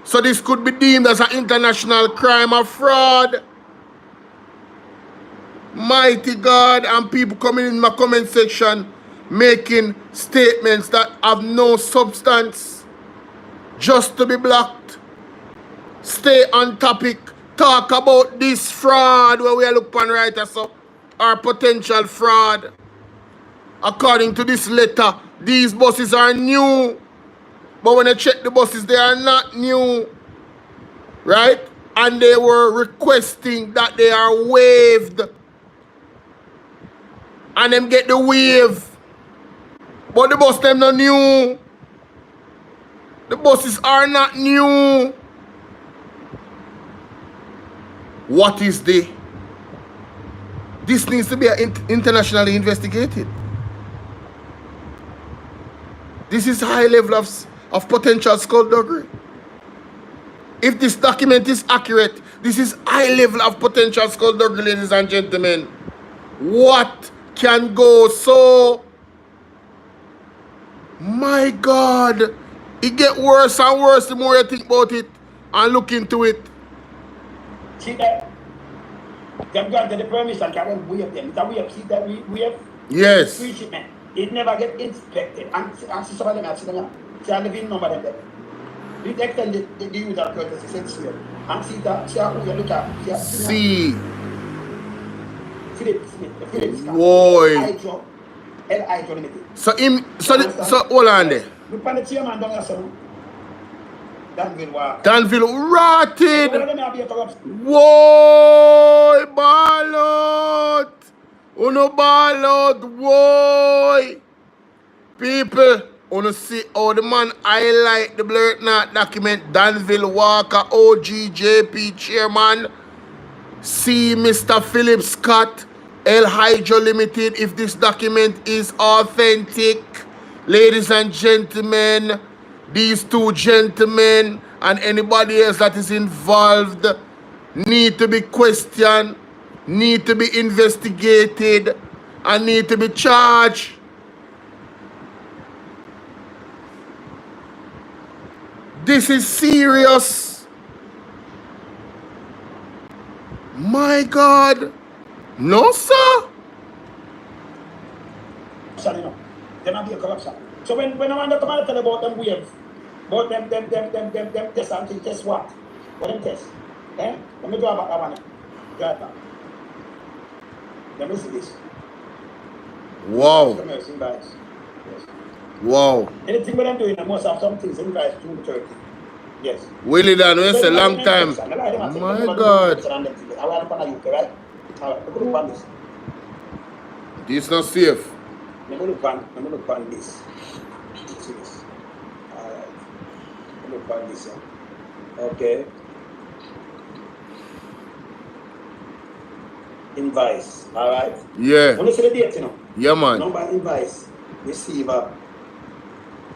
So this could be deemed as an international crime of fraud. Mighty God, and people coming in my comment section making statements that have no substance just to be blocked. Stay on topic. Talk about this fraud where we are looking right as up, or potential fraud. According to this letter, these buses are new. But when I check the buses, they are not new. Right? And they were requesting that they are waived. And them get the waive. But the bus them not new. The buses are not new. What is the? This needs to be internationally investigated. This is high level of potential skullduggery. If this document is accurate, this is high level of potential skullduggery, ladies and gentlemen. What can go so? My God, it get worse and worse the more you think about it and look into it. See that? Them granted the permission, can them waive them. It's a waive. See that waive? Yes. Free shipment. It never get inspected. And see some of them, I see them. See a living number them there. It extend the user courtesy sense here. And see that, see how you look at. See. Philips. Boy. Hydro Limited. So hold on there. Look on the chairman down there, son. Danville rotted. Whoa, ball out. Uno ball out. Whoa. People, uno see how the man highlight the blurred not document. Danville Walker, OGJP chairman. See Mr. Philip Scott, El Hydro Limited, if this document is authentic. Ladies and gentlemen, these two gentlemen and anybody else that is involved need to be questioned, need to be investigated, and need to be charged. This is serious. My God. No, sir. There might be a corruption. So when I want to come and tell about them waves, about them test something, test what? What them test? Eh? Let me draw back that one. Draw it back. Let me see this. Wow. Yes. Wow. Anything what I'm doing, I must have some things in guys 230. Yes. Willie Dan, it's a long time. My God. This is not safe. Let me look on this. See this. Alright. Let me look on this. Okay. Invoice. Alright. Yeah. When you see the date, you know. Yeah, man. Number invoice. Receiver.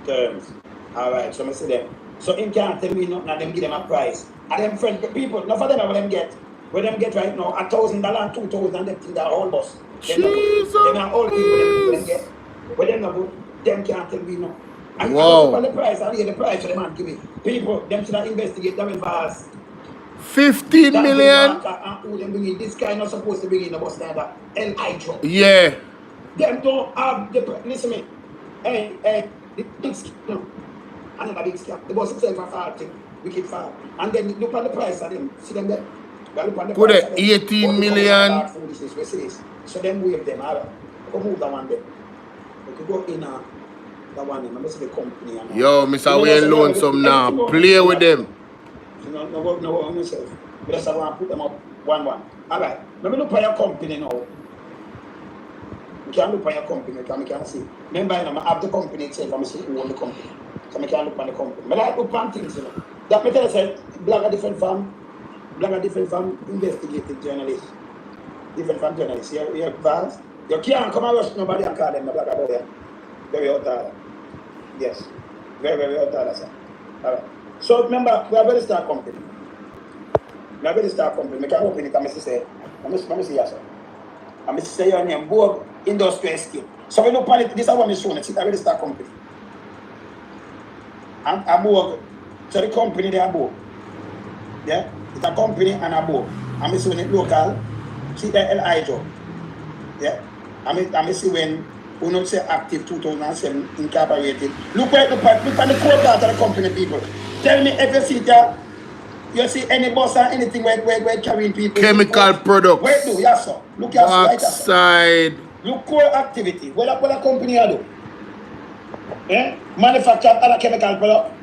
Terms. Alright. So I see them. So him can't tell me nothing and them give them a price. And them friend people, not for them what them get. What them get right now, $1,000 and $2,000 and them think that whole bus. Jesus. Them are all people them get. But them not good. Them can't tell me no. I go on the price, I hear the price for the man give me. People, them should investigate them in fast. 15 million? Who them bringing this guy not supposed to bring in the bus like that. L.I. Joe. Yeah. Them don't have the listen me. Hey, the big scam. Another big scam. The bus itself are farting. Wicked far. And then look at the price of them. See them there? Look at the Put price it 18 million. So them wave them. Go move that one there. We could go in that one. I'm see the company. Yo, Mr. Wayne Lonesome now. Play with them. No, on yourself. But that's why I put them up 1-1. Alright. Let me look at your company now. You can look at your company, because I can see. Remember, I have the company itself, I'm see who own the company. So I can look at the company. But I look at things, That me tell you, say, black a different farm, investigative journalist. Different farm journalist. You're advanced. You can't come and rush nobody and call them the black about you. Very out there. Yes. Very out there, sir. Alright. So remember, we are very star company. We are very star company. I can open it, I say, let me see yes, sir. I say your name, Bob Industrial Scheme. So we look at it, this is what I'm showing, it's a very star company. And above, so the company they are above. Yeah? It's a company and above. I'm showing it local, see the L.I. job. Yeah? I'm see when we not say active 2007 incorporated. Look at the code out of the company, people. Tell me if you see that, you see any bus or anything where carrying people. Chemical products. Where do, yes sir. Look at Backside. Look core activity. What a company do? Yeah? Manufacture other chemical product.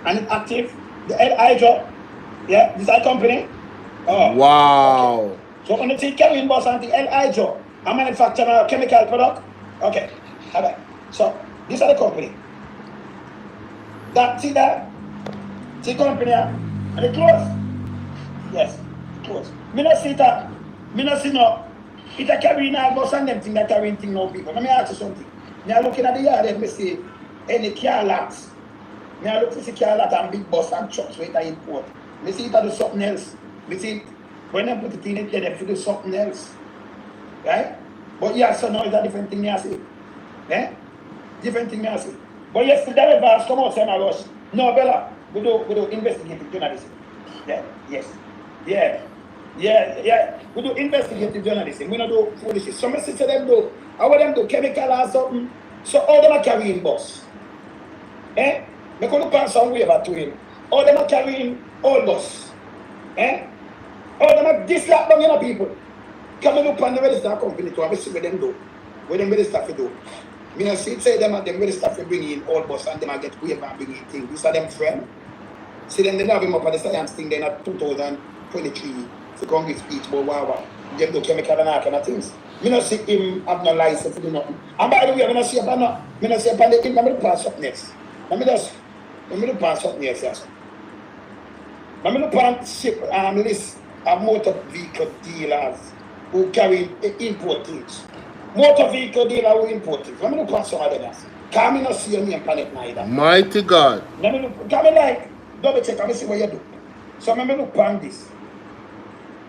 And it's active. The L.I. job. Yeah, this is a company. Oh. Wow. Okay. So on the thing carrying bus and the L.I. job. I manufacture a chemical product. Okay. Alright. So these are the company. See that? See company and they close. Yes, close. Me not see that. Me not see no. It's a carrying all bus and them thing that carrying thing now people. Let me ask you something. Me are looking at the yard and me see any car lots. Me are looking to see car lot and big bus and trucks where they import. Me see it do something else. Me see when they put it in it, they do something else. Right? But yeah, so now it's a different thing me I see. Eh? Different thing me I see. But yesterday the vast come out saying I rush. No, Bella, we do investigative journalism. Yeah, yes. Yeah. We do investigative journalism. We don't do foolishness. Some say them do. How them do chemical or something. So all them are carrying bus. Eh? They could pass some waiver to him. All them are carrying all bus. Eh? All them are dislike them people. Come and look on the register company to have a see what them do. What them register to do. Me not see say them register to bring in all bus and them are get waiver and bring in things. These are them friends. See them they have him up at the science thing then at 2023 to Congress speech about wow. Them do chemical and all kind of things. Me not see him have no license to do nothing. And by the way, me not see about no. Me not see about the let me pass up next. Let me pass up next, yes. Let me look at ship list of motor vehicle dealers who carry import things. Motor vehicle dealer who import things. Let me look at some of them. Can me not see your name on it neither. Mighty God. Let me look. Can me like double check. Let me see what you do. So let me look on this.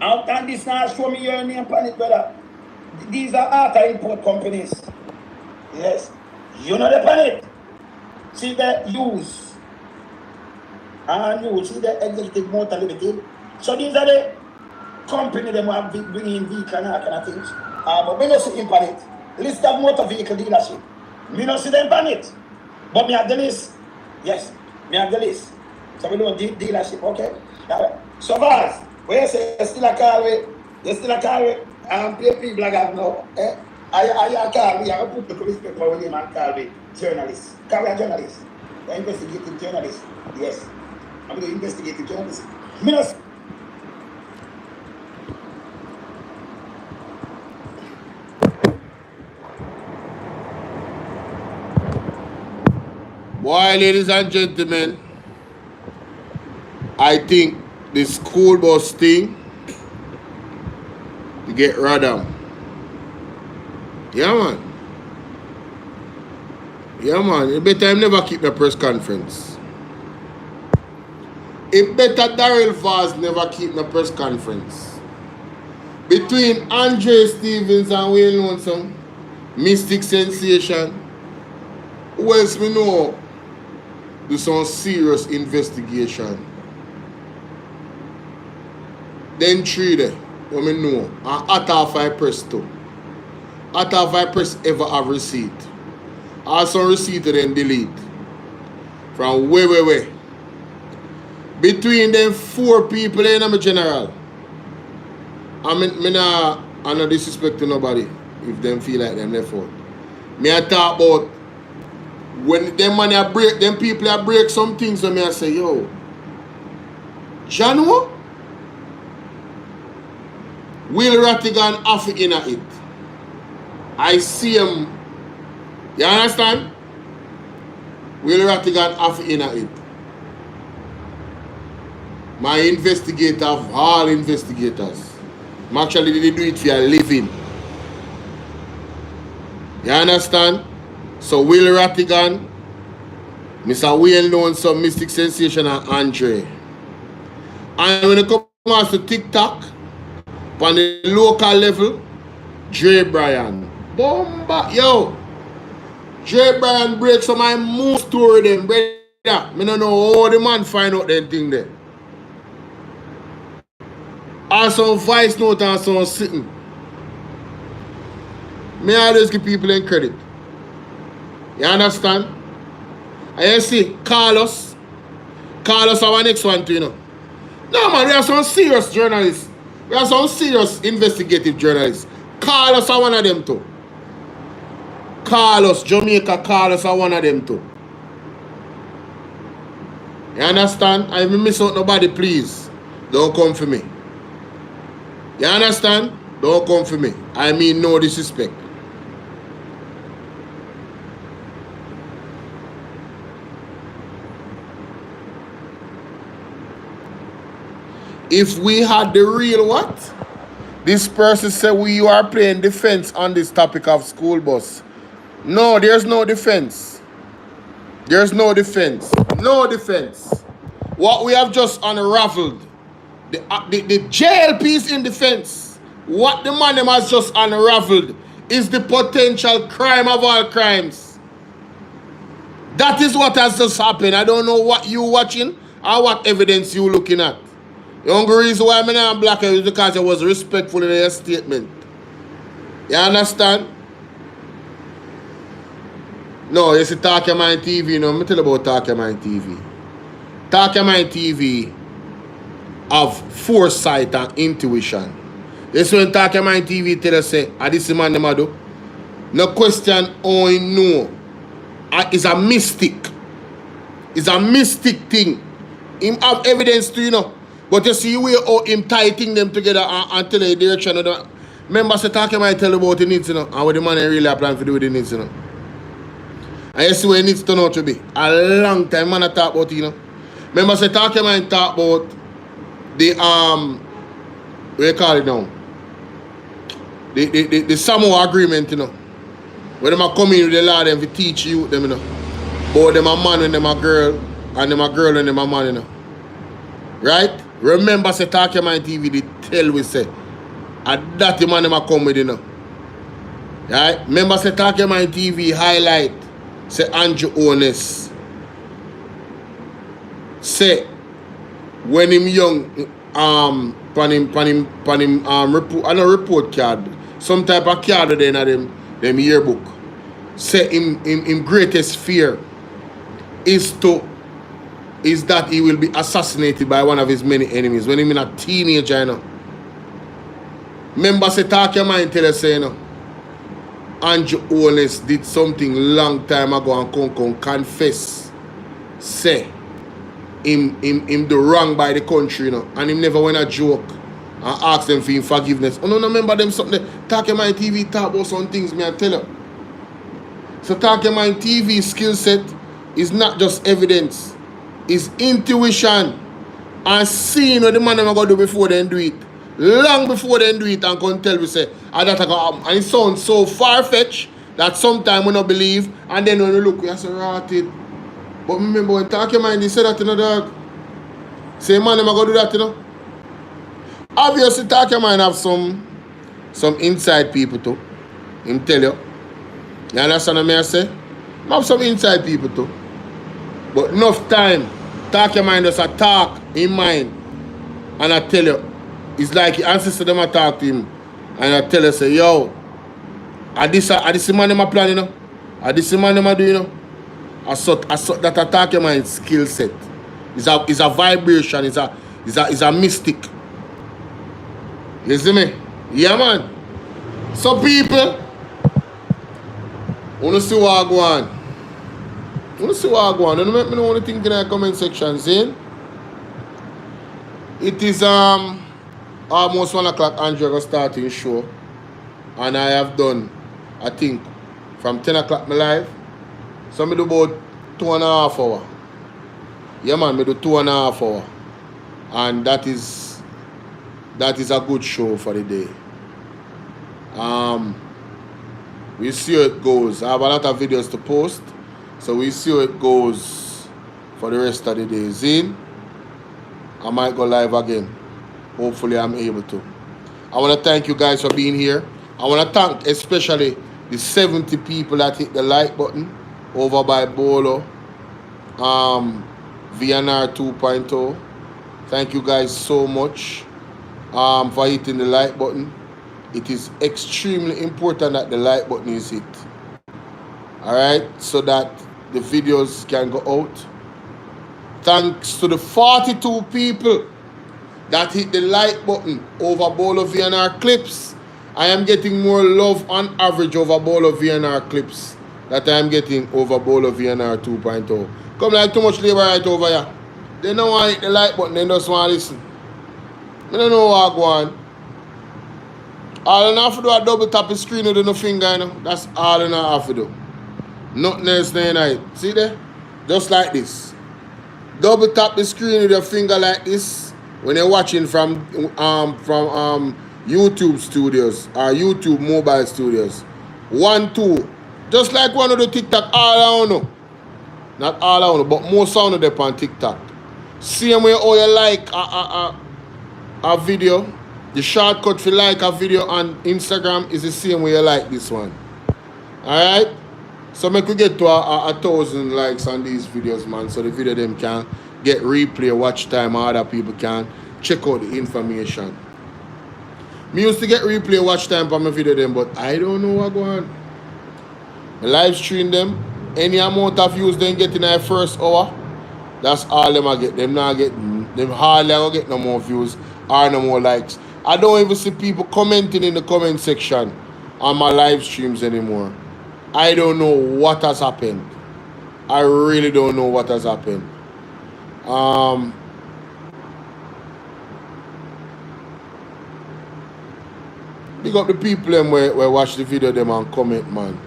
And this now show me your name on it, brother. These are auto import companies. Yes. You know the planet. See the use. And you see the executive motor limited. So these are the company that have bringing vehicle and all kind of things. But we don't see him on it. List of motor vehicle dealership. We don't see them on it. But me have the list. Yes, me have the list. So we don't dealership, okay? So far, where you say you still a car with, pay people like that now. I call me, I put the police paper on him and call me journalist. Call me a journalist. The investigative journalist. Yes. I'm going to investigative journalist. Me not. Boy, ladies and gentlemen, I think the school bus thing to get rid of. Yeah, man. Yeah, man. It better never keep my press conference. It better Daryl Vaz never keep my press conference. Between Andre Stevens and Wayne Lonesome, Mystic Sensation, who else we know? do some serious investigation. Then 3 there, what I know, and at half I press too. At half I press ever have receipt. Also receipt then delete. From way. Between them 4 people in my general. I not disrespect to nobody if them feel like them left out. Me I talk about when them man a break, them people a break some things, so me I say, yo, Jano, Will Rattigan have in it. I see him. You understand? Will Rattigan have in it. My investigator of all investigators. Actually, they do it for a living. You understand? So Will Rattigan, Mr. well-known some Mystic Sensation and Andre. And when it comes to TikTok, on the local level, Dre Bryan. Bomba, yo. Dre Bryan breaks some of my most story them, brother. I don't know how the man find out them thing there. And some voice note and some sitting. Me always give people in credit. You understand? And you see, Carlos our next one too, you know. No man, we are some serious journalists. We are some serious investigative journalists. Carlos are one of them too. Jamaica Carlos are one of them too. You understand? I miss out nobody, please. Don't come for me. You understand? Don't come for me. I mean no disrespect. If we had the real what? This person said you are playing defense on this topic of school bus. No, there's no defense. There's no defense. No defense. What we have just unraveled, the jail piece in defense, what the man has just unraveled is the potential crime of all crimes. That is what has just happened. I don't know what you watching or what evidence you looking at. The only reason why I'm not black is because I was respectful in their statement. You understand? No, you see Talk Your Mind TV, you know, let me tell you about Talk Your Mind TV. Talk Your Mind TV have foresight and intuition. You see when Talk Your Mind TV tell us say, this man them do. No question how he know. It's a mystic. It's a mystic thing. Him have evidence to, you know. But you see where how him tightening them together and tell you the direction of the... Remember, say Talk Your Mind tell you about the needs, you know, and what the man really have planned to do with the needs, you know. And you see where it needs to turn out to be. A long time man I talk about, you know. Remember, say Talk Your Mind talk about the what you call it now? The Samoa agreement, you know. Where them are coming with the law them to teach you them, you know. But them a man and them a girl, and them a girl and them a man, you know. Right? Remember, say Talk Your Mind TV, they tell we say, and that the man them a come with, you know. Right? Remember, say Talk Your Mind TV highlight, say Andrew Honest. Say, when him young, report card, some type of card then in them yearbook. Say him greatest fear is that he will be assassinated by one of his many enemies when he's a teenager, you know. Remember, say Talk Your Mind tell us, you know, Andrew Honest did something long time ago and come confess. Say, him do wrong by the country, you know, and him never went a joke and ask them for him forgiveness. Oh no, remember them something. Talk Your Mind TV talk about some things, me I tell you. So Talk Your Mind TV skill set is not just evidence. It's intuition and seeing what the man are going to do before they do it. Long before they do it and can tell we say, that going to happen. And it sounds so far-fetched that sometimes we don't believe, and then when we look, we are so rotted. But remember when Talk Your Mind, he said that, you know, dog. Say, man, I'm going to do that, you know. Obviously, Talk Your Mind have some inside people too. Him tell you. You understand what I say? I have some inside people too. But enough time, talk your mind, just a talk in mind. And I tell you, it's like your ancestor them I talk to him. And I tell you, say, yo, are this man them a plan, you know? Are this man them a do, you know? I saw that attack your mind skill set. It's a vibration, it's a mystic. You see me? Yeah, man. So people, wanna see what I go on. Wanna see what I go on. Don't make me know what you think in the comment section, see? It is almost 1 o'clock. Andrea will start the show. And I have done, I think, from 10 o'clock my live. So I do about 2.5 hours. Yeah, man, I do 2.5 hours. And that is a good show for the day. We see how it goes. I have a lot of videos to post. So we see how it goes for the rest of the day. Zine, I might go live again. Hopefully I'm able to. I want to thank you guys for being here. I want to thank especially the 70 people that hit the like button over by Bolo, VNR 2.0. Thank you guys so much for hitting the like button. It is extremely important that the like button is hit. Alright, so that the videos can go out. Thanks to the 42 people that hit the like button over Bolo VNR clips. I am getting more love on average over Bolo VNR clips that I am getting over Bolo VNR 2.0. Come like too much labor right over here. They don't want to hit the like button, they just want to listen. I don't know what I go on. All I have to do is double tap the screen with the finger, you know. That's all I have to do. Nothing else tonight. See there? Just like this. Double tap the screen with your finger like this when you're watching from YouTube studios or YouTube mobile studios. 1, 2. Just like one of the TikTok, all I know. Not all I know, but most sound of them on TikTok. Same way how you like a video. The shortcut for like a video on Instagram is the same way you like this one. Alright? So make we get to a 1,000 likes on these videos, man. So the video them can get replay, watch time, and other people can check out the information. Me used to get replay, watch time for my video them, but I don't know what going on. I live stream them. Any amount of views they get in their first hour, that's all them I get. Them not get them hardly I get no more views or no more likes. I don't even see people commenting in the comment section on my live streams anymore. I don't know what has happened. I really don't know what has happened. Big up the people them where watch the video them and comment, man.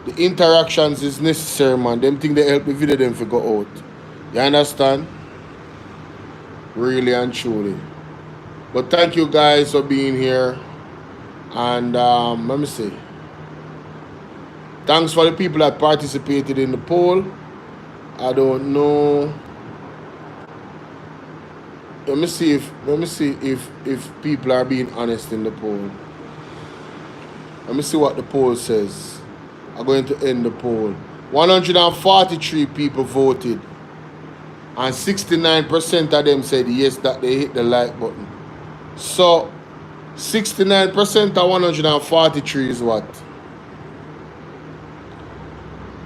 The interactions is necessary, man. Them think they help the video them to go out. You understand? Really and truly. But thank you guys for being here. And let me see. Thanks for the people that participated in the poll. I don't know. Let me see if people are being honest in the poll. Let me see what the poll says. I'm going to end the poll. 143 people voted. And 69% of them said yes, that they hit the like button. So 69% of 143 is what?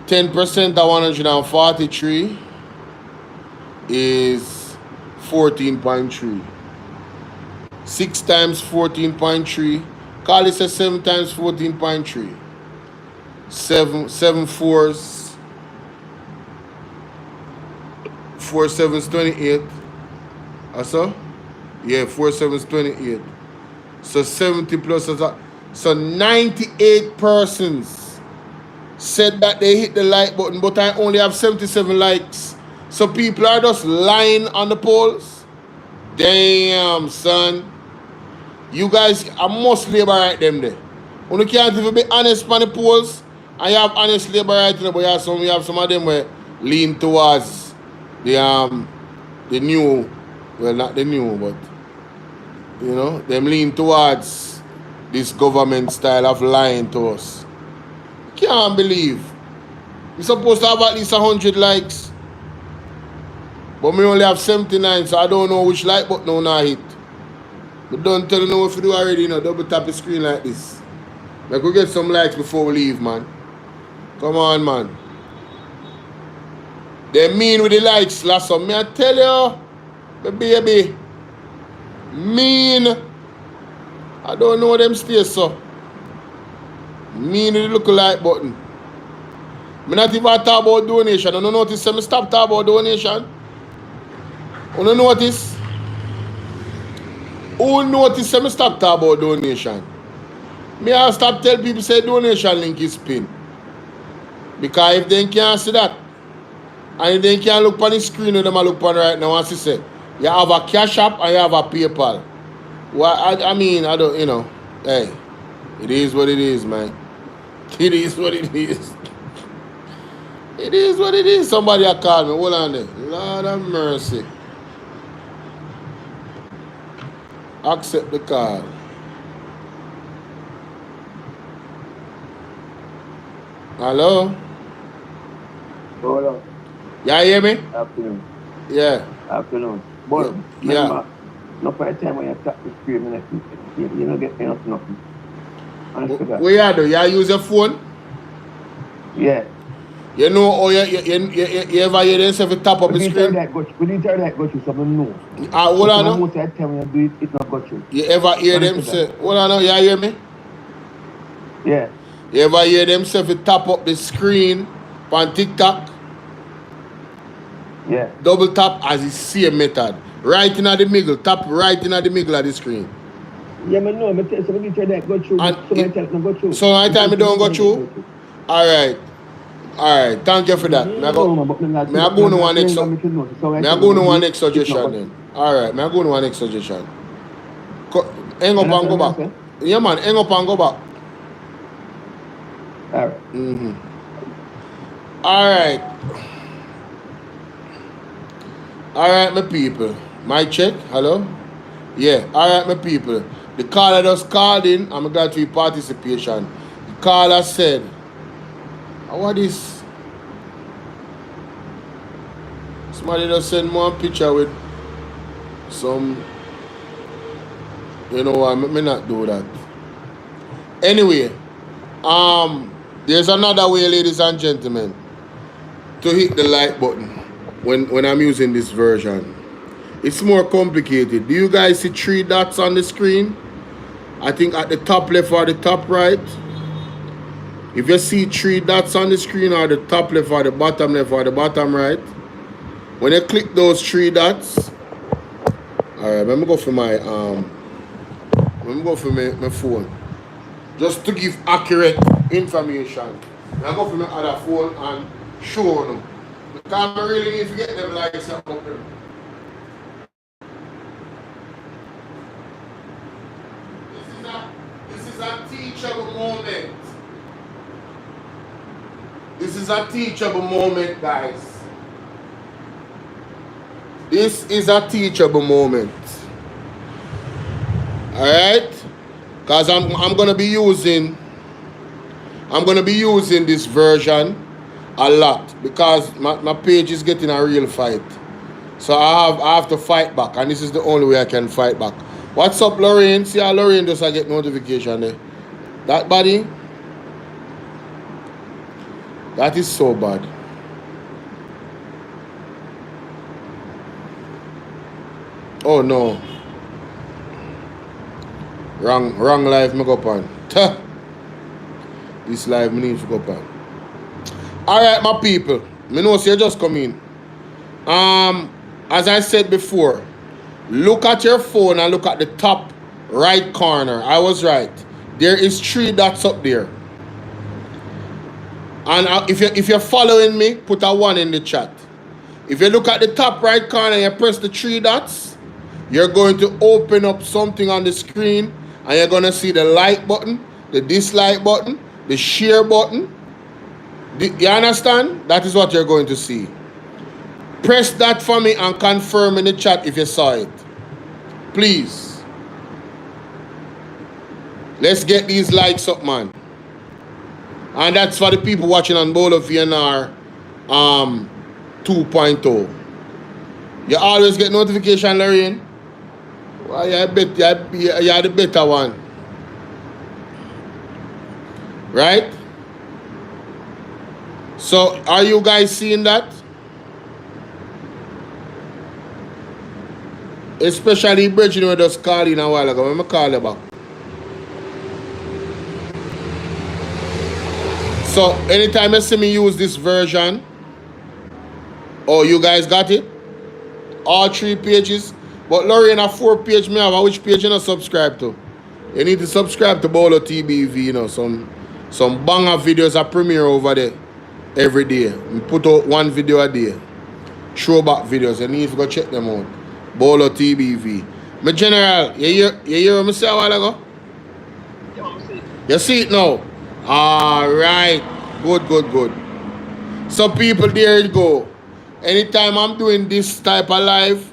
10% of 143 is 14.3. 6 times 14.3. Call it a 7 times 14.3. 7 fours. 4 sevens 28. Also? Yeah, 4 sevens 28. So 70 plus. So 98 persons said that they hit the like button, but I only have 77 likes. So people are just lying on the polls. Damn, son. You guys, I must labor right them there. When you can't even be honest on the polls, and you have honest labor right there, but you have some of them where lean towards the new, well, not the new, but you know, them lean towards this government style of lying to us. Can't believe. We're supposed to have at least 100 likes. But me only have 79, so I don't know which like button I hit. But don't tell you know if you do already, you know, double tap the screen like this. Like we get some likes before we leave, man. Come on, man. They mean with the likes, last one. Me I tell you, my baby. Mean. I don't know them stay so. Mean with the look like button. Me not even talk about donation. You don't notice me stop talking about donation? You don't notice? Who notice me stop talking about donation? Me I stop tell people say donation link is pinned. Because if they can't see that, and if they can't look on the screen where them look on right now, as you say, you have a Cash App and you have a PayPal. Well, I mean, I don't, you know, hey, it is what it is, man. It is what it is. It is what it is. Somebody a call me. Hold on there. Lord have mercy. Accept the call. Hello? Bolo. Yeah, you hear me? Afternoon. Yeah. Afternoon. Bolo. Yeah. No for the time when you tap the screen, you don't get enough nothing. What you do? You use your phone? Yeah. You know, or you ever hear yourself tap up the screen? When you tell that go through something new. Hold on now. Most of the time when you do it, it's not go through. You ever hear them say, hold on now, you hear me? Yeah. You ever hear them say tap up the screen on TikTok? Yeah. Double tap as the same method. Right in the middle, tap right in the middle of the screen. Yeah, man, no, but so when you tell that go through, so many times don't go through. So many times it don't go through? Alright. Alright, thank you for that. May I go to one next suggestion then. Alright, may I go to one next suggestion. Hang up and go back. Yeah man, hang up and go back. Alright. Alright. Alright, my people. My check, hello? Yeah, alright, my people. The caller just called in. I'm glad for your participation. The caller said, what is? Somebody just send me one picture with some, you know what, let me not do that. Anyway, there's another way, ladies and gentlemen, to hit the like button when I'm using this version. It's more complicated. Do you guys see 3 dots on the screen? I think at the top left or the top right. If you see 3 dots on the screen, or the top left or the bottom left or the bottom right, when you click those 3 dots, alright, let me go for my my phone. Just to give accurate information. I go for my other phone and show them. Because I really need to get them likes up there. This is a teachable moment. This is a teachable moment, guys. This is a teachable moment. Alright? Because I'm gonna be using this version a lot because my page is getting a real fight. So I have to fight back, and this is the only way I can fight back. What's up, Lorraine? See how Lorraine does I get notification there? That body? That is so bad. Oh no. Wrong live me go on. This live me need to go on. Alright, my people. Me know so you just come in. As I said before, look at your phone and look at the top right corner. I was right. There is 3 dots up there. And if you're following me, put a 1 in the chat. If you look at the top right corner and you press the 3 dots, you're going to open up something on the screen, and you're going to see the like button, the dislike button, the share button. You understand? That is what you're going to see. Press that for me and confirm in the chat if you saw it. Please. Let's get these likes up, man. And that's for the people watching on Bolo VNR 2.0. You always get notification, Lorraine. Well, you're the better one. Right? So, are you guys seeing that? Especially Bridget who just called in a while ago. Let me call you back. So, anytime you see me use this version, oh, you guys got it? All 3 pages. But Lorraine, a 4-page me have. Which page you not subscribe to? You need to subscribe to Bolo TBV, you know. Some banger videos are premiere over there every day. We put out 1 video a day. Throwback videos. You need to go check them out. Bolo TBV. My general, you hear me say a while ago? You see it now? Alright. Good. So people, there you go. Anytime I'm doing this type of live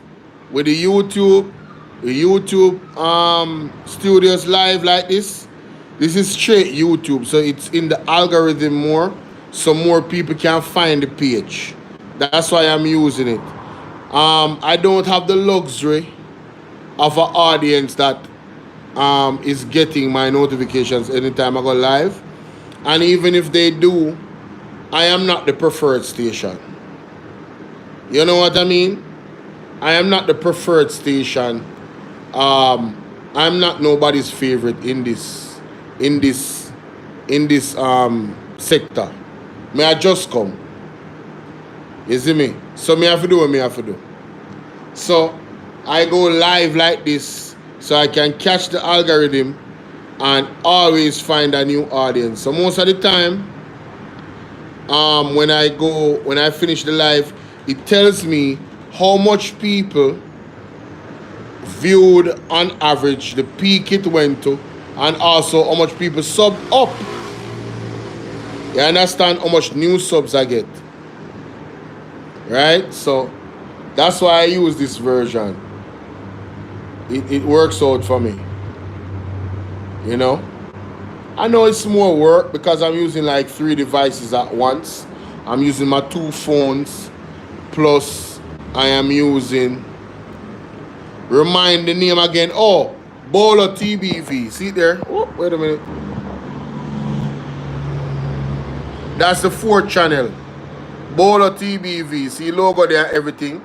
with the YouTube studios live like this is straight YouTube. So it's in the algorithm more, so more people can find the page. That's why I'm using it. I don't have the luxury of an audience that is getting my notifications anytime I go live. And even if they do, I am not the preferred station. You know what I mean? I am not the preferred station. I'm not nobody's favorite in this sector. May I just come? You see me? So me have to do what me have to do. So I go live like this so I can catch the algorithm and always find a new audience. So most of the time, when I finish the live, it tells me how much people viewed on average, the peak it went to, and also how much people sub up. You understand how much new subs I get? Right? So that's why I use this version. It works out for me. You know? I know it's more work because I'm using like 3 devices at once. I'm using my 2 phones, plus I am using, remind the name again, oh, Bolo TBV. See it there? Oh, wait a minute. That's the 4th channel. Bolo TBV. See logo there, everything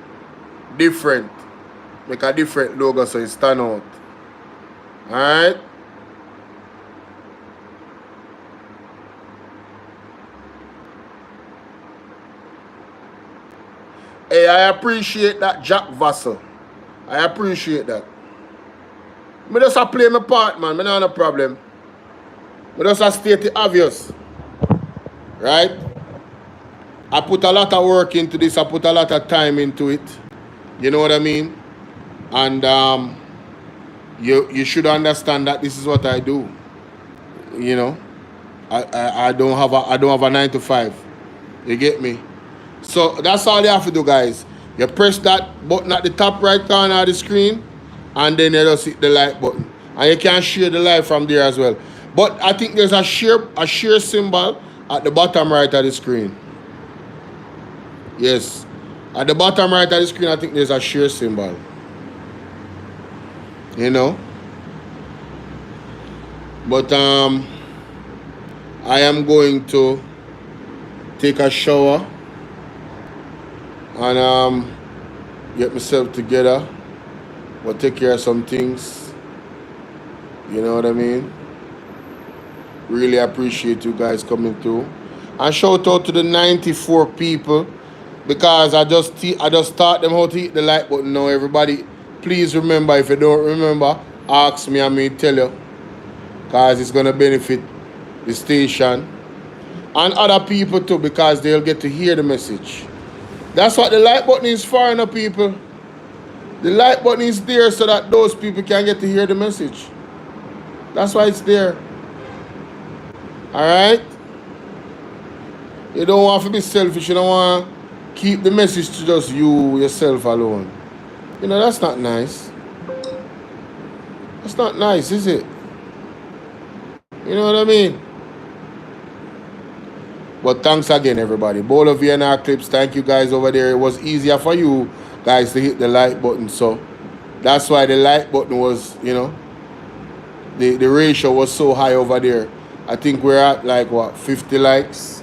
different. Make a different logo so it stand out. Alright? Hey, I appreciate that, Jack Vassell. I appreciate that. I just play my part, man. I don't have no problem. I just state the obvious. Right? I put a lot of work into this. I put a lot of time into it. You know what I mean? And you should understand that this is what I do. You know? I don't have a 9 to 5. You get me? So that's all you have to do, guys. You press that button at the top right corner of the screen, and then you just hit the like button. And you can share the live from there as well. But I think there's a share symbol at the bottom right of the screen. Yes. At the bottom right of the screen, I think there's a share symbol. You know? But I am going to take a shower and get myself together. But take care of some things. You know what I mean? Really appreciate you guys coming through. And shout out to the 94 people, because I just taught them how to hit the like button now. Everybody, please remember, if you don't remember, ask me and me tell you, because it's going to benefit the station and other people too, because they'll get to hear the message. That's what the like button is for, you know, people. The like button is there so that those people can get to hear the message. That's why it's there. Alright? You don't want to be selfish. You don't want to keep the message to just you, yourself alone. You know, that's not nice. That's not nice, is it? You know what I mean? But thanks again, everybody. Bolo VNR Clips, thank you guys over there. It was easier for you guys to hit the like button. So that's why the like button was, you know, the ratio was so high over there. I think we're at like what, 50 likes.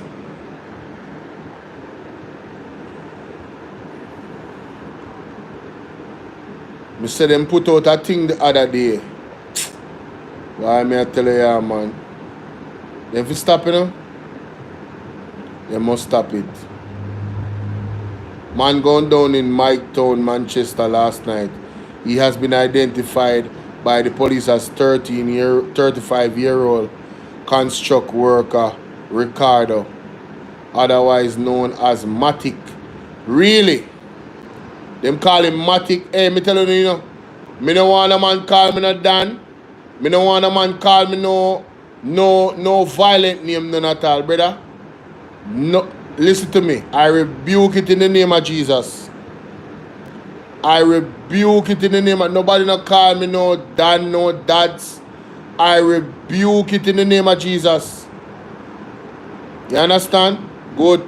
Me said them put out a thing the other day. Why me I tell you, yeah, man. They have to stop, you know? They must stop it. Man gone down in Miketown, Manchester last night. He has been identified by the police as 35-year-old construct worker Ricardo, otherwise known as Matic. Really? Them call him Matic. Hey, me tell you, you know, me no want a man call me no Dan. Me no want a man call me no violent name none at all, brother. No, listen to me. I rebuke it in the name of Jesus. I rebuke it in the name of, nobody no call me no Dan, no dads. I rebuke it in the name of Jesus. You understand? Good.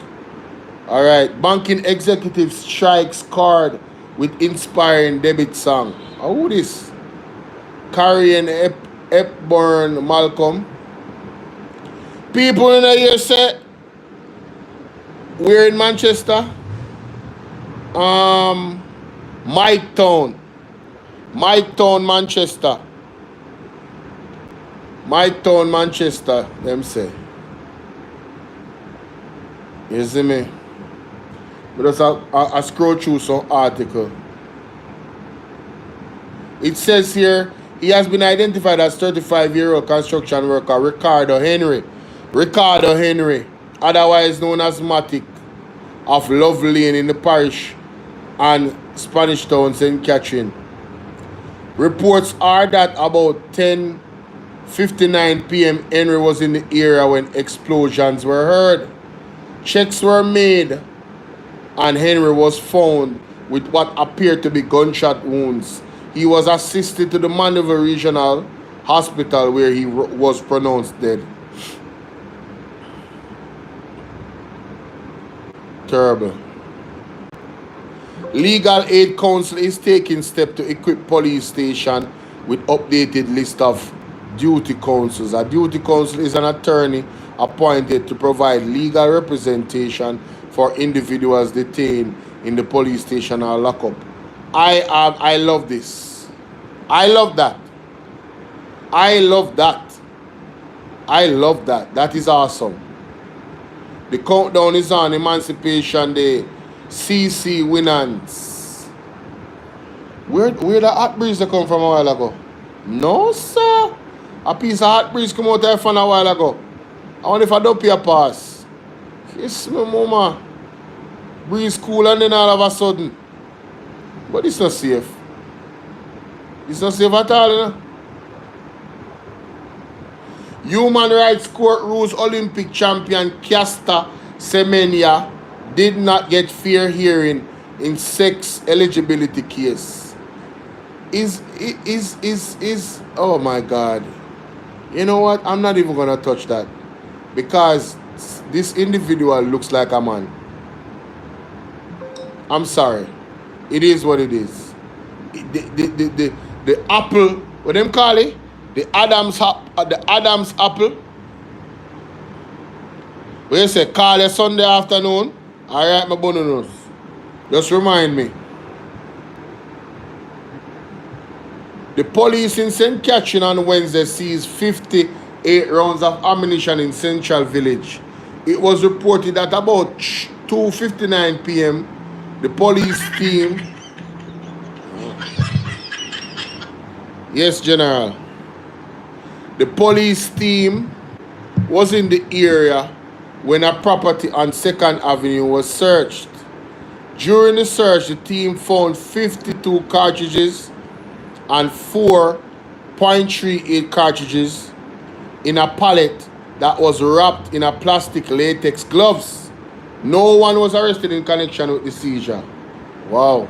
All right. Banking executive strikes card with inspiring debit song. Who this? Carrie and Hepburn Malcolm. People in the here say we're in Manchester. Miketown, Manchester. Miketown, Manchester, them say. You see me? But just I scroll through some article. It says here, he has been identified as 35-year-old construction worker Ricardo Henry, otherwise known as Matic, of Love Lane in the parish and Spanish Town, St. Catherine. Reports are that about 10:59 p.m. Henry was in the area when explosions were heard. Checks were made and Henry was found with what appeared to be gunshot wounds. He was assisted to the Mandeville Regional Hospital where he was pronounced dead. Terrible. Legal Aid Council is taking steps to equip police station with updated list of duty counsels. A duty counsel is an attorney appointed to provide legal representation for individuals detained in the police station or lockup. I love this. I love that. That is awesome. The countdown is on Emancipation Day. CC Winans. Where the hot breeze come from a while ago? No, sir. A piece of hot breeze come out there from a while ago. I wonder if I don't pay a pass. Yes, my mama. Breeze cool and then all of a sudden. But it's not safe. It's not safe at all, you know? Human Rights Court rules Olympic champion Caster Semenya did not get fair hearing in sex eligibility case. Oh my God. You know what? I'm not even gonna touch that. Because this individual looks like a man. I'm sorry. It is what it is. The apple, what them call it? The Adam's apple. Where you say, call it Sunday afternoon. Alright, my bonus. Just remind me. The police in St. Catherine on Wednesday seized 58 rounds of ammunition in Central Village. It was reported that about 2:59 p.m. the police team... Yes, General. The police team was in the area when a property on 2nd Avenue was searched. During the search, the team found 52 cartridges and 4.38 cartridges in a pallet that was wrapped in a plastic latex gloves. No one was arrested in connection with the seizure. Wow.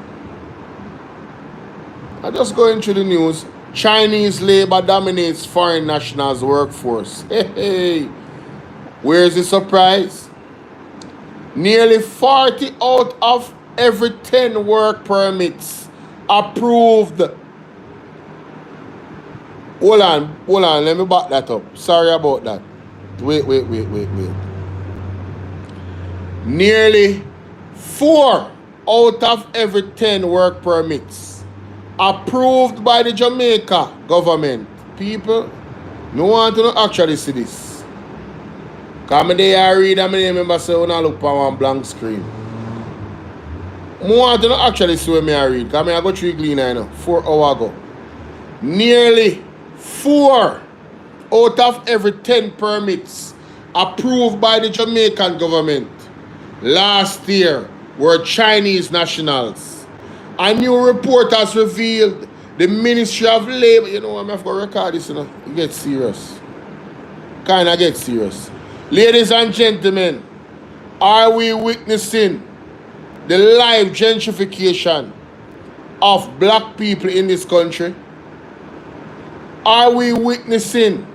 I'm just going through the news. Chinese labor dominates foreign nationals' workforce. Hey. Where's the surprise? Nearly 40 out of every 10 work permits approved. Hold on, let me back that up. Sorry about that. Wait. Nearly 4 out of every 10 work permits approved by the Jamaica government. People, no want to actually see this. Come there, I read and I remember say when I look for one blank screen. I want to actually see what I read. Come I go through Gleaner, you know, 4 hours ago. Nearly 4 out of every 10 permits approved by the Jamaican government last year were Chinese nationals. A new report has revealed the Ministry of Labor. You know, I'm going to record this, you know. It gets serious. Kind of gets serious. Ladies and gentlemen, are we witnessing the live gentrification of black people in this country? Are we witnessing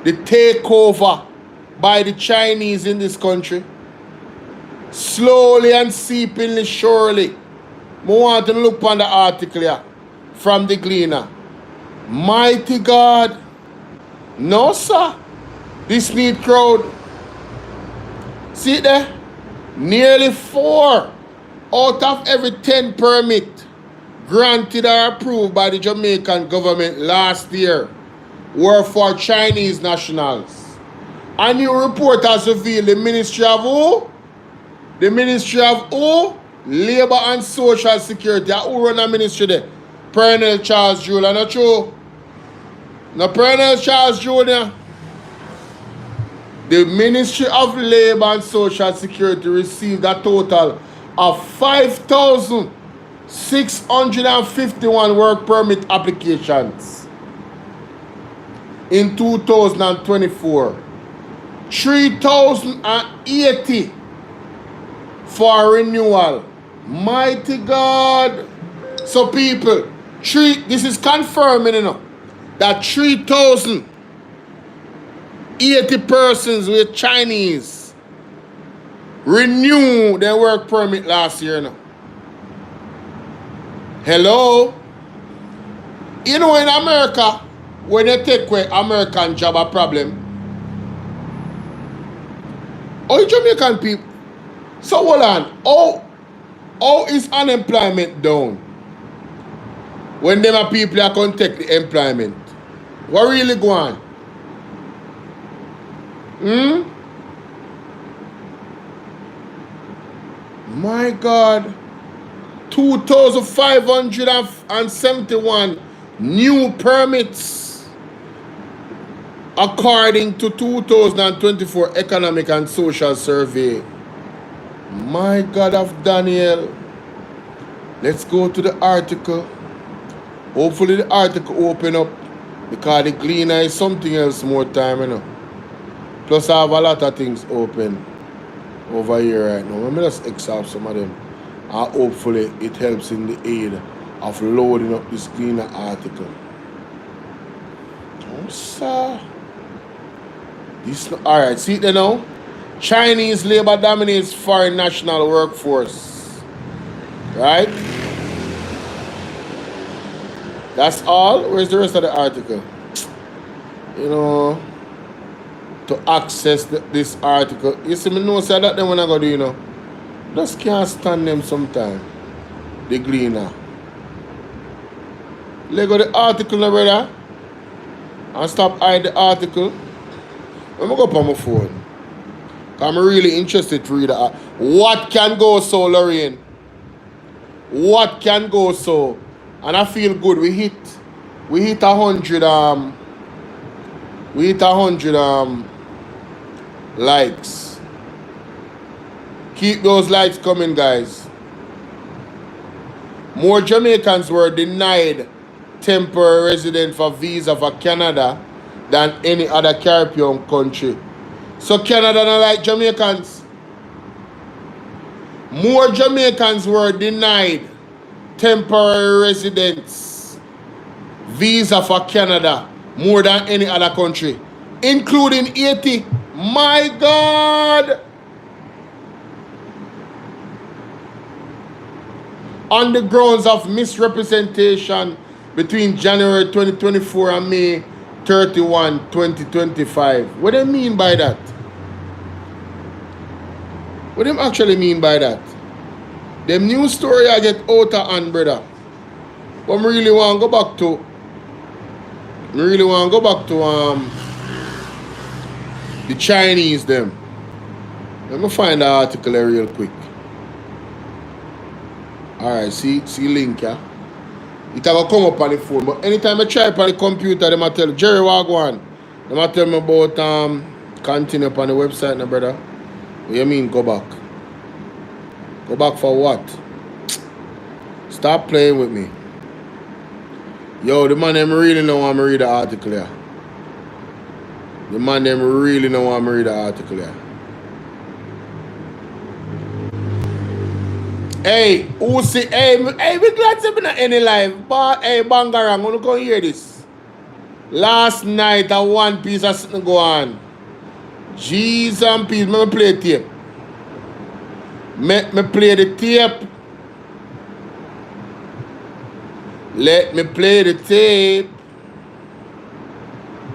the takeover by the Chinese in this country? Slowly and seepingly, surely. I want to look on the article here from the Gleaner. Mighty God. No, sir. This neat crowd. See it there? Nearly 4 out of every 10 permit granted or approved by the Jamaican government last year were for Chinese nationals. A new report has revealed the Ministry of who? The Ministry of who? Labor and Social Security. Who run the ministry there? Colonel Charles Jr. Not true? No Colonel Charles Jr. The Ministry of Labor and Social Security received a total of 5,651 work permit applications in 2024. 3,080 for renewal. Mighty God. So people, this is confirming, you know, that 3,080 persons with Chinese renew their work permit last year, you know. Hello? You know, in America, when they take away American job a problem, oh, Jamaican people. So hold on. How is unemployment down when them people are going to take the employment? What really going on? My God. 2,571 new permits according to 2024 Economic and Social Survey. My God of Daniel. Let's go to the article. Hopefully the article open up because the Gleaner is something else more time, you know. Plus I have a lot of things open over here right now. Let me just excerpt some of them. And hopefully it helps in the aid of loading up this Gleaner article. Oh, sir. Alright, see it there now? Chinese labor dominates foreign national workforce. Right? That's all? Where's the rest of the article? You know, to access this article. You see me know say that then when I go do, you know. Just can't stand them sometime. The Gleaner. Let go the article now, brother. And stop hide the article. Let me go up on my phone. I'm really interested to read that. What can go so, Lorraine? What can go so? And I feel good. We hit 100 likes. Keep those likes coming, guys. More Jamaicans were denied temporary residence for visa for Canada than any other Caribbean country. So Canada don't like Jamaicans. More Jamaicans were denied temporary residence visa for Canada more than any other country, including Haiti. My God! on the grounds of misrepresentation between January 2024 and May 31, 2025. What do they mean by that? What do they actually mean by that? Them news story I get out of hand, brother. But I really want to go back to the Chinese them. Let me find the article here real quick. Alright, see link, yeah? It will come up on the phone, but anytime I try on the computer, they might tell Jerry Wagwan. They might tell me about continue up on the website now, brother. What do you mean go back? Go back for what? Stop playing with me. Yo, the man them really don't want me read the article here. The man them really don't want me read the article here. Hey, who see? Hey, we glad to be in any live. But hey, Bangarang, I'm gonna go hear this. Last night, a one piece of something go on. Jeez and peace, let me play tape. Let me play the tape. Let me play the tape.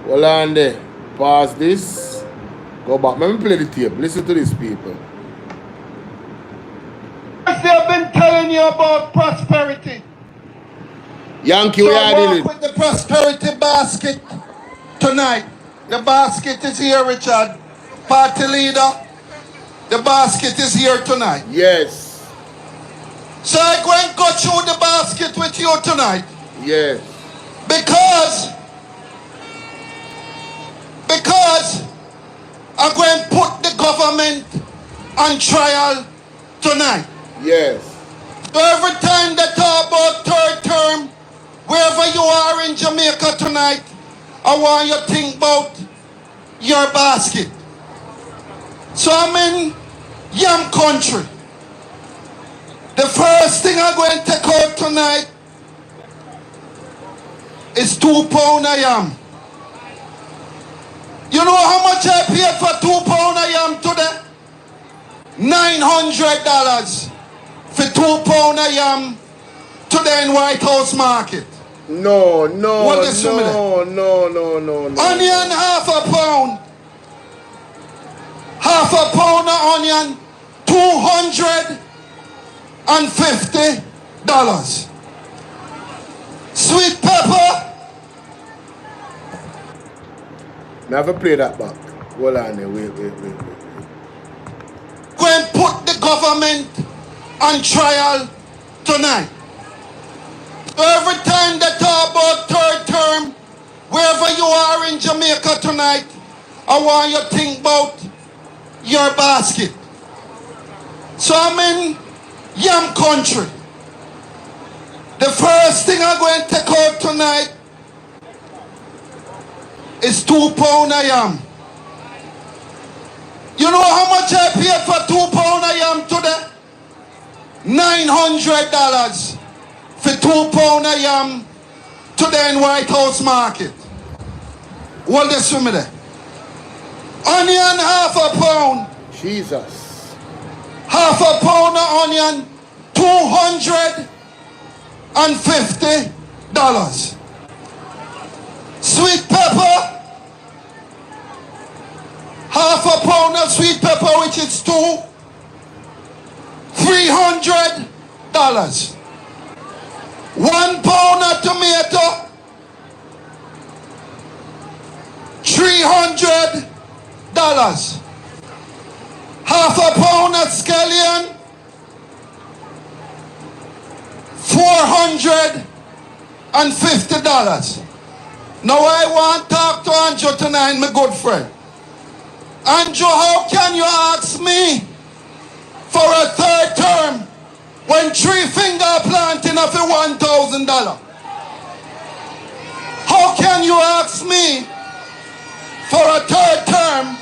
Hold on there. Pause this. Go back. Let me play the tape. Listen to these people. I've been telling you about prosperity. Yankee, so we are walk doing with the prosperity basket tonight. The basket is here, Richard. Party leader. The basket is here tonight. Yes. So I'm going to go through the basket with you tonight. Yes. Because I'm going to put the government on trial tonight. Yes. So every time they talk about third term, wherever you are in Jamaica tonight, I want you to think about your basket. So I'm in Yam country. The first thing I'm going to take out tonight is 2 pounds of yam. You know how much I paid for 2 pounds of yam today? $900 for 2 pounds of yam today in White House Market. No. Onion, half a pound. Half a pound of onion, $250. Sweet pepper. Never play that back. Hold on there. Wait. Go and put the government on trial tonight. So every time they talk about third term, wherever you are in Jamaica tonight, I want you to think about your basket. So I'm in Yam country. The first thing I'm going to take out tonight is 2 pounds of yam. You know how much I paid for 2 pounds of yam today? $900 for 2 pounds of yam today in White House Market. Hold this for me there. Onion, half a pound. Jesus. Half a pound of onion, $250. Sweet pepper. Half a pound of sweet pepper, which is $300. 1 pound of tomato, $300. Half a pound of scallion, $450. Now I want to talk to Andrew tonight, my good friend. Andrew, how can you ask me for a third term when 3 finger planting of $1,000? How can you ask me for a third term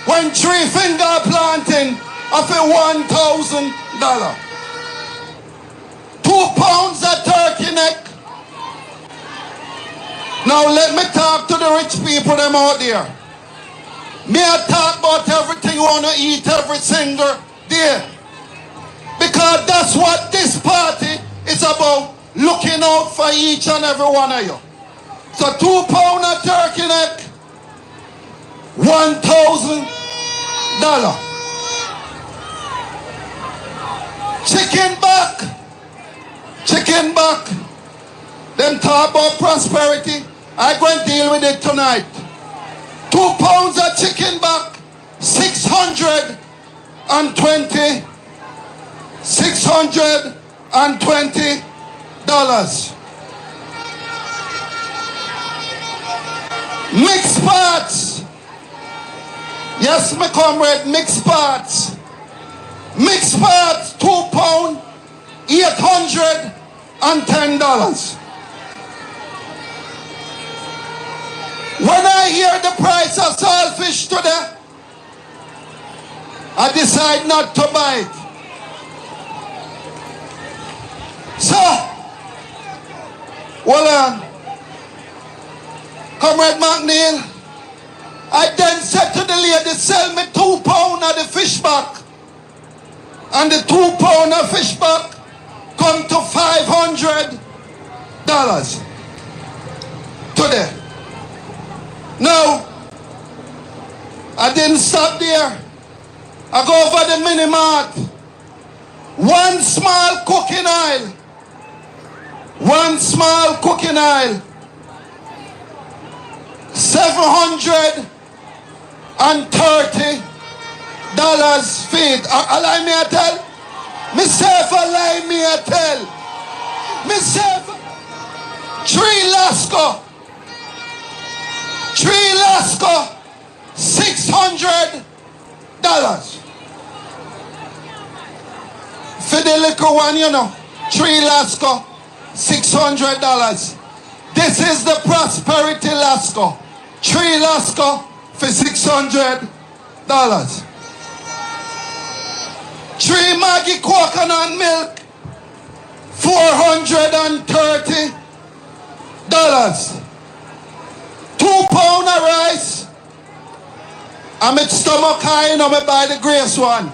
when 3 finger planting of $1,000? 2 pounds of turkey neck. Now let me talk to the rich people them out there. Me I talk about everything you want to eat every single day. Because Because that's what this party is about, looking out for each and every one of you. So £2 of turkey neck, $1,000. Chicken back. Them talk about prosperity. I'm going to deal with it tonight. 2 pounds of chicken back, $620. Mixed parts. Yes, my comrade, mixed parts. Mixed parts, £2, $810. When I hear the price of saltfish today, I decide not to buy it. So, well, Comrade McNeil, I then said to the lady, sell me £2 of the fish back. And the £2 of fish back come to $500 today. Now, I didn't stop there. I go over the mini mart. One small cooking oil. $730 feet. Allow me to tell. Myself, allow me to tell. Myself, 3 Lasco, $600. For the liquor one, you know, 3 Lasco, $600. This is the prosperity Lasco. 3 Lasco for $600. 3 Maggi coconut milk, $430. 2 pound of rice. I'm at stomach high and I'm buy the grace one.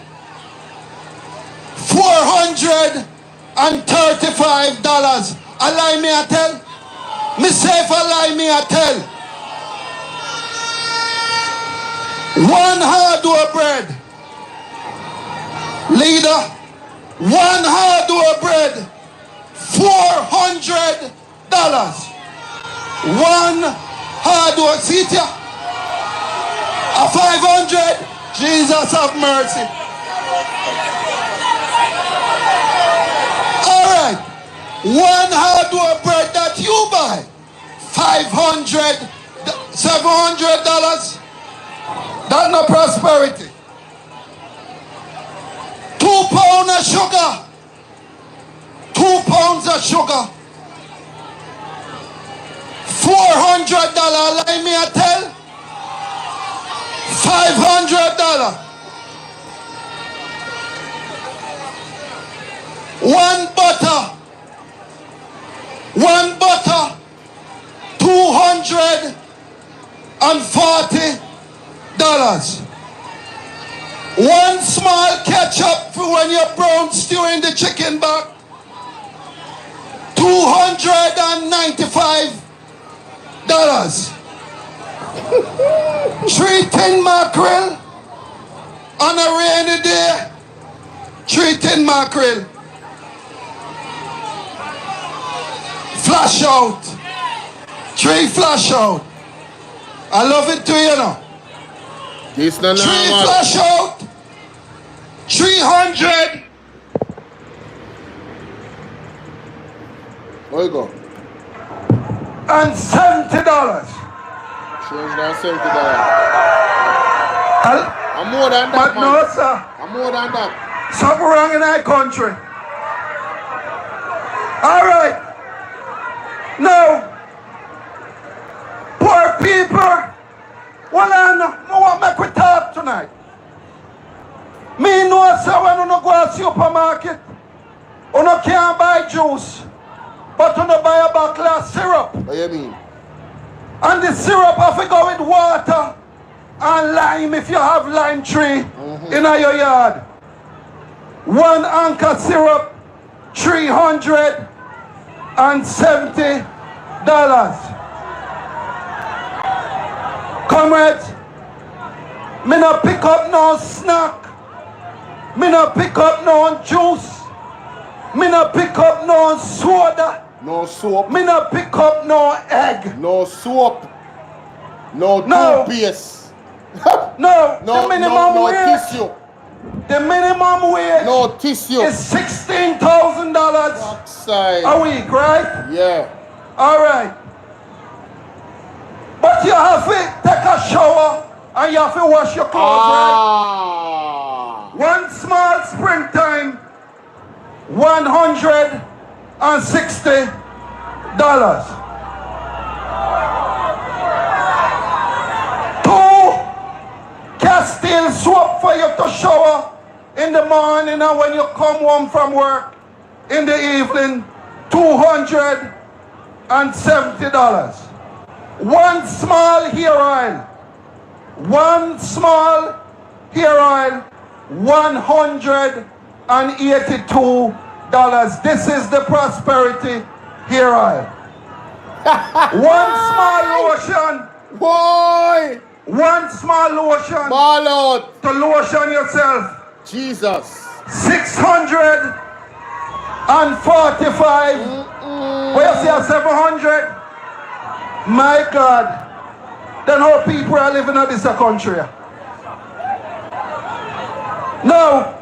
$435. Allow me to tell. Myself, allow me to tell. 1 hard bread. Leader, 1 hard bread. $400. 1 hard seat ya. A 500. Jesus have mercy. All right. 1 hard bread that you buy, $500, $700. That's not prosperity. 2 pounds of sugar. 2 pounds of sugar. $400. Let me tell. $500. 1 butter. $240. One small ketchup for when you brown stew in the chicken back. $295. 3 tin mackerel on a rainy day. 3 tin mackerel. Flash out. 3 flash out. I love it too, you know. This no 3 normal. flash out. 300. Where you go? And $70. $370. I'm more than that, but man. no, sir. I'm more than that. Something wrong in our country. All right. Now, poor people. Well, I want to make we talk tonight. Me know, sir, when you go to the supermarket, you can't buy juice, but you buy a bottle of syrup. What do you mean? And the syrup have to go with water and lime if you have lime tree in your yard. One Anchor syrup, $370. Comrades, me not pick up no snack. Me not pick up no juice. Me not pick up no soda. No soap. Me not pick up no egg. No soap. No toothpaste. No, the minimum no wage. tissue. The minimum wage No tissue. is $16,000 a week, right? Yeah. All right. But you have to take a shower and you have to wash your clothes, right? One small springtime, $160. Two Castile soap for you to shower in the morning and when you come home from work in the evening, $270. One small hair oil, $182. This is the prosperity hair oil. One small lotion. Boy! One small lotion. Ball out. To lotion yourself. Jesus. 645. What you say, 700? My God. Then how people are living in this country? No.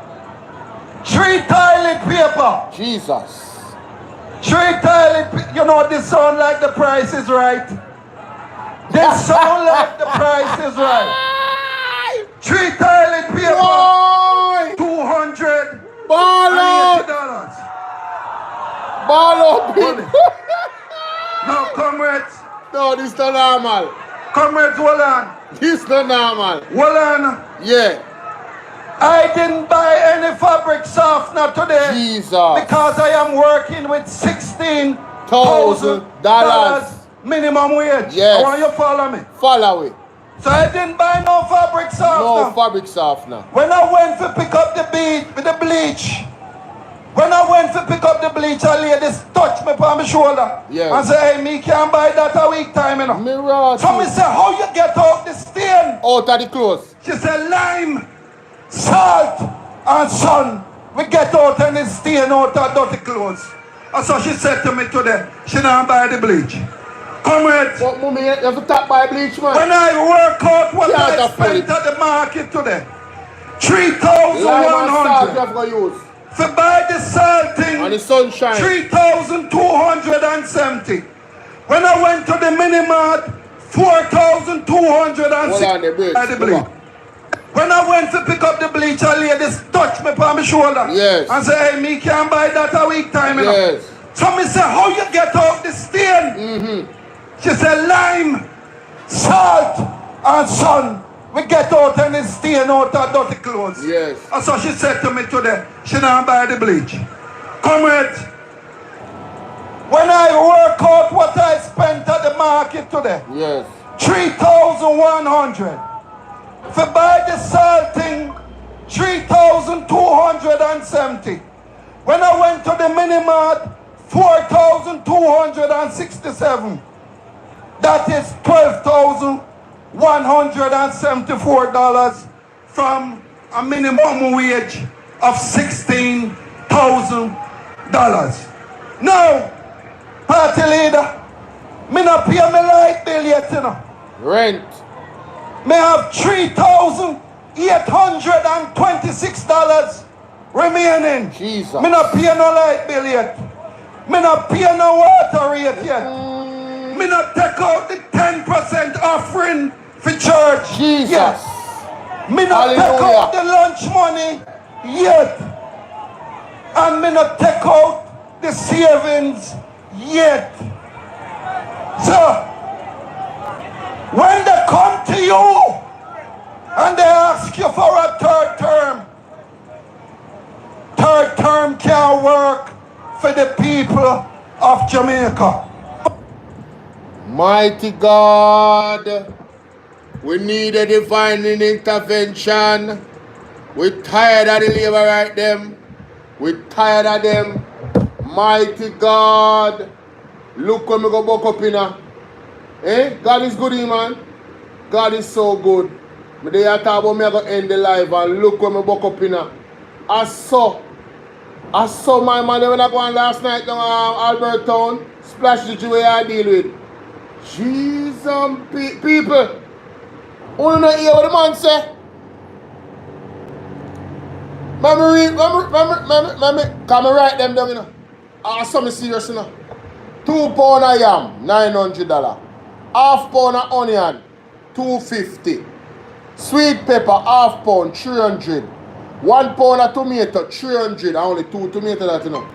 3 toilet paper. Jesus. 3 toilet paper. You know this sound like the price is right. This sound like the price is right. 3 toilet paper. $280. Ball out, people. No, comrades. No, this not normal. Comrades, hold on. This not normal. Hold on. Yeah. I didn't buy any fabric softener today. Jesus. Because I am working with $16,000 minimum wage. Yes. I want you to follow me. Follow it. So I didn't buy no fabric softener. No fabric softener. When I went to pick up the bleach, when I went to pick up the bleach, a lady touched me on my shoulder. Yes. And said, hey, me can't buy that a week time, you know. Mirage. So me said, how you get out the stain? Out of the clothes. She said, lime, salt, and sun. We get out and it's stain out of dirty clothes. And so she said to me today, she don't buy the bleach. Comrades. But mommy, you have to tap by bleach, man. When I work out what I spent at the market today, $3,100. You have to use. To buy the salting and the sunshine, $3,270. When I went to the mini-mart, $4,260. When I went to pick up the bleach, a lady touched me on my shoulder. Yes. And said, hey, me can't buy that a week time, you know. Yes. So me said, how you get out the stain? She said, lime, salt, and sun. We get out and it's stain out of dirty clothes. Yes. And so she said to me today, she don't buy the bleach. Comrades, when I work out what I spent at the market today, yes, $3,100. To buy the salting, $3,270. When I went to the mini-mart, $4,267. That is $12,174 from a minimum wage of $16,000. Now, party leader, me not pay my light bill yet, you know. Rent. Me have $3,826 remaining. Jesus. Me not pay no light bill yet. Me not pay no water rate yet. Me not take out the 10% offering for church. Jesus. Yes. Me not take out the lunch money yet. And me not take out the savings yet. So, when they come to you and they ask you for a third term can't work for the people of Jamaica. Mighty God, we need a divine intervention. We're tired of the labor right them. We tired of them. Mighty God. Look when we go buck up in a. Eh? God is good, man. God is so good. Me dey talk about me I go end the life and look when me buck up in a. I saw my man when I go on last night down Albert Town. Splash the way I deal with. Jesus people. Wanna know hear what the man say? Come and write them down, you know. Something serious, you know. 2 pound of yam, $900. Half pound of onion, $250. Sweet pepper, half pound, $300. 1 pound of tomato, $300. Only 2 tomatoes that, you know.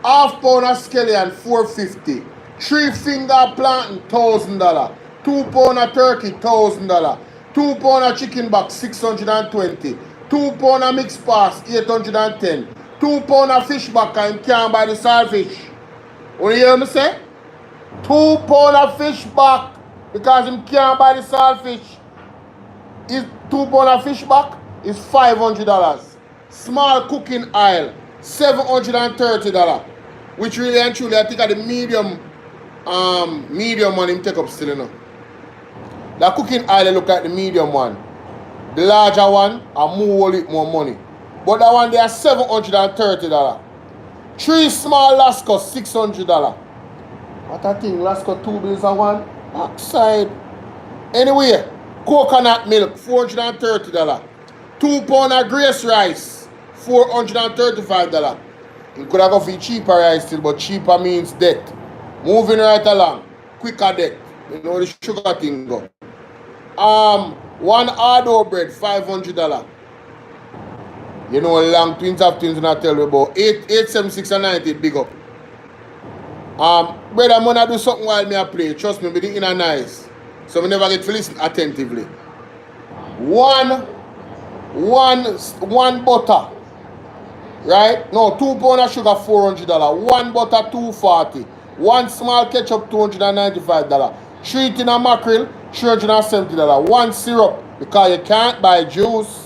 Half pound of scallion, $450. 3 finger plantain, $1,000. 2 pound of turkey, $1,000. 2 pound of chicken back, $620. 2 pound of mixed pass, $810. 2 pound of fish back and can't buy the saltfish. You hear me say? 2 pound of fish back because him can't buy the saltfish. Is 2 pound of fish back is $500. Small cooking oil, $730. Which really and truly I think are the medium one him take up still, you know. The cooking oil look like the medium one. The larger one are more money. But that one they are $730. 3 small Lasco, $600. What I think, Lasco 2 bills a one? Outside. Anyway, coconut milk, $430. 2 pound of grace rice, $435. You could have gone for cheaper rice still, but cheaper means death. Moving right along. Quicker death. You know the sugar thing go. 1 hard bread, $500. You know, long twins have twins, and I tell you about 876 and 90, big up. Brother, I'm gonna do something while me I play. Trust me, be the inner nice. So we never get to listen attentively. One butter. Right? No, 2 pound of sugar, $400. 1 butter, $240. 1 small ketchup, $295. 3 tin of mackerel, $370. 1 syrup, because you can't buy juice.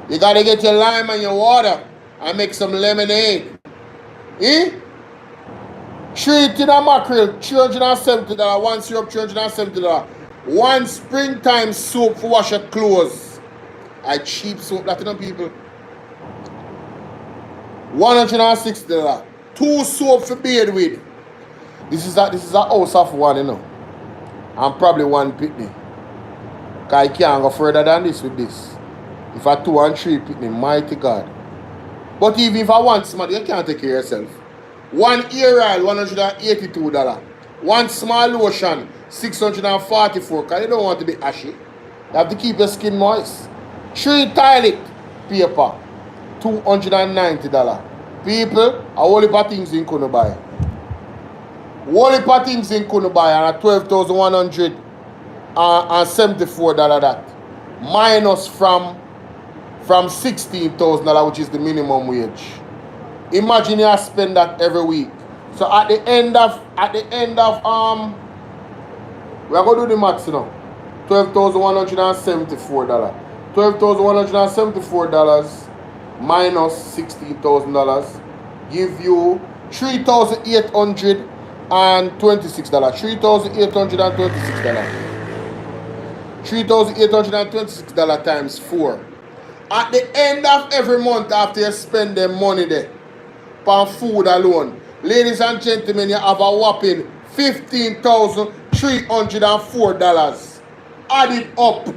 You gotta get your lime and your water and make some lemonade. Eh? 3 tin of mackerel, $370. 1 syrup, $370. 1 springtime soap for wash your clothes. I cheap soap that, you know, people. $160. 2 soap for bathe with. This is a house of one, you know. And probably 1 pitney. Because I can't go further than this with this. If I 2 and 3 pitney, mighty God. But even if I want somebody, you can't take care of yourself. 1 ear oil, $182. 1 small lotion, $644. Because you don't want to be ashy. You have to keep your skin moist. 3 toilet paper, $290. People, a whole heap of things you couldn't buy. Whole heap of things you couldn't buy, and at $12,174 that. Minus from $16,000, which is the minimum wage. Imagine you spend that every week. So at the end of we're gonna do the maths now. $12,174. $12,174 minus $16,000 give you $3,826. $3,826 times 4. At the end of every month after you spend the money there for food alone, ladies and gentlemen, you have a whopping $15,304 added up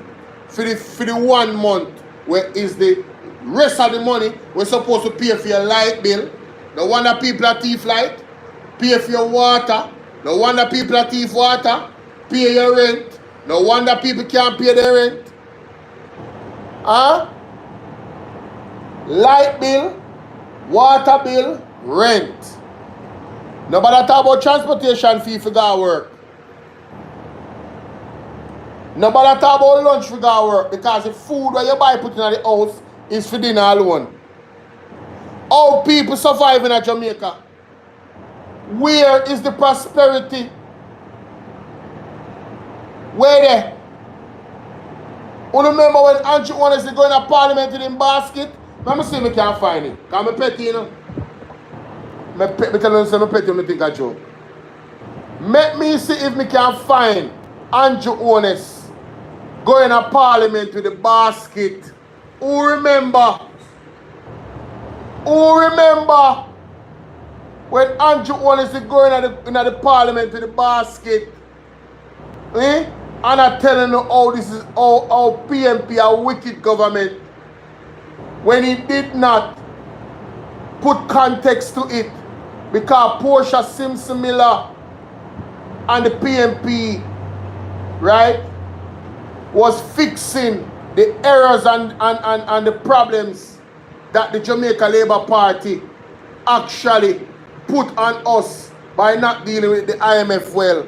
for the 1 month, where is the rest of the money we're supposed to pay for your light bill. No wonder people are thief light. Pay for your water. No wonder people are thief water. Pay your rent. No wonder people can't pay their rent. Light bill, water bill, rent. Nobody talk about transportation fee for go work. Nobody talk about lunch for go work, because the food where you buy put in the house is for dinner alone. How people survive in Jamaica? Where is the prosperity? Where there? You remember when Andrew wanted to go in a parliament in basket? Let me see if I can find it. Because I'm petty, you know. Me tell you, I'm petty, I think I joke. Let me see if I can find Andrew Honest going to Parliament with the basket. Who remember? When Andrew Honest is going in the Parliament with the basket? Eh? And I'm telling you how this is how PMP a wicked government. When he did not put context to it, because Portia Simpson Miller and the PMP, right, was fixing the errors and the problems that the Jamaica Labour Party actually put on us by not dealing with the IMF well.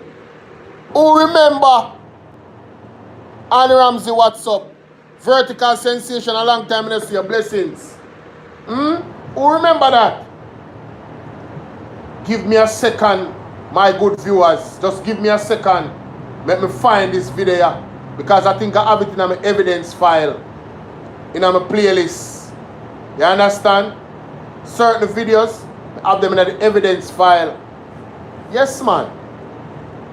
Who remember? Annie Ramsey, what's up? Vertical sensation, a long time I see your blessings. Who remember that? Give me a second, my good viewers. Just give me a second. Let me find this video because I think I have it in my evidence file, in my playlist. You understand? Certain videos, I have them in the evidence file. Yes, man.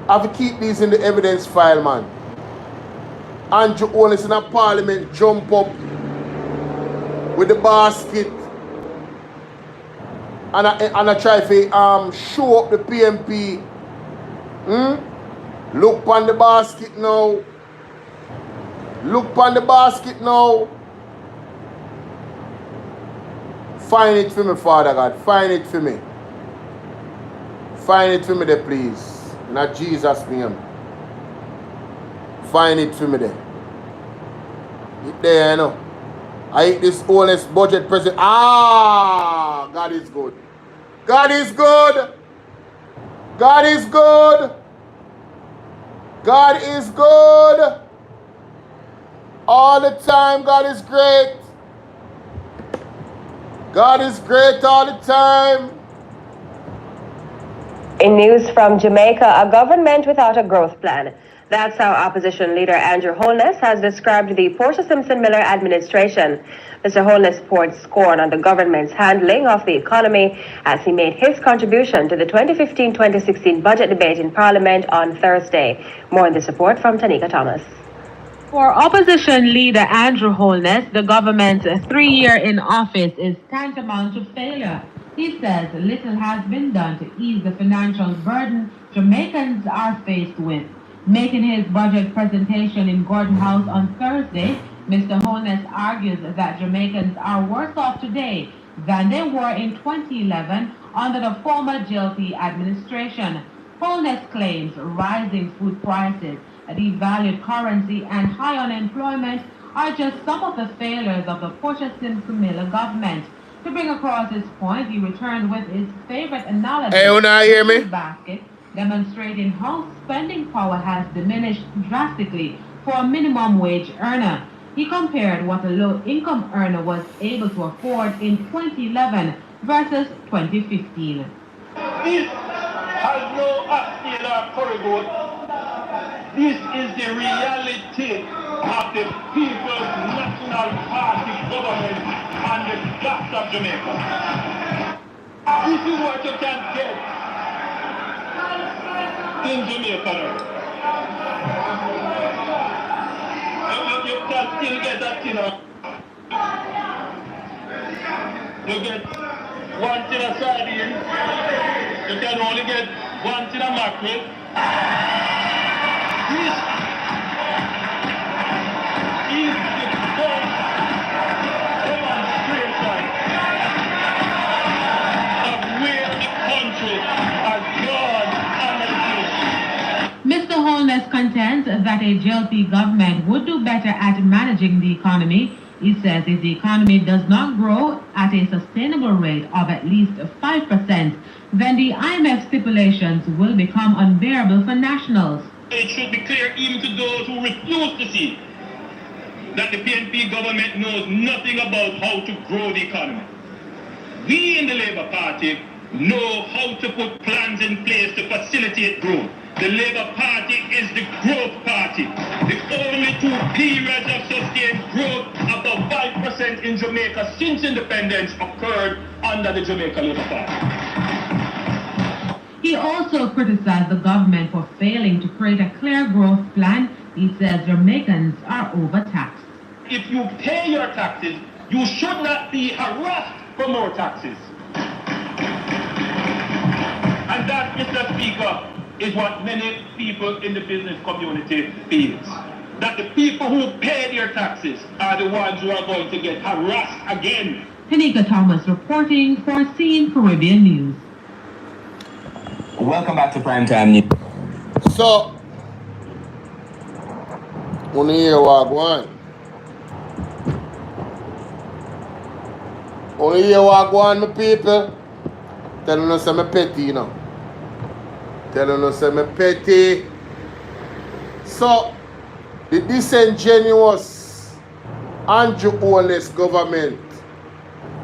I have to keep these in the evidence file, man. Andrew Honest in a Parliament jump up with the basket and I try to show up the PMP. Look on the basket now. Look on the basket now. Find it for me, Father God. Find it for me. Find it for me there, please. Not Jesus' name. Find it for me there. It there, you know. I hate this honest budget president. Ah, God is good. God is good. God is good. God is good. All the time, God is great. God is great all the time. In news from Jamaica, a government without a growth plan. That's how opposition leader Andrew Holness has described the Portia Simpson Miller administration. Mr. Holness poured scorn on the government's handling of the economy as he made his contribution to the 2015-2016 budget debate in Parliament on Thursday. More in this report from Tanika Thomas. For opposition leader Andrew Holness, the government's 3 year in office is tantamount to failure. He says little has been done to ease the financial burden Jamaicans are faced with. Making his budget presentation in Gordon House on Thursday, Mr. Holness argues that Jamaicans are worse off today than they were in 2011 under the former JLP administration. Holness claims rising food prices, a devalued currency, and high unemployment are just some of the failures of the Portia Simpson Miller government. To bring across his point, he returned with his favorite analogy. Hey, you not hear me? Basket, demonstrating how spending power has diminished drastically for a minimum wage earner. He compared what a low-income earner was able to afford in 2011 versus 2015. This has no upscale or corridor. This is the reality of the People's National Party government and the facts of Jamaica. This is what you can get in Jamaica now. You can still get that thing. You get one tin of sardine. You can only get one tin of mackerel. This is the first demonstration of where the country has gone and Mr. Holness contends that a JLP government would do better at managing the economy. He says if the economy does not grow at a sustainable rate of at least 5%, then the IMF stipulations will become unbearable for nationals. It should be clear even to those who refuse to see that the PNP government knows nothing about how to grow the economy. We in the Labour Party know how to put plans in place to facilitate growth. The Labour Party is the growth party. The only two periods of sustained growth above 5% movement in Jamaica since independence occurred under the Jamaica Labour Party. He also criticized the government for failing to create a clear growth plan. He says Jamaicans are overtaxed. If you pay your taxes, you should not be harassed for more taxes. And that, Mr. Speaker, is what many people in the business community feels. That the people who pay their taxes are the ones who are going to get harassed again. Tanika Thomas reporting for Scene Caribbean News. Welcome back to Primetime News. So, only hear what one. Only hear what one, my people. Telling us I'm petty, you know. Telling us I'm petty. So, the disingenuous Andrew Holness government,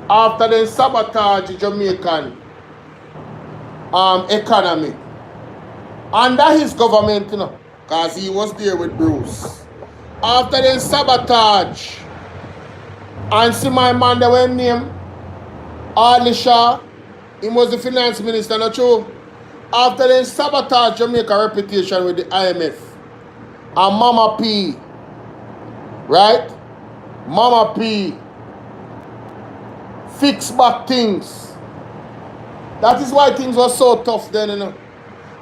after they sabotage the Jamaican economy, under his government, you know, because he was there with Bruce. After they sabotage, and see my man that went named Alisha, he was the finance minister, not true? After they sabotage Jamaica reputation with the IMF, and Mama P, right? Mama P fix back things. That is why things were so tough then, you know.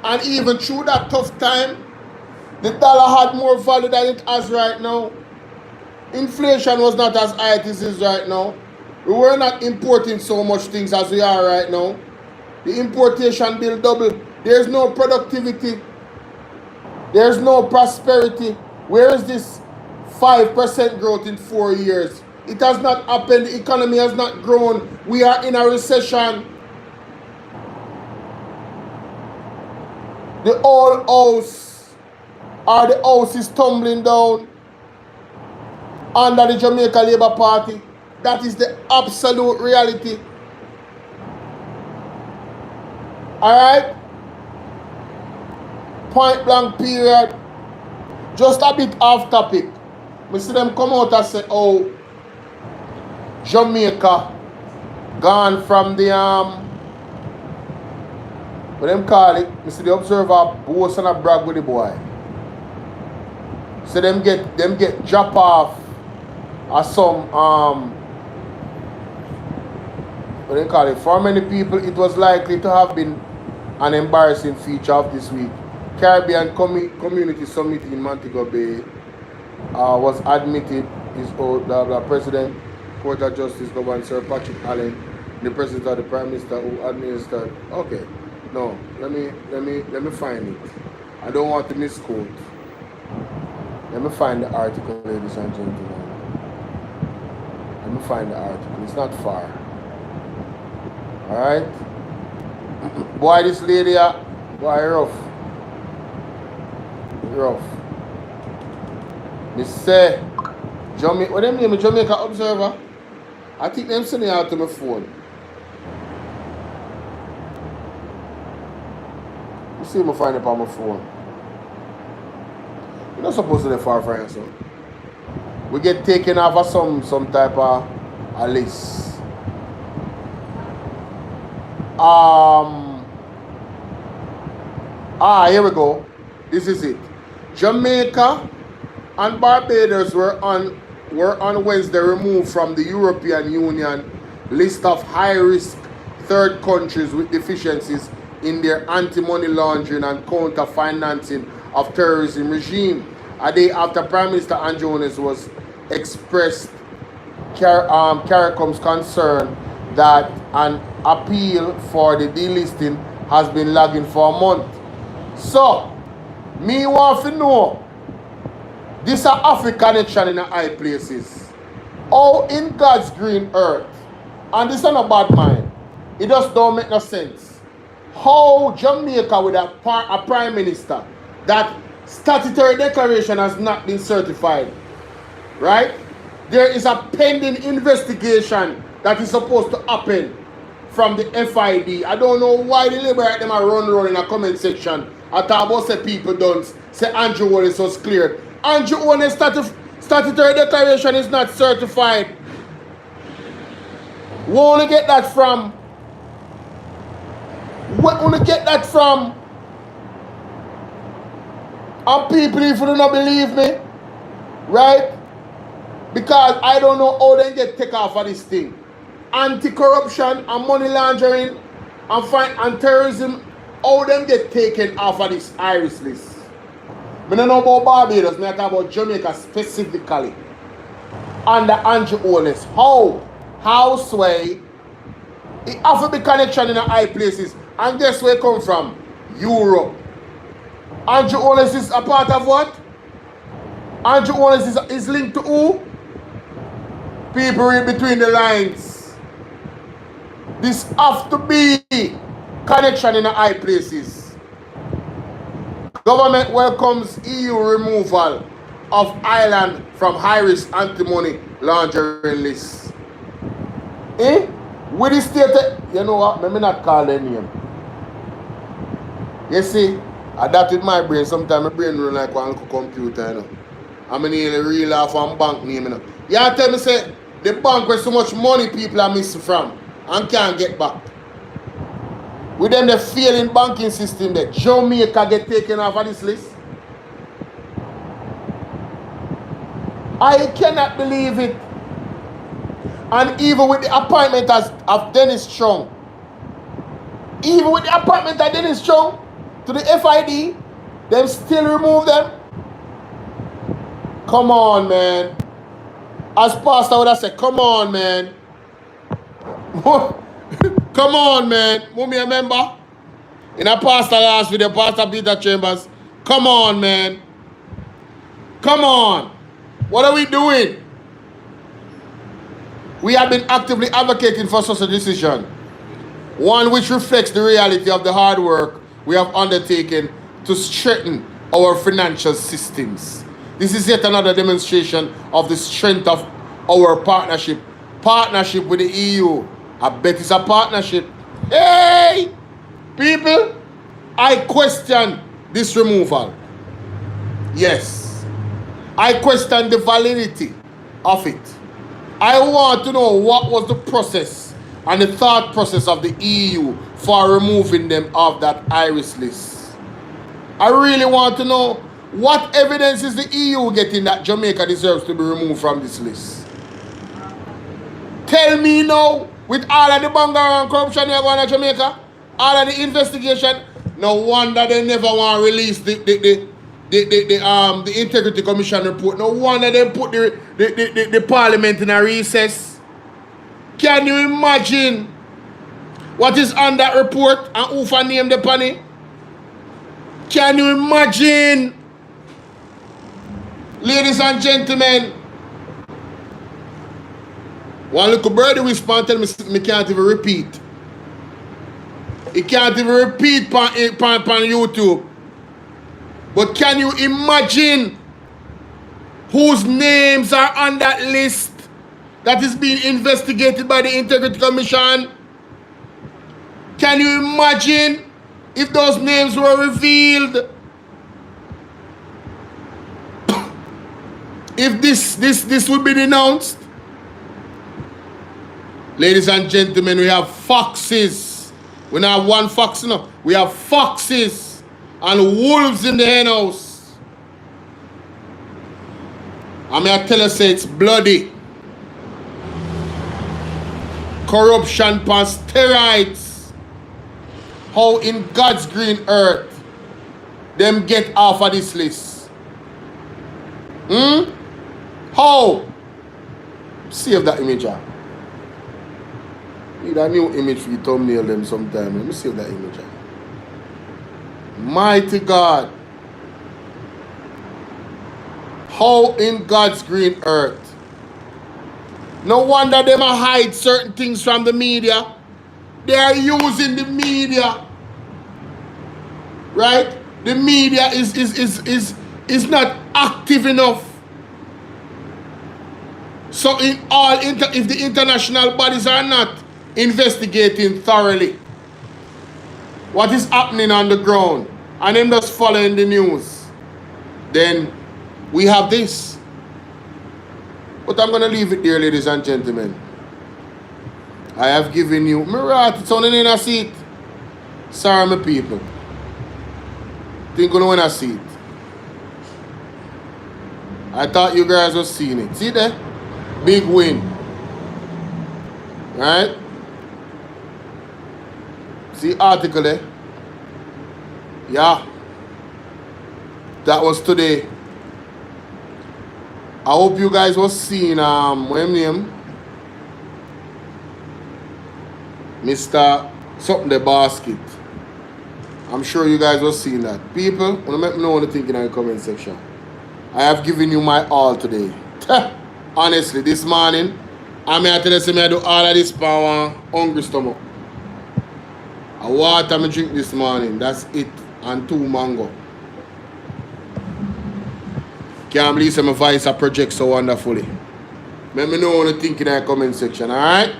And even through that tough time, the dollar had more value than it has right now. Inflation was not as high as it is right now. We were not importing so much things as we are right now. The importation bill doubled. There's no productivity. There's no prosperity. Where is this 5% growth in 4 years? It has not happened. The economy has not grown. We are in a recession. The old house, or the house is tumbling down under the Jamaica Labour Party. That is the absolute reality. Alright? Point blank period. Just a bit off topic. We see them come out and say, oh, Jamaica gone from the what them call it? We see the Observer boast and a brag with the boy. So them get drop off or some what they call it? For many people it was likely to have been an embarrassing feature of this week. Caribbean Community Summit in Montego Bay was admitted the President, Court of Justice, Governor Sir Patrick Allen, the President of the Prime Minister who administered. Okay, no, let me find it. I don't want to misquote. Let me find the article, ladies and gentlemen. Let me find the article. It's not far. Alright? Boy, this lady, boy, rough. Rough. Me say, Jamaica, what them name? Jamaica Observer? I think them sending out to my phone. You see me find it on my phone. You're not supposed to be far from so. We get taken off of some type of a list. Here we go. This is it. Jamaica and Barbados were on Wednesday removed from the European Union list of high-risk third countries with deficiencies in their anti-money laundering and counter-financing of terrorism regime. A day after Prime Minister Andrew Holness was expressed CARICOM's concern that an appeal for the delisting has been lagging for a month. So, me want to know, this is African connection in the high places. Oh, in God's green earth, and this is not a bad mind, it just don't make no sense. How Jamaica with a prime minister that statutory declaration has not been certified, right? There is a pending investigation that is supposed to happen from the FID. I don't know why the Labour them are run in a comment section. I thought about say people don't say Andrew Holness was cleared. Andrew Holness statutory declaration is not certified. Where wanna get that from? Where wanna get that from? And people, if you do not believe me, right? Because I don't know how they get take off of this thing. Anti-corruption and money laundering and terrorism, how them get taken off of this Irish list. I don't know about Barbados, I talk about Jamaica specifically. Under Andrew Holness. How sway? It have to be connection in the high places. And guess where it come from? Europe. Andrew Holness is a part of what? Andrew Holness is linked to who? People read between the lines. This have to be connection in the high places. Government welcomes EU removal of Ireland from high-risk anti-money laundering list. With the state, you know what? Let me not call their name. You see, I adapted my brain. Sometimes my brain run like one little computer, you know. I mean, real off on bank name, you know. You tell me, say, the bank where so much money people are missing from and can't get back. With them, the failing banking system, that Jamaica get taken off of this list. I cannot believe it. And even with the appointment of Dennis Strong, even with the appointment of Dennis Strong to the FID, them still remove them. Come on, man. As pastor would have said, come on, man. Come on, man. Who me remember? In a pastor last video, Pastor Peter Chambers. Come on, man. Come on. What are we doing? We have been actively advocating for such a decision. One which reflects the reality of the hard work we have undertaken to strengthen our financial systems. This is yet another demonstration of the strength of our partnership with the EU. I bet it's a partnership. Hey, people, I question this removal. Yes, I question the validity of it. I want to know what was the process and the thought process of the EU for removing them off that Irish list. I really want to know what evidence is the EU getting that Jamaica deserves to be removed from this list. Tell me now, with all of the bangar and corruption you have on Jamaica, all of the investigation, no wonder they never want to release the Integrity Commission report. No wonder they put the Parliament in a recess. Can you imagine what is on that report and who for name the penny? Can you imagine? Ladies and gentlemen, one little birdie whisper and tell me can't even repeat. It can't even repeat on YouTube. But can you imagine whose names are on that list that is being investigated by the Integrity Commission? Can you imagine if those names were revealed? If this would be denounced? Ladies and gentlemen, we have foxes. We don't have one fox, no. We have foxes and wolves in the hen house. I mean, I tell you, say it's bloody. Corruption on steroids. How in God's green earth them get off of this list? How? Save that image out. Need a new image for you thumbnail them sometime. Let me save that image out. Mighty God. How in God's green earth? No wonder them hide certain things from the media. They are using the media. Right? The media is not active enough. So if the international bodies are not investigating thoroughly what is happening on the ground and them just following the news, then we have this. But I'm going to leave it there, ladies and gentlemen. I have given you. Mirat, it's only in a seat. Sorry, my people. Think gonna win a seat. I thought you guys were seeing it. See there? Big win. Right? See article there? Yeah. That was today. I hope you guys was seeing what name? Mr. Something the basket. I'm sure you guys was seeing that. People, wanna make me know what you think in the comment section. I have given you my all today. Honestly, this morning, I'm here to tell you I do all of this for hungry stomach. A water I drink this morning, that's it. And 2 mango. Can't believe my voice project so wonderfully. Let me know what you think in the comment section, alright?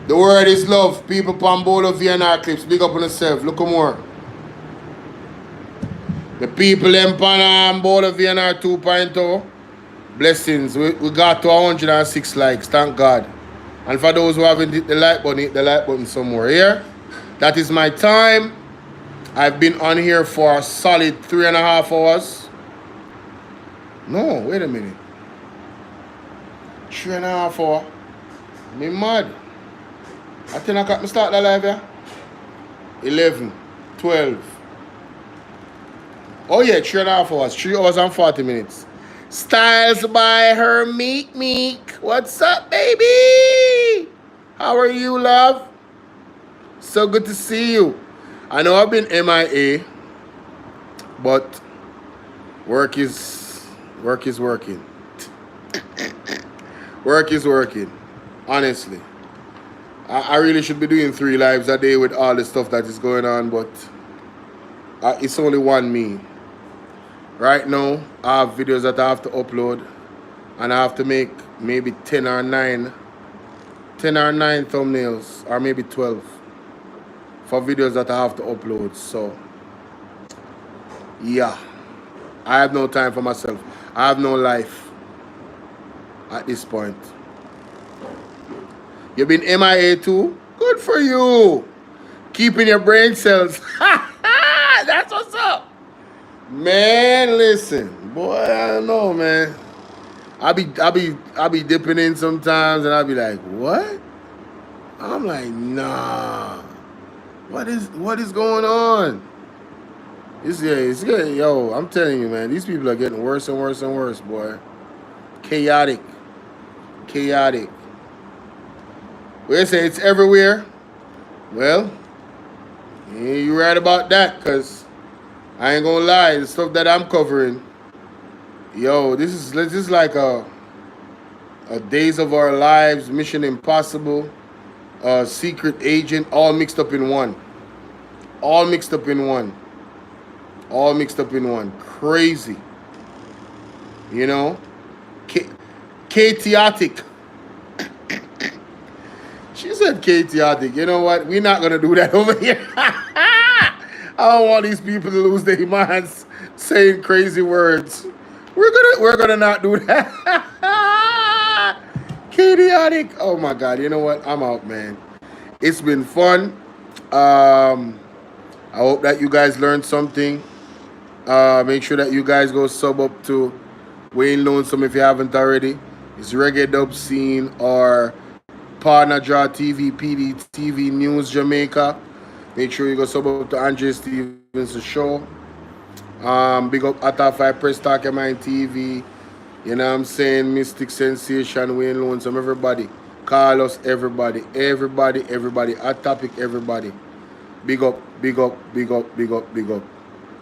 The word is love. People from Bolo VNR clips. Big up on yourself. Look more. The people in Bolo VNR 2.0. Blessings. We got to 106 likes. Thank God. And for those who haven't hit the like button somewhere here. That is my time. I've been on here for a solid 3.5 hours. No, wait a minute. 3.5 hours. Me mad. I think I got me start the live here. 11, 12. Oh yeah, 3.5 hours. 3 hours and 40 minutes. Styles by her Meek. What's up, baby? How are you, love? So good to see you. I know I've been MIA, but work is working. Work is working. Honestly. I really should be doing 3 lives a day with all the stuff that is going on, but it's only one me. Right now, I have videos that I have to upload, and I have to make maybe 10 or 9 thumbnails, or maybe 12 for videos that I have to upload. So, yeah, I have no time for myself. I have no life at this point. You've been MIA too? Good for you. Keeping your brain cells. That's what's up. Man, listen. Boy, I don't know, man. I be dipping in sometimes and I'll be like, what? I'm like, nah. What is going on? It's good. Yo, I'm telling you, man, these people are getting worse and worse and worse, boy. Chaotic. We say it's everywhere. Well, yeah, you're right about that, because I ain't gonna lie, the stuff that I'm covering, yo, this is like a Days of Our Lives, Mission Impossible, Secret Agent, all mixed up in one. Crazy. You know? Chaotic. She said chaotic. You know what? We're not gonna do that over here. I don't want these people to lose their minds saying crazy words. We're gonna not do that. Chaotic. Oh my God. You know what? I'm out, man. It's been fun. I hope that you guys learned something. Make sure that you guys go sub up to Wayne Lonesome if you haven't already. It's Reggae Dub Scene or Partner Draw TV, PD TV News Jamaica. Make sure you go sub up to Andre Stevens' show. Big up Atta 5 Press Talk Mind TV. You know what I'm saying? Mystic Sensation, Wayne Lonesome, everybody. Carlos, everybody. Hot Topic, everybody. Big up.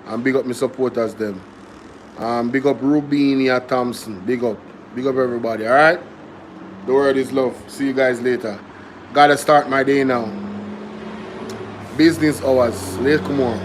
And big up my supporters them. Big up Rubinia Thompson. Big up everybody, alright? The word is love. See you guys later. Gotta start my day now. Business hours. Let's come on.